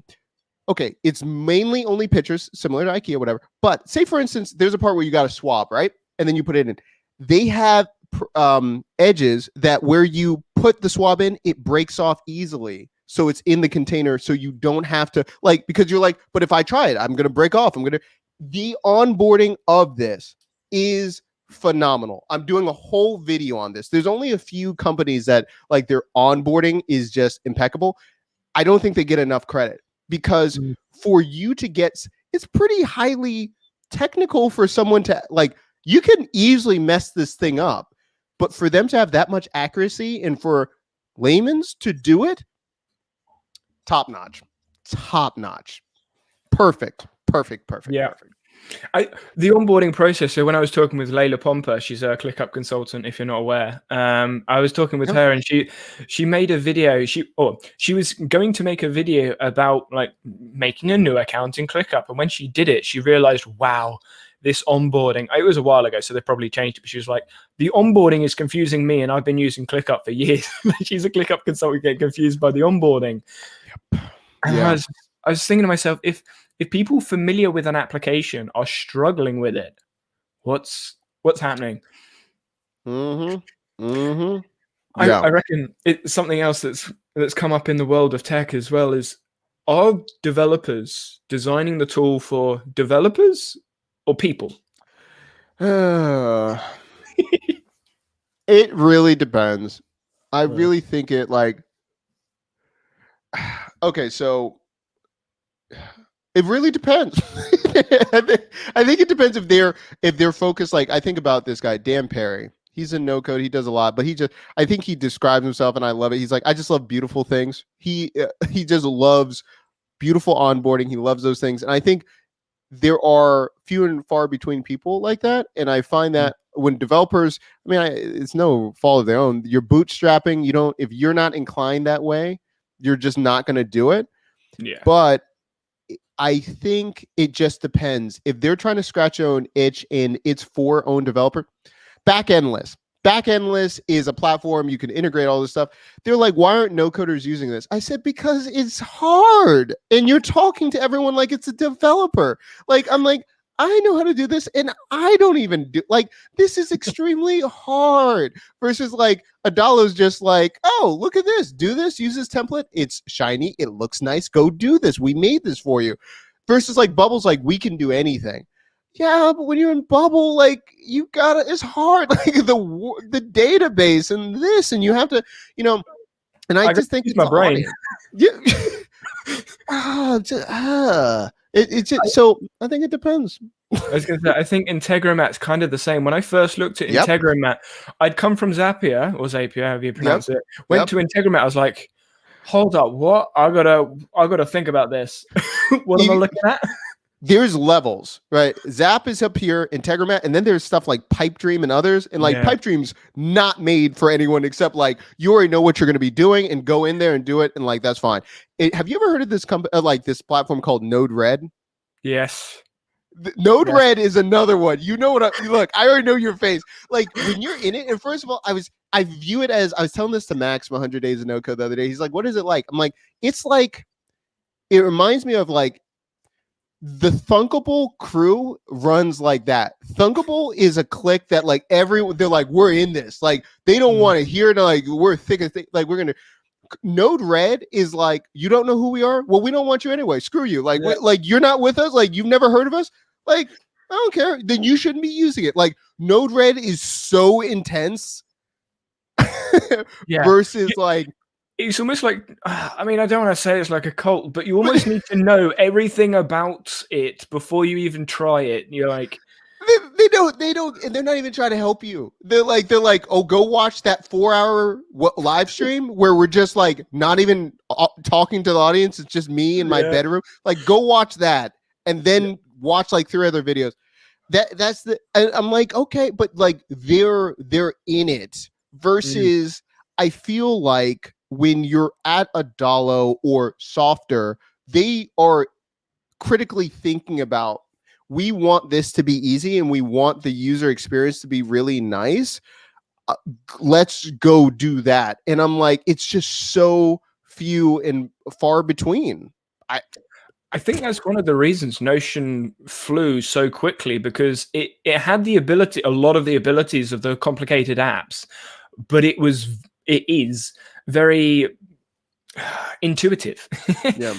okay, it's mainly only pictures, similar to IKEA, whatever. But say, for instance, there's a part where you got to swap, right? And then you put it in. They have edges that where you put the swab in, it breaks off easily. So it's in the container. So you don't have to, like, because you're like, but if I try it, I'm going to break off. The onboarding of this is phenomenal. I'm doing a whole video on this. There's only a few companies that like their onboarding is just impeccable. I don't think they get enough credit because Mm. for you to get, it's pretty highly technical for someone to like, you can easily mess this thing up, but for them to have that much accuracy and for layman's to do it, top notch, perfect. Yeah. The onboarding process. So when I was talking with Layla Pompa, she's a ClickUp consultant, if you're not aware. I was talking with Yep. her, and she made a video. She was going to make a video about like making a new account in ClickUp, and when she did it, she realized, wow, this onboarding. It was a while ago, so they probably changed it. But she was like, the onboarding is confusing me, and I've been using ClickUp for years. She's a ClickUp consultant, getting confused by the onboarding. And Yeah. I was thinking to myself, if people familiar with an application are struggling with it, what's happening? Yeah. I reckon it's something else that's come up in the world of tech as well is, are developers designing the tool for developers or people? It really depends. I Right. really think it like okay, so it really depends. I think it depends if they're focused. Like I think about this guy Dan Perry. He's in no code. He does a lot, but I think he describes himself, and I love it. He's like, I just love beautiful things. He just loves beautiful onboarding. He loves those things, and I think there are few and far between people like that. And I find Mm. that when developers, I mean, it's no fault of their own. You're bootstrapping. You don't if you're not inclined that way, you're just not going to do it. Yeah. But I think it just depends. If they're trying to scratch their own itch and it's for own developer, backendless. Backendless is a platform you can integrate all this stuff. They're like, why aren't no coders using this? I said, because it's hard. And you're talking to everyone like it's a developer. Like, I'm like, I know how to do this and I don't even do like this is extremely hard versus like Adalo's just like, oh, look at this, do this, use this template. It's shiny, it looks nice. Go do this. We made this for you. Versus like Bubble's like, we can do anything. Yeah, but when you're in Bubble, like you gotta, it's hard. Like the database and this, and you have to, and I just think use it's my an brain. audience. Yeah. So I think it depends. I was going to say, I think Integromat's kind of the same. When I first looked at Yep. Integromat, I'd come from Zapier, or Zapier, however you pronounce it. Went to Integromat, I was like, hold up, what? I gotta think about this. What am I looking at? There's levels, right? Zap is up here, Integromat, and then there's stuff like Pipedream and others. And like Pipedream's not made for anyone except like you already know what you're going to be doing and go in there and do it, and like that's fine. Have you ever heard of this like this platform called Node-RED? Yes. Node-RED is another one. You know what? Look, I already know your face. Like when you're in it, and first of all, I view it as I was telling this to Max from 100 Days of No Code the other day. He's like, "What is it like?" I'm like, "It's like it reminds me of like." The Thunkable crew runs like that. Thunkable is a clique that like they're like, we're in this. Like they don't want to hear it. Like we're thick as thick. Like we're gonna. Node-RED is like, you don't know who we are. Well, we don't want you anyway. Screw you. Like like you're not with us. Like you've never heard of us. Like I don't care. Then you shouldn't be using it. Like Node-RED is so intense. Versus like. It's almost like, I mean, I don't want to say it's like a cult, but you almost need to know everything about it before you even try it. You're like, they don't, and they're not even trying to help you. They're like, oh, go watch that 4-hour live stream where we're just like not even talking to the audience. It's just me in my bedroom. Like, go watch that, and then watch like 3 other videos. That's the. And I'm like, okay, but like they're in it. Versus, I feel like when you're at Adalo or Softer, they are critically thinking about, we want this to be easy and we want the user experience to be really nice. Let's go do that. And I'm like, it's just so few and far between. I think that's one of the reasons Notion flew so quickly, because it had the ability, a lot of the abilities of the complicated apps, but it is very intuitive. Yeah.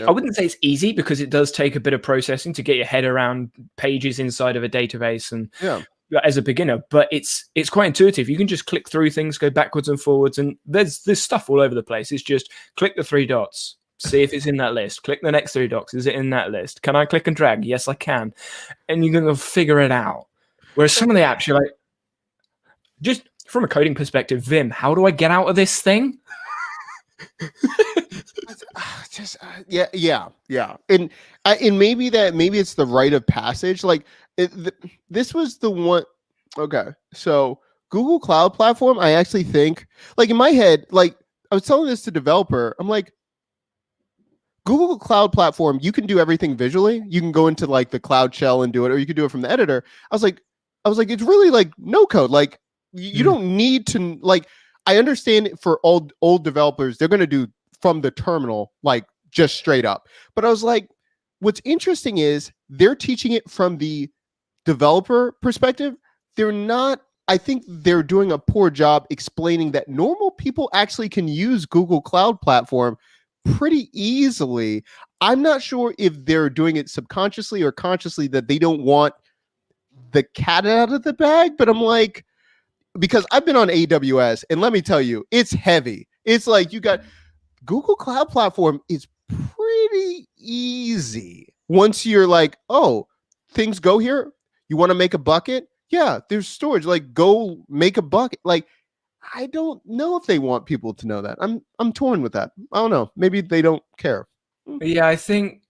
I wouldn't say it's easy, because it does take a bit of processing to get your head around pages inside of a database and as a beginner, but it's quite intuitive. You can just click through things, go backwards and forwards, and there's stuff all over the place. It's just click the 3 dots, see if it's in that list, click the next 3 dots, is it in that list, can I click and drag? Yes, I can. And you're going to figure it out. Whereas some of the apps, you're like, just from a coding perspective, Vim, how do I get out of this thing? Yeah. And maybe it's the rite of passage. Like this was the one. Okay, so Google Cloud Platform, I actually think, like in my head, like I was telling this to developer, I'm like, Google Cloud Platform, you can do everything visually. You can go into like the Cloud Shell and do it, or you could do it from the editor. I was like, it's really like no code. Like you don't need to, like, I understand for old developers, they're going to do from the terminal, like just straight up. But I was like, what's interesting is they're teaching it from the developer perspective. They're not, I think they're doing a poor job explaining that normal people actually can use Google Cloud Platform pretty easily. I'm not sure if they're doing it subconsciously or consciously, that they don't want the cat out of the bag. But I'm like, because I've been on AWS, and let me tell you, it's heavy. It's like you got Google Cloud Platform is pretty easy. Once you're like, oh, things go here. You want to make a bucket? Yeah, there's storage. Like, go make a bucket. Like, I don't know if they want people to know that. I'm torn with that. I don't know. Maybe they don't care. Yeah, I think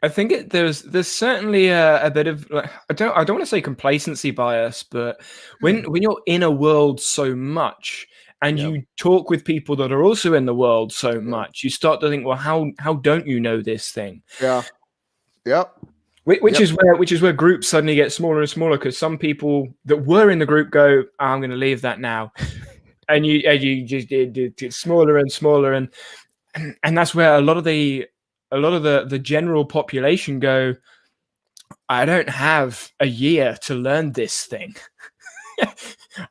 there's certainly a bit of, like, I don't want to say complacency bias, but when you're in a world so much and you talk with people that are also in the world so much, you start to think, well, how don't you know this thing? Yeah. Yep. Which is where groups suddenly get smaller and smaller, because some people that were in the group go, oh, I'm going to leave that now, and you just get smaller and smaller, and that's where a lot of the general population go, I don't have a year to learn this thing.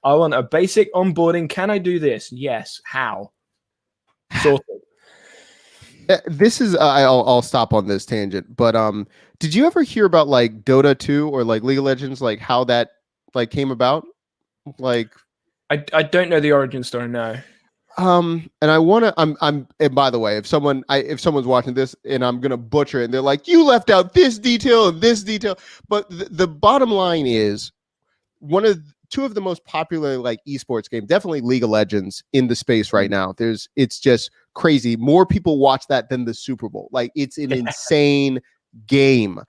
I want a basic onboarding. Can I do this? Yes. How? Sorted. This is I'll stop on this tangent, but did you ever hear about like Dota 2 or like League of Legends, like how that like came about? Like I don't know the origin story, no. And I want to, and by the way, if someone's watching this and I'm going to butcher it and they're like, you left out this detail and this detail. But the bottom line is two of the most popular like esports game, definitely League of Legends in the space right now. It's just crazy. More people watch that than the Super Bowl. Like, it's an insane game,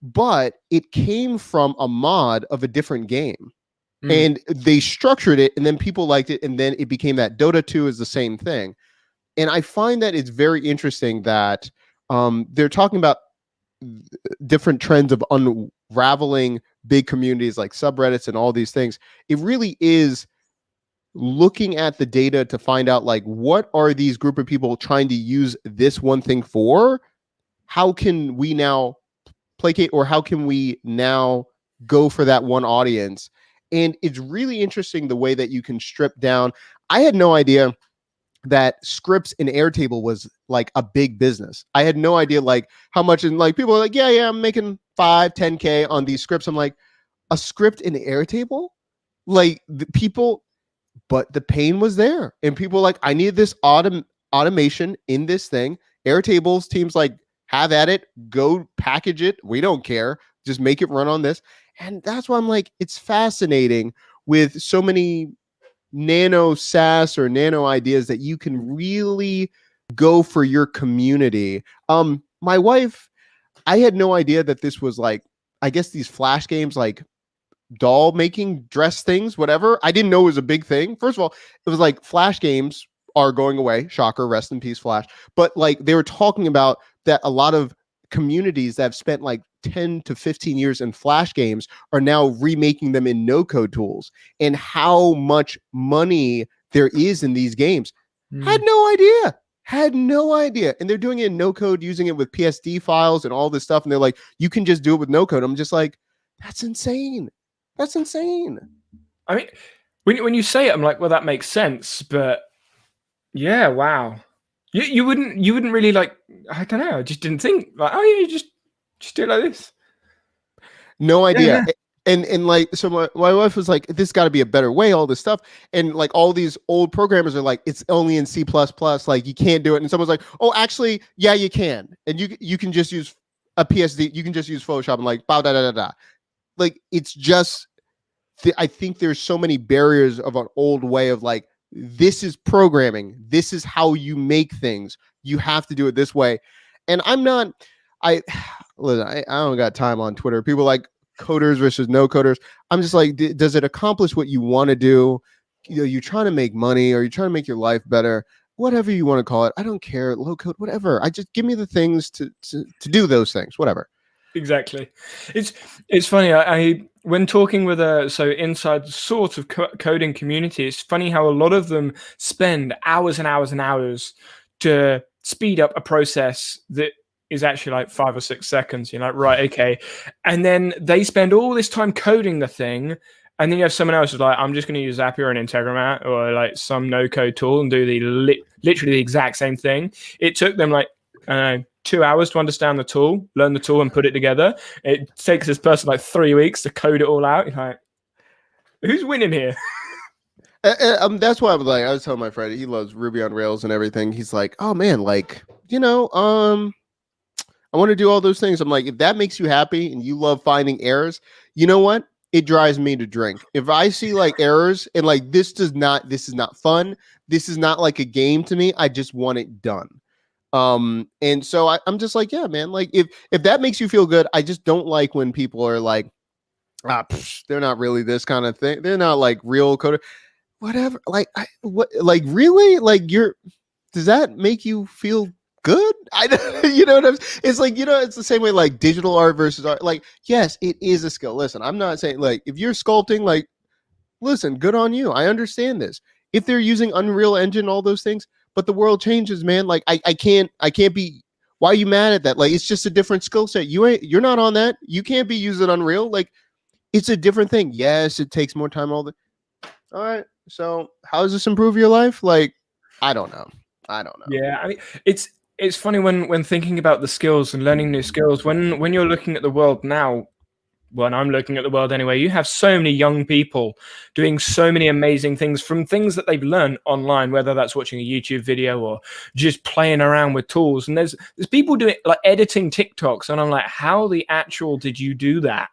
but it came from a mod of a different game. And they structured it, and then people liked it, and then it became that. Dota 2 is the same thing. And I find that it's very interesting that they're talking about different trends of unraveling big communities like subreddits and all these things. It really is looking at the data to find out, like, what are these group of people trying to use this one thing for? How can we now placate, or how can we now go for that one audience? And it's really interesting the way that you can strip down. I had no idea that scripts in Airtable was like a big business. I had no idea like how much, and like people are like, yeah, I'm making 5-10K on these scripts. I'm like, a script in Airtable? Like the people, but the pain was there. And people like, I need this automation in this thing. Airtable's teams like, have at it, go package it. We don't care. Just make it run on this. And that's why I'm like, it's fascinating with so many nano SaaS or nano ideas that you can really go for your community. My wife, I had no idea that this was like, I guess these flash games, like doll making, dress things, whatever. I didn't know it was a big thing. First of all, it was like flash games are going away. Shocker, rest in peace, Flash. But like they were talking about that a lot of communities that have spent like 10 to 15 years in flash games are now remaking them in no code tools, and how much money there is in these games. Had no idea. Had no idea. And they're doing it in no code, using it with PSD files and all this stuff. And they're like, you can just do it with no code. I'm just like, that's insane. That's insane. I mean, when you say it, I'm like, well, that makes sense. But yeah, wow. You wouldn't really like, I don't know. I just didn't think like, oh, yeah, you just do it like this. No idea. Yeah. And like, so my wife was like, this got to be a better way, all this stuff. And like all these old programmers are like, it's only in C++, like you can't do it. And someone's like, oh, actually, yeah, you can. And you can just use a PSD, you can just use Photoshop, and like, da da da da. Like, it's just, I think there's so many barriers of an old way of like, this is programming. This is how you make things. You have to do it this way. And I don't got time on Twitter. People like coders versus no coders. I'm just like, does it accomplish what you want to do? You know, you're trying to make money, or you're trying to make your life better, whatever you want to call it. I don't care. Low code, whatever. I just give me the things to do those things, whatever. Exactly. It's funny. I when talking with inside sort of coding community, it's funny how a lot of them spend hours and hours and hours to speed up a process that is actually like 5 or 6 seconds. You're like, right, okay. And then they spend all this time coding the thing. And then you have someone else who's like, I'm just going to use Zapier and Integromat or like some no-code tool and do literally the exact same thing. It took them like, 2 hours to understand the tool, learn the tool, and put it together. It takes this person like 3 weeks to code it all out. You're like, who's winning here? That's why I was telling my friend, he loves Ruby on Rails and everything. He's like, oh man, like, I want to do all those things. I'm like, if that makes you happy and you love finding errors, you know what? It drives me to drink. If I see like errors and like, this is not fun. This is not like a game to me. I just want it done. And so I'm just like, yeah, man, like if that makes you feel good, I just don't like when people are like, they're not really this kind of thing. They're not like real coder, whatever. Like, really? Like does that make you feel good? You know what I'm saying? It's like, it's the same way like digital art versus art. Like, yes, it is a skill. Listen, I'm not saying like, if you're sculpting, like, listen, good on you. I understand this. If they're using Unreal Engine, all those things, but the world changes, man. Like I can't be, why are you mad at that? Like, it's just a different skill set. You're not on that. You can't be using Unreal. Like, it's a different thing. Yes, it takes more time. All right. So how does this improve your life? Like, I don't know. Yeah. I mean, it's funny when thinking about the skills and learning new skills, when you're looking at the world now, when I'm looking at the world anyway, you have so many young people doing so many amazing things from things that they've learned online, whether that's watching a YouTube video or just playing around with tools. And there's people doing like editing TikToks. And I'm like, how the actual did you do that?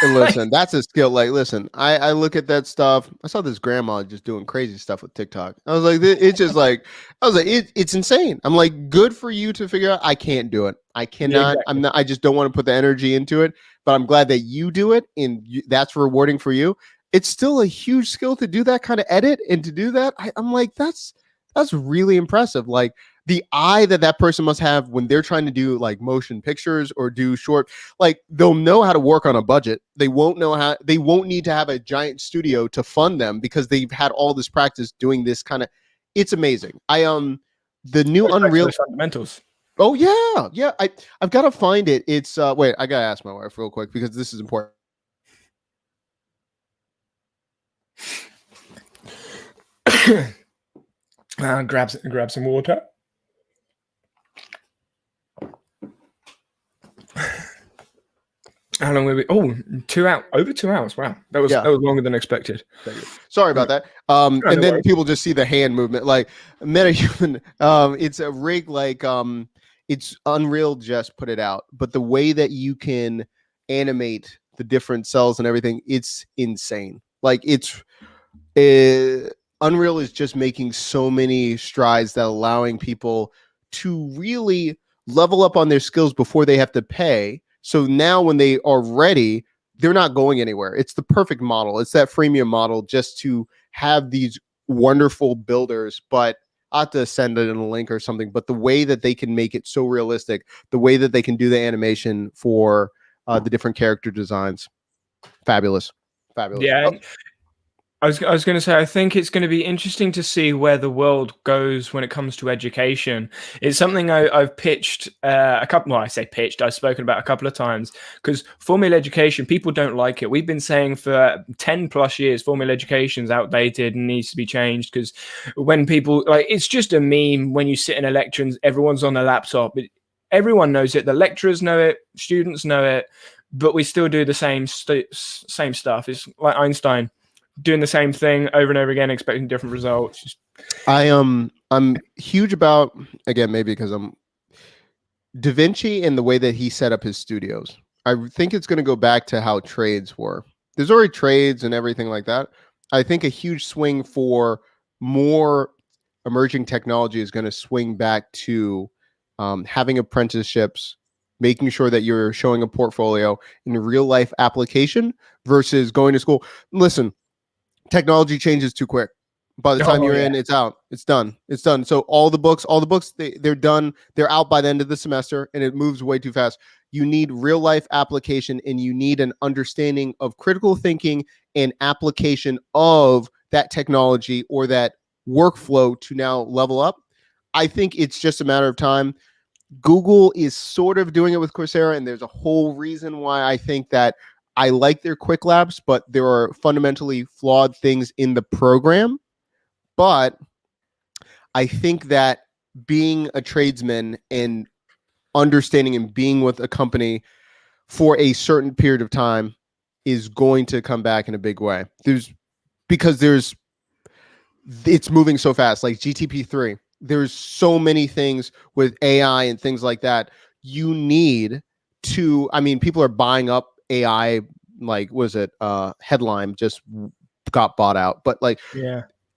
And listen, that's a skill. Like, listen, I look at that stuff. I saw this grandma just doing crazy stuff with TikTok. I was like, it's just like, it's insane. I'm like, good for you to figure out. I can't do it. I cannot. Yeah, exactly. I'm not. I just don't want to put the energy into it. But I'm glad that you do it, and that's rewarding for you. It's still a huge skill to do that kind of edit and to do that. I'm like, that's really impressive. Like, the eye that person must have when they're trying to do like motion pictures or do short, like they'll know how to work on a budget. They won't need to have a giant studio to fund them because they've had all this practice doing this kind of, it's amazing. The new Unreal fundamentals. Oh yeah. I've got to find it. It's wait, I gotta ask my wife real quick because this is important. Grab some water. How long will we? Oh, 2 hours. Over 2 hours. Wow, that was longer than expected. Sorry about that. And then people just see the hand movement, like MetaHuman. It's a rig, like it's Unreal just put it out, but the way that you can animate the different cells and everything, it's insane. Like Unreal is just making so many strides that allowing people to really level up on their skills before they have to pay. So now when they are ready, they're not going anywhere. It's the perfect model. It's that freemium model just to have these wonderful builders, but I'll have to send it in a link or something. But the way that they can make it so realistic, the way that they can do the animation for the different character designs, fabulous. Yeah, and I was going to say, I think it's going to be interesting to see where the world goes when it comes to education. It's something I've pitched a couple. Well, I say pitched. I've spoken about a couple of times because formula education, people don't like it. We've been saying for 10 plus years, formula education is outdated and needs to be changed. Because when people it's just a meme when you sit in a lecture and everyone's on a laptop. Everyone knows it. The lecturers know it. Students know it. But we still do the same stuff. It's like Einstein doing the same thing over and over again, expecting different results. I'm huge about, again, maybe because I'm Da Vinci and the way that he set up his studios. I think it's going to go back to how trades were. There's already trades and everything like that. I think a huge swing for more emerging technology is going to swing back to having apprenticeships, making sure that you're showing a portfolio in real life application versus going to school. Listen, technology changes too quick. By the time you're in, it's out. It's done. It's done. So all the books, they're done. They're out by the end of the semester, and it moves way too fast. You need real life application, and you need an understanding of critical thinking and application of that technology or that workflow to now level up. I think it's just a matter of time. Google is sort of doing it with Coursera, and there's a whole reason why I think that I like their quick labs, but there are fundamentally flawed things in the program. But I think that being a tradesman and understanding and being with a company for a certain period of time is going to come back in a big way. It's moving so fast, like GTP3. There's so many things with AI and things like that. You need to, people are buying up AI, like, was it Headline just got bought out, but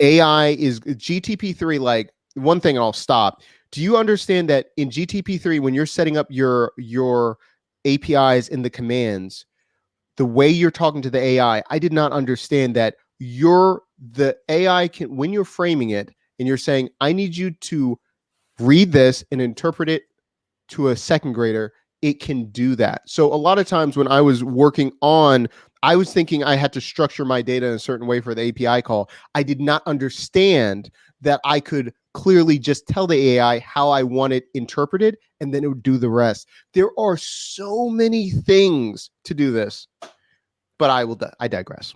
AI is GTP3. Like, one thing, and I'll stop. Do you understand that in GTP3, when you're setting up your APIs in the commands, the way you're talking to the AI, I did not understand that the AI can, when you're framing it and you're saying, I need you to read this and interpret it to a second grader, it can do that. So a lot of times when I was working on, I was thinking I had to structure my data in a certain way for the API call. I did not understand that I could clearly just tell the AI how I want it interpreted, and then it would do the rest. There are so many things to do this, but I digress.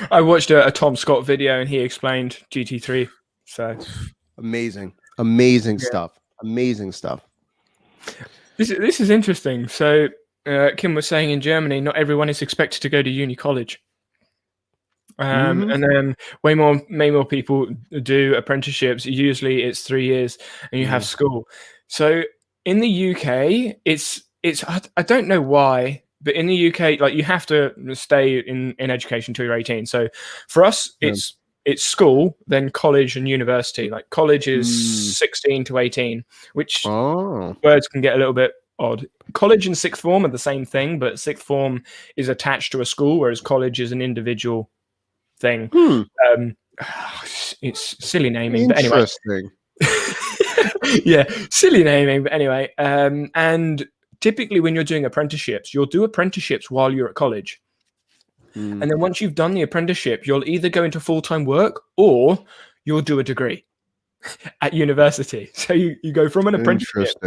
I watched a Tom Scott video and he explained GT3. So amazing stuff. Amazing stuff. This is interesting. So Kim was saying in Germany, not everyone is expected to go to uni college. And then way more people do apprenticeships. Usually it's 3 years and you have school. So in the UK, it's I don't know why, but in the UK, like, you have to stay in education until you're 18. So for us, it's school, then college and university. Like, college is 16 to 18, which words can get a little bit odd. College and sixth form are the same thing, but sixth form is attached to a school, whereas college is an individual thing. It's silly naming, but anyway. Interesting. Yeah, silly naming, but anyway. And typically when you're doing apprenticeships, you'll do apprenticeships while you're at college. And then once you've done the apprenticeship, you'll either go into full-time work or you'll do a degree at university. So you go from an apprenticeship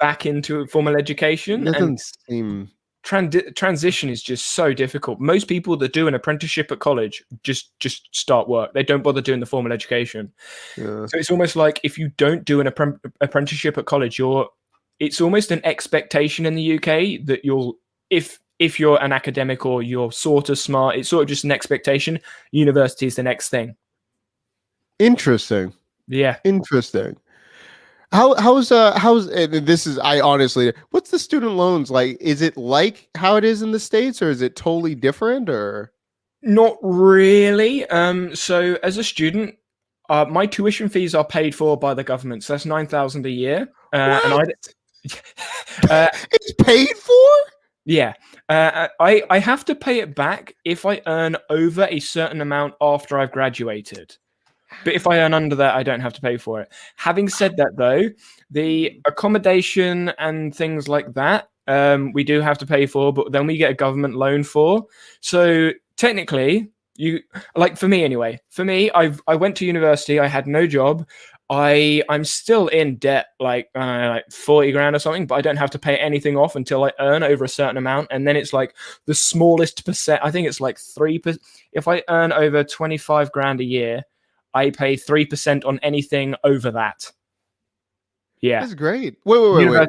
back into formal education. Doesn't seem... transition is just so difficult. Most people that do an apprenticeship at college just start work. They don't bother doing the formal education. So it's almost like if you don't do an apprenticeship at college, it's almost an expectation in the UK that if you're an academic or you're sort of smart, it's sort of just an expectation. University is the next thing. Interesting. Yeah. Interesting. How's and this is I honestly what's the student loans like? Is it like how it is in the States, or is it totally different, or Not really. So as a student, my tuition fees are paid for by the government. So that's 9,000 a year, and what? I, uh, It's paid for? yeah, I have to pay it back if I earn over a certain amount after I've graduated. But if I earn under that, I don't have to pay for it. Having said that, though, the accommodation and things like that, we do have to pay for, but then we get a government loan for. So technically, you like for me anyway. For me, I went to university. I had no job. I'm still in debt, like I don't know, like 40 grand or something, but I don't have to pay anything off until I earn over a certain amount, and then it's like the smallest percent. I think it's like 3%. If I earn over 25 grand a year, I pay 3% on anything over that. Yeah. That's great. Wait.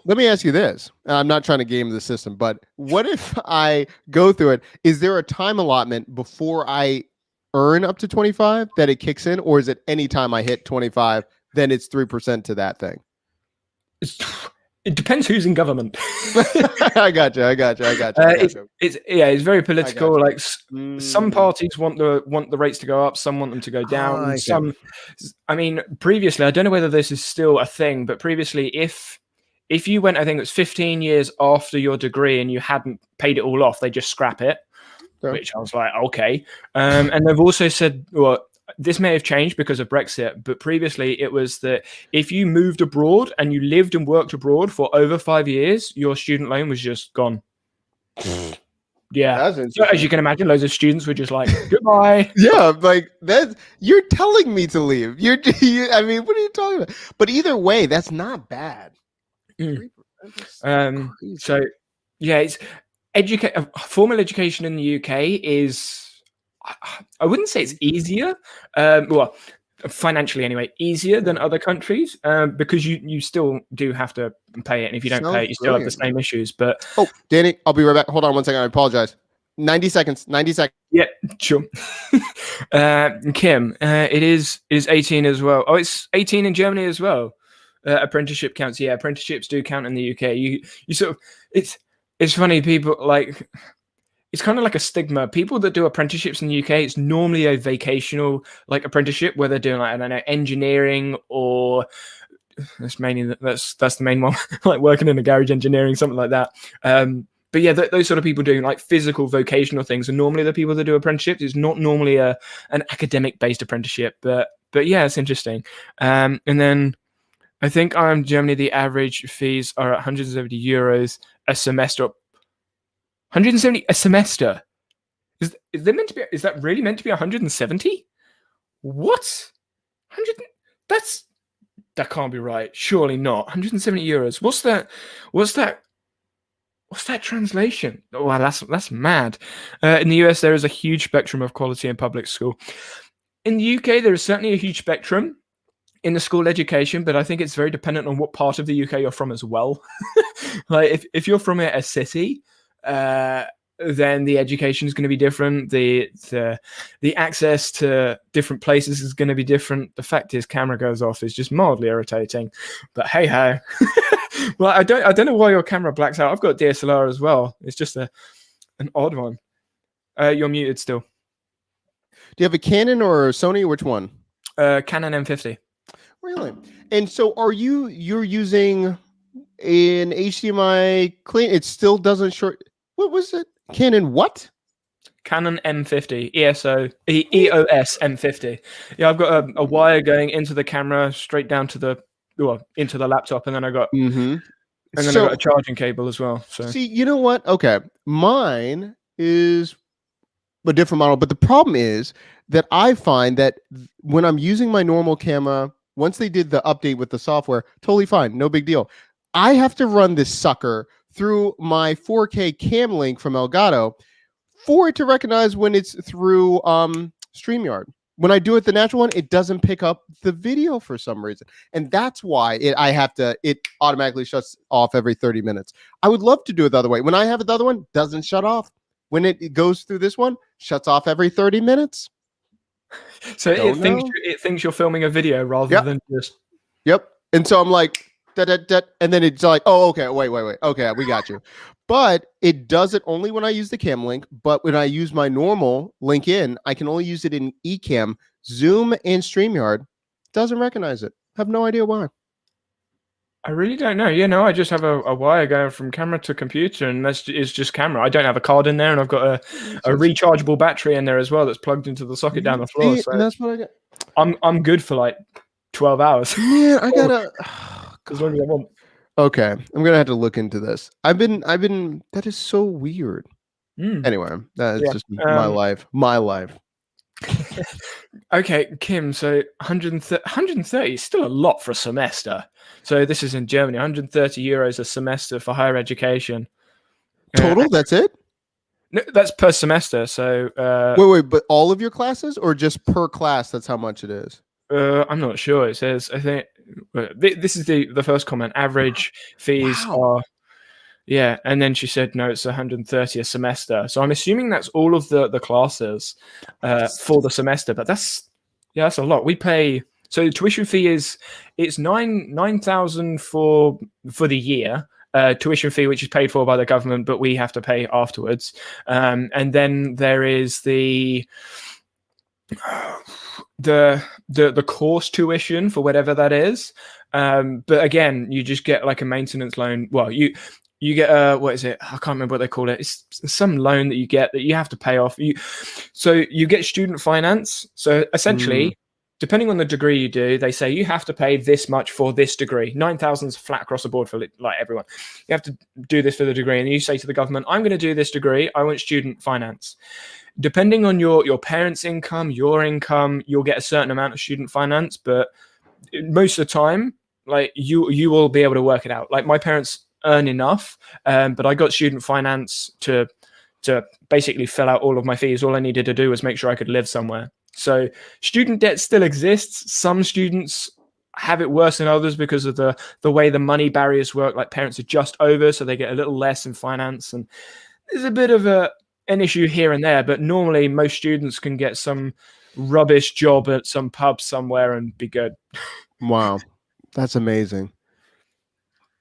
Let me ask you this. And I'm not trying to game the system, but what if I go through it? Is there a time allotment before I earn up to 25 that it kicks in, or is it any time I hit 25, then it's 3% to that thing? It depends who's in government. I got you. It's very political. Like some parties want the rates to go up, some want them to go down. I mean, previously, I don't know whether this is still a thing, but previously, if you went, I think it was 15 years after your degree and you hadn't paid it all off, they just scrap it. Sure. Which I was like, okay. And they've also said, well, this may have changed because of Brexit, but previously it was that if you moved abroad and you lived and worked abroad for over 5 years, your student loan was just gone. Yeah. So as you can imagine, loads of students were just like, goodbye. Yeah, like that. You're telling me to leave. I mean, what are you talking about? But either way, that's not bad. So yeah, it's formal education in the UK is, I wouldn't say it's easier, well, financially anyway, easier than other countries, because you still do have to pay it, and if you don't pay it, you still have the same issues. But Danny, I'll be right back. Hold on 1 second. I apologize. 90 seconds. Yeah, sure. Kim, it is 18 as well. Oh, it's 18 in Germany as well. Apprenticeship counts. Yeah, apprenticeships do count in the UK. You sort of, it's funny, people like, it's kind of like a stigma. People that do apprenticeships in the UK, it's normally a vacational like apprenticeship where they're doing like, I don't know, engineering, or that's the main one, like working in a garage engineering, something like that. But yeah, those sort of people doing like physical vocational things are normally the people that do apprenticeships. It's not normally an academic based apprenticeship, but yeah, it's interesting. And then I think in Germany, the average fees are 170 euros a semester. 170 a semester. Is that really meant to be 170? What? 100? That can't be right. Surely not. 170 euros. What's that translation? Oh, wow, that's mad. In the US, there is a huge spectrum of quality in public school. In the UK, there is certainly a huge spectrum in the school education, but I think it's very dependent on what part of the UK you're from as well. Like if you're from a city, then the education is going to be different. The access to different places is going to be different. The fact is, camera goes off is just mildly irritating, but hey ho. Well, I don't know why your camera blacks out. I've got DSLR as well. It's just an odd one. You're muted still. Do you have a Canon or a Sony? Which one? Canon M50. Really? And so you're using an HDMI clean? It still doesn't short. What was it? Canon what? Canon M50, EOS M50. Yeah, I've got a wire going into the camera straight down to into the laptop, and then I got I got a charging cable as well. So see, you know what? Okay, mine is a different model, but the problem is that I find that when I'm using my normal camera, once they did the update with the software, totally fine, no big deal. I have to run this sucker through my 4K cam link from Elgato for it to recognize when it's through StreamYard. When I do it the natural one, it doesn't pick up the video for some reason. And that's why it automatically shuts off every 30 minutes. I would love to do it the other way. When I have it the other one, doesn't shut off. When it goes through this one, shuts off every 30 minutes. So it thinks you're filming a video rather than just... Yep. And so I'm like, and then it's like, oh, okay, wait. Okay, we got you. But it does it only when I use the cam link. But when I use my normal link in, I can only use it in Ecamm. Zoom and StreamYard doesn't recognize it. I have no idea why. I really don't know. Yeah, no, I just have a wire going from camera to computer, and is just camera. I don't have a card in there, and I've got a rechargeable battery in there as well that's plugged into the socket down the floor. See, So and that's what I got. I'm good for like 12 hours. Man, I gotta. As long as I want. Okay, I'm gonna have to look into this. I've been. That is so weird. Anyway, that is just my life. My life. Okay, Kim. So 130 is still a lot for a semester. So this is in Germany. 130 euros a semester for higher education. Total? That's it? No, that's per semester. So wait, but all of your classes, or just per class? That's how much it is. I'm not sure. It says, I think this is the first comment. Average fees are, yeah. And then she said, no, it's 130 a semester. So I'm assuming that's all of the classes for the semester. But that's a lot. We pay. So the tuition fee it's 9,000 for the year. Tuition fee, which is paid for by the government, but we have to pay afterwards. And then there is the course tuition for whatever that is. But again, you just get like a maintenance loan. Well, you get what is it? I can't remember what they call it. It's some loan that you get that you have to pay off. So you get student finance. So essentially, depending on the degree you do, they say you have to pay this much for this degree. 9,000 is flat across the board for like everyone. You have to do this for the degree, and you say to the government, "I'm going to do this degree. I want student finance." Depending on your parents' income, your income, you'll get a certain amount of student finance. But most of the time, like you will be able to work it out. Like my parents earn enough, but I got student finance to basically fill out all of my fees. All I needed to do was make sure I could live somewhere. So student debt still exists. Some students have it worse than others because of the way the money barriers work. Like parents are just over, so they get a little less in finance, and there's a bit of an issue here and there. But normally, most students can get some rubbish job at some pub somewhere and be good. Wow, that's amazing.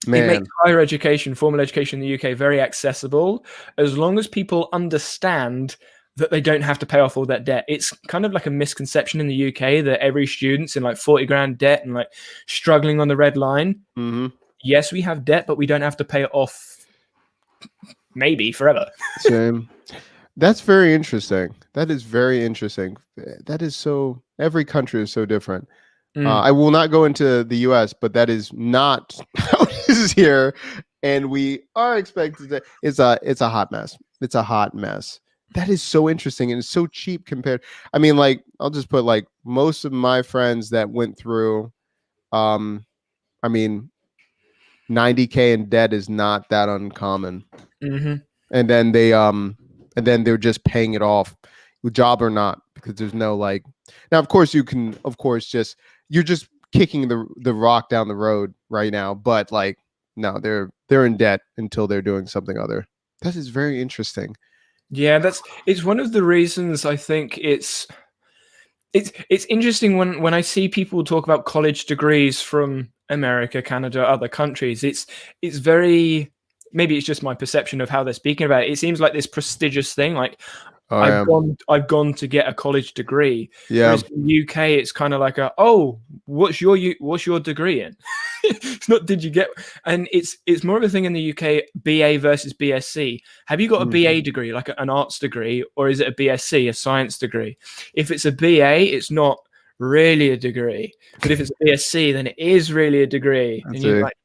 Man. It makes higher education, formal education in the UK, very accessible as long as people understand that they don't have to pay off all that debt. It's kind of like a misconception in the UK that every student's in like 40 grand debt and like struggling on the red line. Yes, we have debt, but we don't have to pay it off maybe forever. Same. That's very interesting. That is very interesting. That is so, every country is so different. I will not go into the US, but that is not how it is here. And we are expected to, it's a hot mess. It's a hot mess. That is so interesting. And it's so cheap compared. I mean, like, I'll just put like most of my friends that went through, I mean, 90K in debt is not that uncommon. And then they're just paying it off, job or not, because there's no like, now, of course you can, you're just kicking the rock down the road right now, but like, no, they're in debt until they're doing something other. That is very interesting. Yeah, it's one of the reasons I think it's interesting when I see people talk about college degrees from America, Canada, other countries. It's very, maybe it's just my perception of how they're speaking about it. It seems like this prestigious thing, like I've gone to get a college degree. Yeah. Whereas in the UK, it's kind of like what's your degree in? It's not did you get, and it's more of a thing in the UK, BA versus BSc. Have you got a BA degree, like an arts degree, or is it a BSc, a science degree? If it's a BA, it's not really a degree. But if it's a BSc, then it is really a degree. And you're like,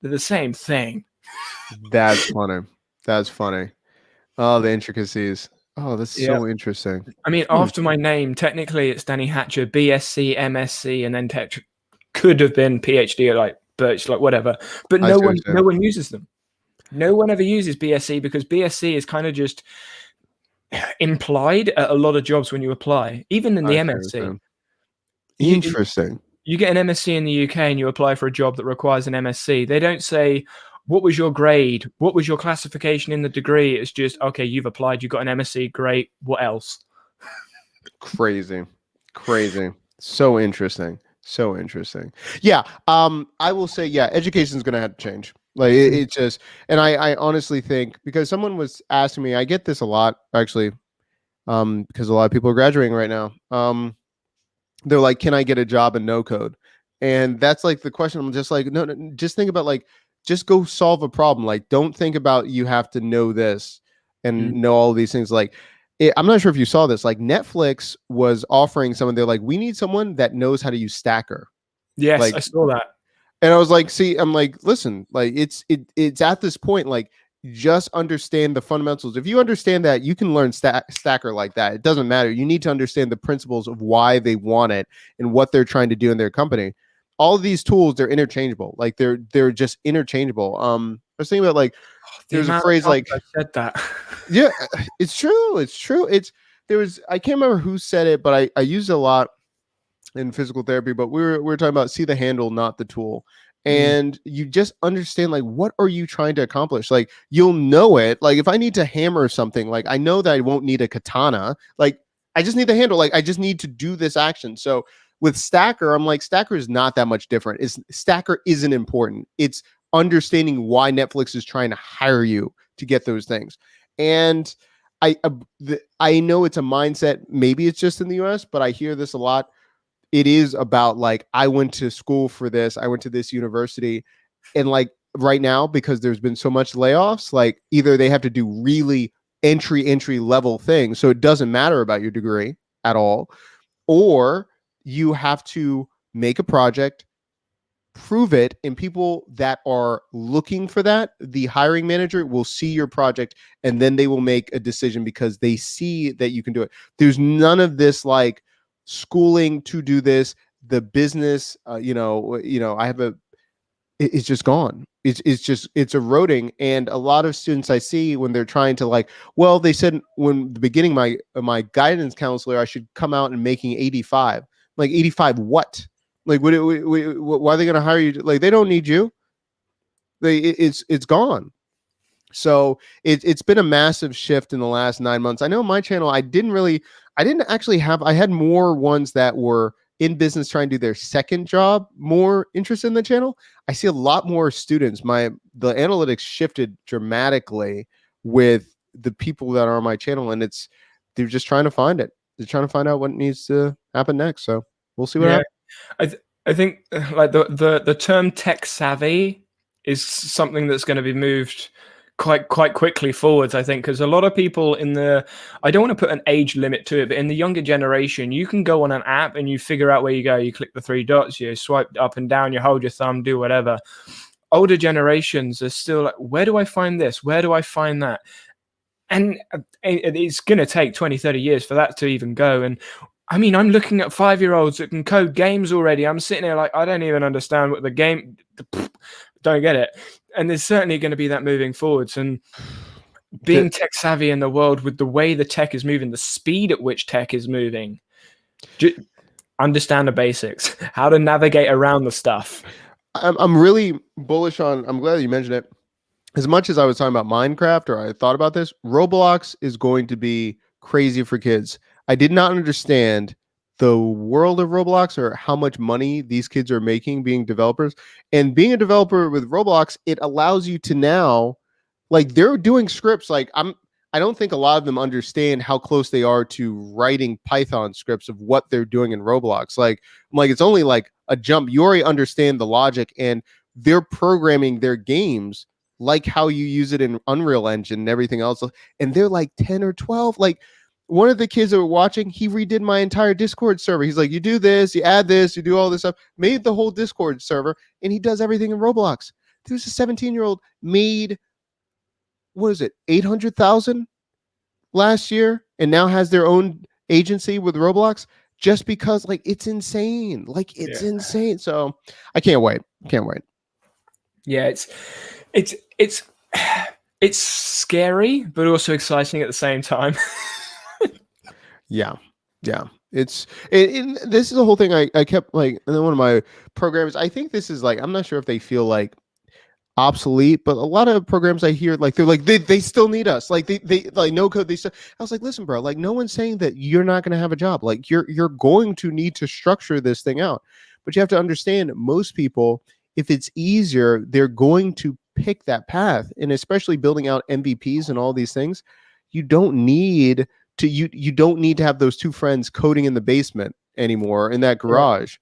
they're the same thing. That's funny. That's funny. Oh, the intricacies. Oh, that's so interesting. I mean, after my name, technically it's Danny Hatcher, BSc, MSc, and then could have been PhD or like Birch, like whatever. But no one uses them. No one ever uses BSc because BSc is kind of just implied at a lot of jobs when you apply, even in the MSc. Interesting. You get an MSc in the UK and you apply for a job that requires an MSc. They don't say, what was your grade? What was your classification in the degree? It's just, okay, you've applied, you got an MSc, great. What else? Crazy. So interesting. So interesting. Yeah. I will say, yeah, education is going to have to change. Like it just, and I honestly think, because someone was asking me, I get this a lot actually, because a lot of people are graduating right now. They're like, can I get a job in no code? And that's like the question. I'm just like, no, no, just think about like, just go solve a problem. Like, don't think about you have to know this and Mm. know all these things. Like, I'm not sure if you saw this. Like, Netflix was offering someone. They're like, we need someone that knows how to use Stacker. Yes, Like, I saw that. and I was like, see, I'm like, listen, like it's at this point, like just understand the fundamentals. If you understand that, you can learn Stacker like that. It doesn't matter. You need to understand the principles of why they want it and what they're trying to do in their company. All of these tools, they're interchangeable. Like they're just interchangeable. I was thinking about like The there's a amount of phrase times like, I said that. yeah, it's true. It's true. There was, I can't remember who said it, but I used it a lot in physical therapy, but we were talking about see the handle, not the tool. Mm. And you just understand like what are you trying to accomplish? Like you'll know it. Like if I need to hammer something, like I know that I won't need a katana. Like I just need the handle. Like I just need to do this action. So with Stacker, I'm like, Stacker is not that much different. Stacker isn't important. It's understanding why Netflix is trying to hire you to get those things. And I know it's a mindset. Maybe it's just in the US, but I hear this a lot. It is about like, I went to school for this, I went to this university, and like right now, because there's been so much layoffs, like either they have to do really entry level things, so it doesn't matter about your degree at all, or you have to make a project, prove it, and people that are looking for that, the hiring manager will see your project and then they will make a decision because they see that you can do it. There's none of this like schooling to do this, the business, I have it's just gone. It's eroding. And a lot of students I see when they're trying to like, well, they said when the beginning, my guidance counselor, I should come out and making 85. Like 85 what? Like why are they going to hire you? Like they don't need you. It's gone. So it's been a massive shift in the last 9 months. I know my channel, I didn't actually have, I had more ones that were in business trying to do their second job, more interested in the channel. I see a lot more students. The analytics shifted dramatically with the people that are on my channel, and they're just trying to find it. They're trying to find out what needs to happen next. So we'll see what Yeah, happens. I think like the term tech savvy is something that's going to be moved quite quickly forwards, I think, because a lot of people I don't want to put an age limit to it, but in the younger generation, you can go on an app and you figure out where you go. You click the three dots, you swipe up and down, you hold your thumb, do whatever. Older generations are still like, where do I find this? Where do I find that? And it's going to take 20, 30 years for that to even go. And I mean, I'm looking at 5-year-olds that can code games already. I'm sitting there like, I don't even understand what the game, don't get it. And there's certainly going to be that moving forwards. And being tech savvy in the world with the way the tech is moving, the speed at which tech is moving, understand the basics, how to navigate around the stuff. I'm really bullish on, I'm glad you mentioned it. As much as I was talking about Minecraft, or I thought about this, Roblox is going to be crazy for kids. I did not understand the world of Roblox or how much money these kids are making being developers. And being a developer with Roblox, it allows you to now, like they're doing scripts. Like I don't think a lot of them understand how close they are to writing Python scripts of what they're doing in Roblox. Like it's only like a jump. You already understand the logic, and they're programming their games like how you use it in Unreal Engine and everything else. And they're like 10 or 12. Like one of the kids that were watching, he redid my entire Discord server. He's like, you do this, you add this, you do all this stuff, made the whole Discord server, and he does everything in Roblox. There's a 17-year-old made, what is it, 800,000 last year, and now has their own agency with Roblox just because like it's insane. Like it's insane. So I can't wait. Can't wait. Yeah, it's scary, but also exciting at the same time. Yeah. This is the whole thing. I kept like, and then one of my programs, I think this is like, I'm not sure if they feel like obsolete, but a lot of programs I hear, like they're like, they still need us. Like they like no code. I was like, listen, bro, like no one's saying that you're not going to have a job. Like you're going to need to structure this thing out. But you have to understand, most people, if it's easier, they're going to pick that path. And especially building out MVPs and all these things, you don't need you don't need to have those two friends coding in the basement anymore in that garage.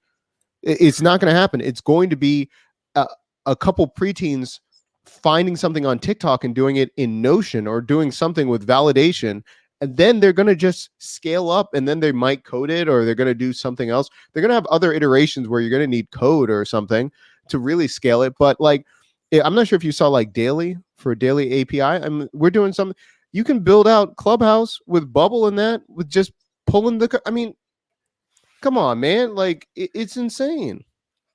It's not going to happen. It's going to be a couple preteens finding something on TikTok and doing it in Notion or doing something with validation. And then they're going to just scale up, and then they might code it, or they're going to do something else. They're going to have other iterations where you're going to need code or something to really scale it. But like, I'm not sure if you saw like daily for daily API. We're doing something. You can build out Clubhouse with Bubble and that with just pulling come on, man. Like, it's insane.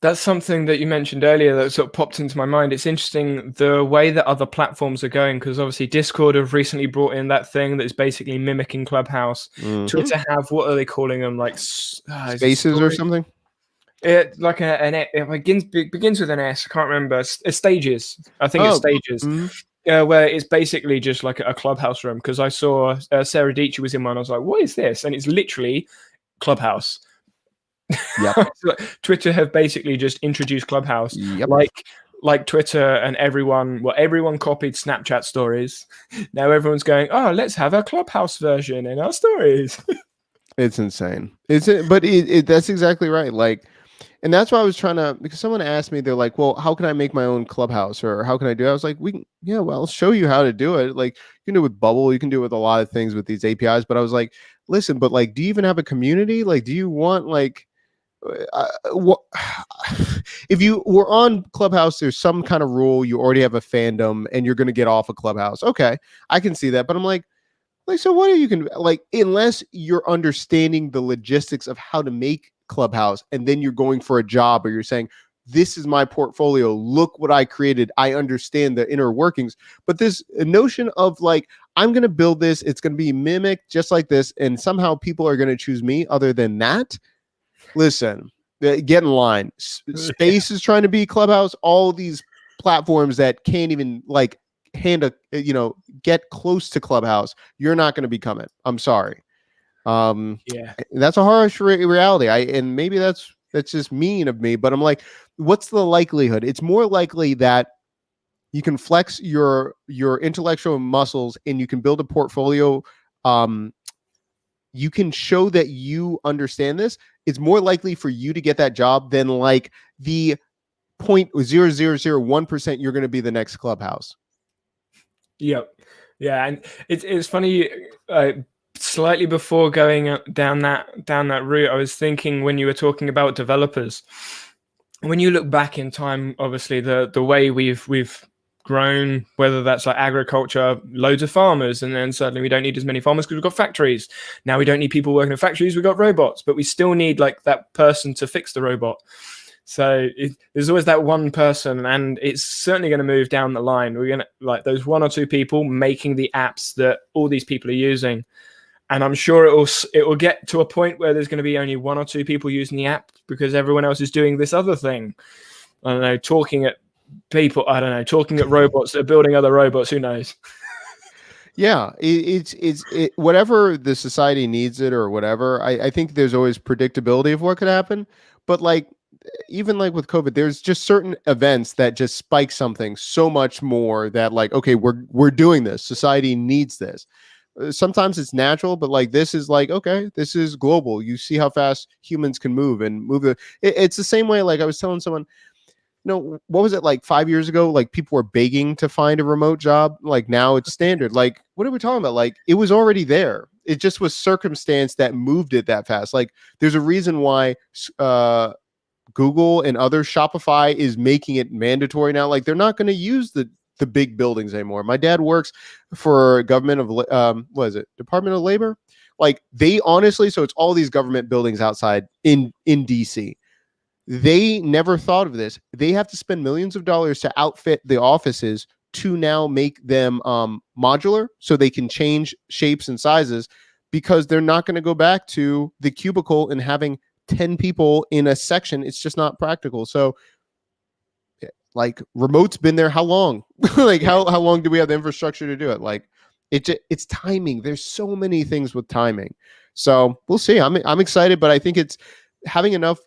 That's something that you mentioned earlier that sort of popped into my mind. It's interesting the way that other platforms are going, because obviously Discord have recently brought in that thing that's basically mimicking Clubhouse. Mm-hmm. Twitter have, what are they calling them? Like Spaces or something? It like it begins with an S. I can't remember. Stages. I think it's Stages. Mm-hmm. Where it's basically just like a Clubhouse room. Because I saw Sarah Dietschy was in one. I was like, what is this? And it's literally Clubhouse. Yep. Twitter have basically just introduced Clubhouse. Yep. Like Twitter, and everyone copied Snapchat stories. Now everyone's going, oh, let's have a Clubhouse version in our stories. It's insane. But that's exactly right. Like, and that's why I was trying to, because someone asked me, they're like, well, how can I make my own Clubhouse, or how can I do it? I was like, I'll show you how to do it. Like, you can do it with Bubble, you can do it with a lot of things with these APIs. But I was like, listen, but like, do you even have a community? Like, do you want like, if you were on Clubhouse, there's some kind of rule, you already have a fandom and you're going to get off of Clubhouse. Okay, I can see that. But I'm like, so what are you can like, unless you're understanding the logistics of how to make Clubhouse, and then you're going for a job, or you're saying, this is my portfolio, look what I created, I understand the inner workings. But this notion of like, I'm going to build this, it's going to be mimicked just like this, and somehow people are going to choose me other than that. Listen, get in line. Space is trying to be Clubhouse. All these platforms that can't even like get close to Clubhouse, you're not going to become it. I'm sorry. That's a harsh reality. And maybe that's just mean of me, but I'm like, what's the likelihood? It's more likely that you can flex your intellectual muscles and you can build a portfolio. You can show that you understand this. It's more likely for you to get that job than like the 0.0001% you're going to be the next Clubhouse. Yep. Yeah, and it's funny. Slightly before going down that route, I was thinking, when you were talking about developers, when you look back in time, obviously the way we've grown, whether that's like agriculture, loads of farmers, and then suddenly we don't need as many farmers because we've got factories. Now we don't need people working in factories, we've got robots, but we still need like that person to fix the robot. So there's always that one person, and it's certainly going to move down the line. We're going to like those one or two people making the apps that all these people are using. And I'm sure it will get to a point where there's going to be only one or two people using the app because everyone else is doing this other thing. I don't know, talking at people. I don't know, talking at robots that are building other robots. Who knows? Yeah, it's whatever the society needs it or whatever. I think there's always predictability of what could happen. But like, even like with COVID, there's just certain events that just spike something so much more that like, okay, we're doing this. Society needs this. Sometimes it's natural, but like this is like, okay, this is global. You see how fast humans can move and move. It's the same way. Like I was telling someone, what was it like 5 years ago? Like people were begging to find a remote job. Like now it's standard. Like, what are we talking about? Like it was already there. It just was circumstance that moved it that fast. Like there's a reason why Google and other Shopify is making it mandatory now. Like they're not going to use the big buildings anymore. My dad works for government of what is it? Department of Labor. Like they honestly, so it's all these government buildings outside in DC. They never thought of this. They have to spend millions of dollars to outfit the offices to now make them modular so they can change shapes and sizes, because they're not going to go back to the cubicle and having 10 people in a section. It's just not practical. So like remote's been there how long? Like how long do we have the infrastructure to do it? Like it's timing. There's so many things with timing. So we'll see. I'm excited, but I think it's having enough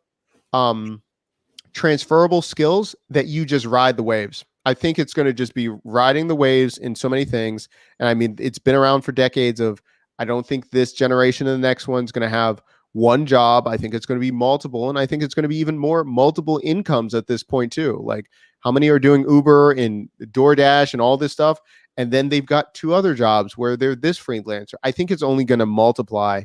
transferable skills that you just ride the waves. I think it's going to just be riding the waves in so many things. And I mean, it's been around for decades of, I don't think this generation and the next one's going to have one job. I think it's going to be multiple. And I think it's going to be even more multiple incomes at this point too. Like how many are doing Uber and DoorDash and all this stuff? And then they've got 2 other jobs where they're this freelancer. I think it's only going to multiply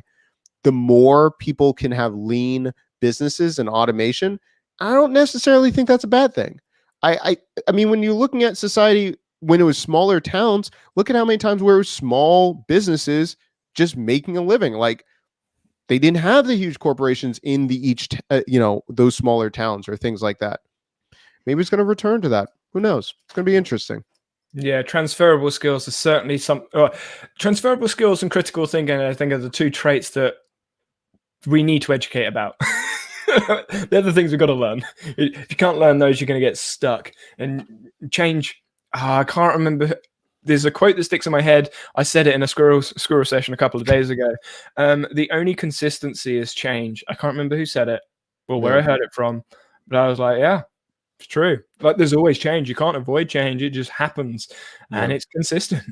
the more people can have lean businesses and automation. I don't necessarily think that's a bad thing. I mean, when you're looking at society when it was smaller towns, look at how many times where it was small businesses just making a living. Like they didn't have the huge corporations in the those smaller towns or things like that. Maybe it's going to return to that. Who knows? It's going to be interesting. Yeah, transferable skills are certainly transferable skills and critical thinking, I think, are the 2 traits that we need to educate about. They're the things we've got to learn. If you can't learn those, you're going to get stuck. And change, I can't remember. There's a quote that sticks in my head. I said it in a squirrel session a couple of days ago. The only consistency is change. I can't remember who said it or where I heard it from, but I was like, yeah, it's true. Like there's always change. You can't avoid change. It just happens, and it's consistent.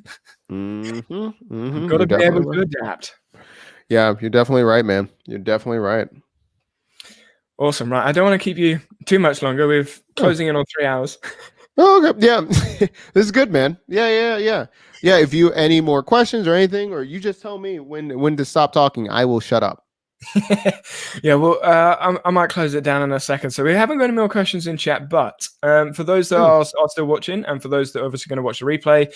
You've got to be able to adapt. Yeah, you're definitely right, man. You're definitely right. Awesome. Right. I don't want to keep you too much longer. We're closing in on 3 hours. Oh, okay. Yeah. This is good, man. Yeah. If you any more questions or anything, or you just tell me when to stop talking, I will shut up. Yeah, well, I might close it down in a second. So we haven't got any more questions in chat, but for those that are still watching, and for those that are obviously going to watch the replay,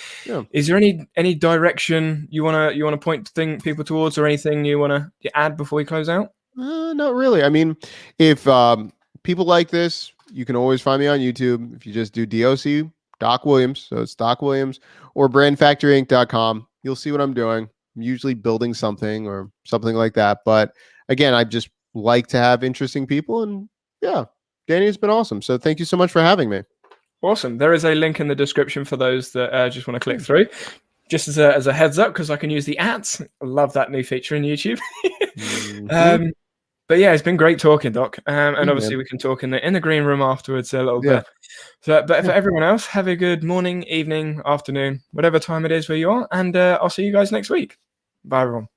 is there any direction you wanna point people towards, or anything you wanna add before we close out? Not really. I mean, if people like this, you can always find me on YouTube. If you just do DOC Doc Williams, so it's Doc Williams, or brandfactoryinc.com, you'll see what I'm doing. I'm usually building something or something like that. But again, I just like to have interesting people. And yeah, Danny, it's been awesome. So thank you so much for having me. Awesome. There is a link in the description for those that just want to click through. Just as a heads up, because I can use the ads. I love that new feature in YouTube. But yeah, it's been great talking, Doc. And obviously we can talk in the green room afterwards a little bit. So, but for everyone else, have a good morning, evening, afternoon, whatever time it is where you are. And I'll see you guys next week. Bye, everyone.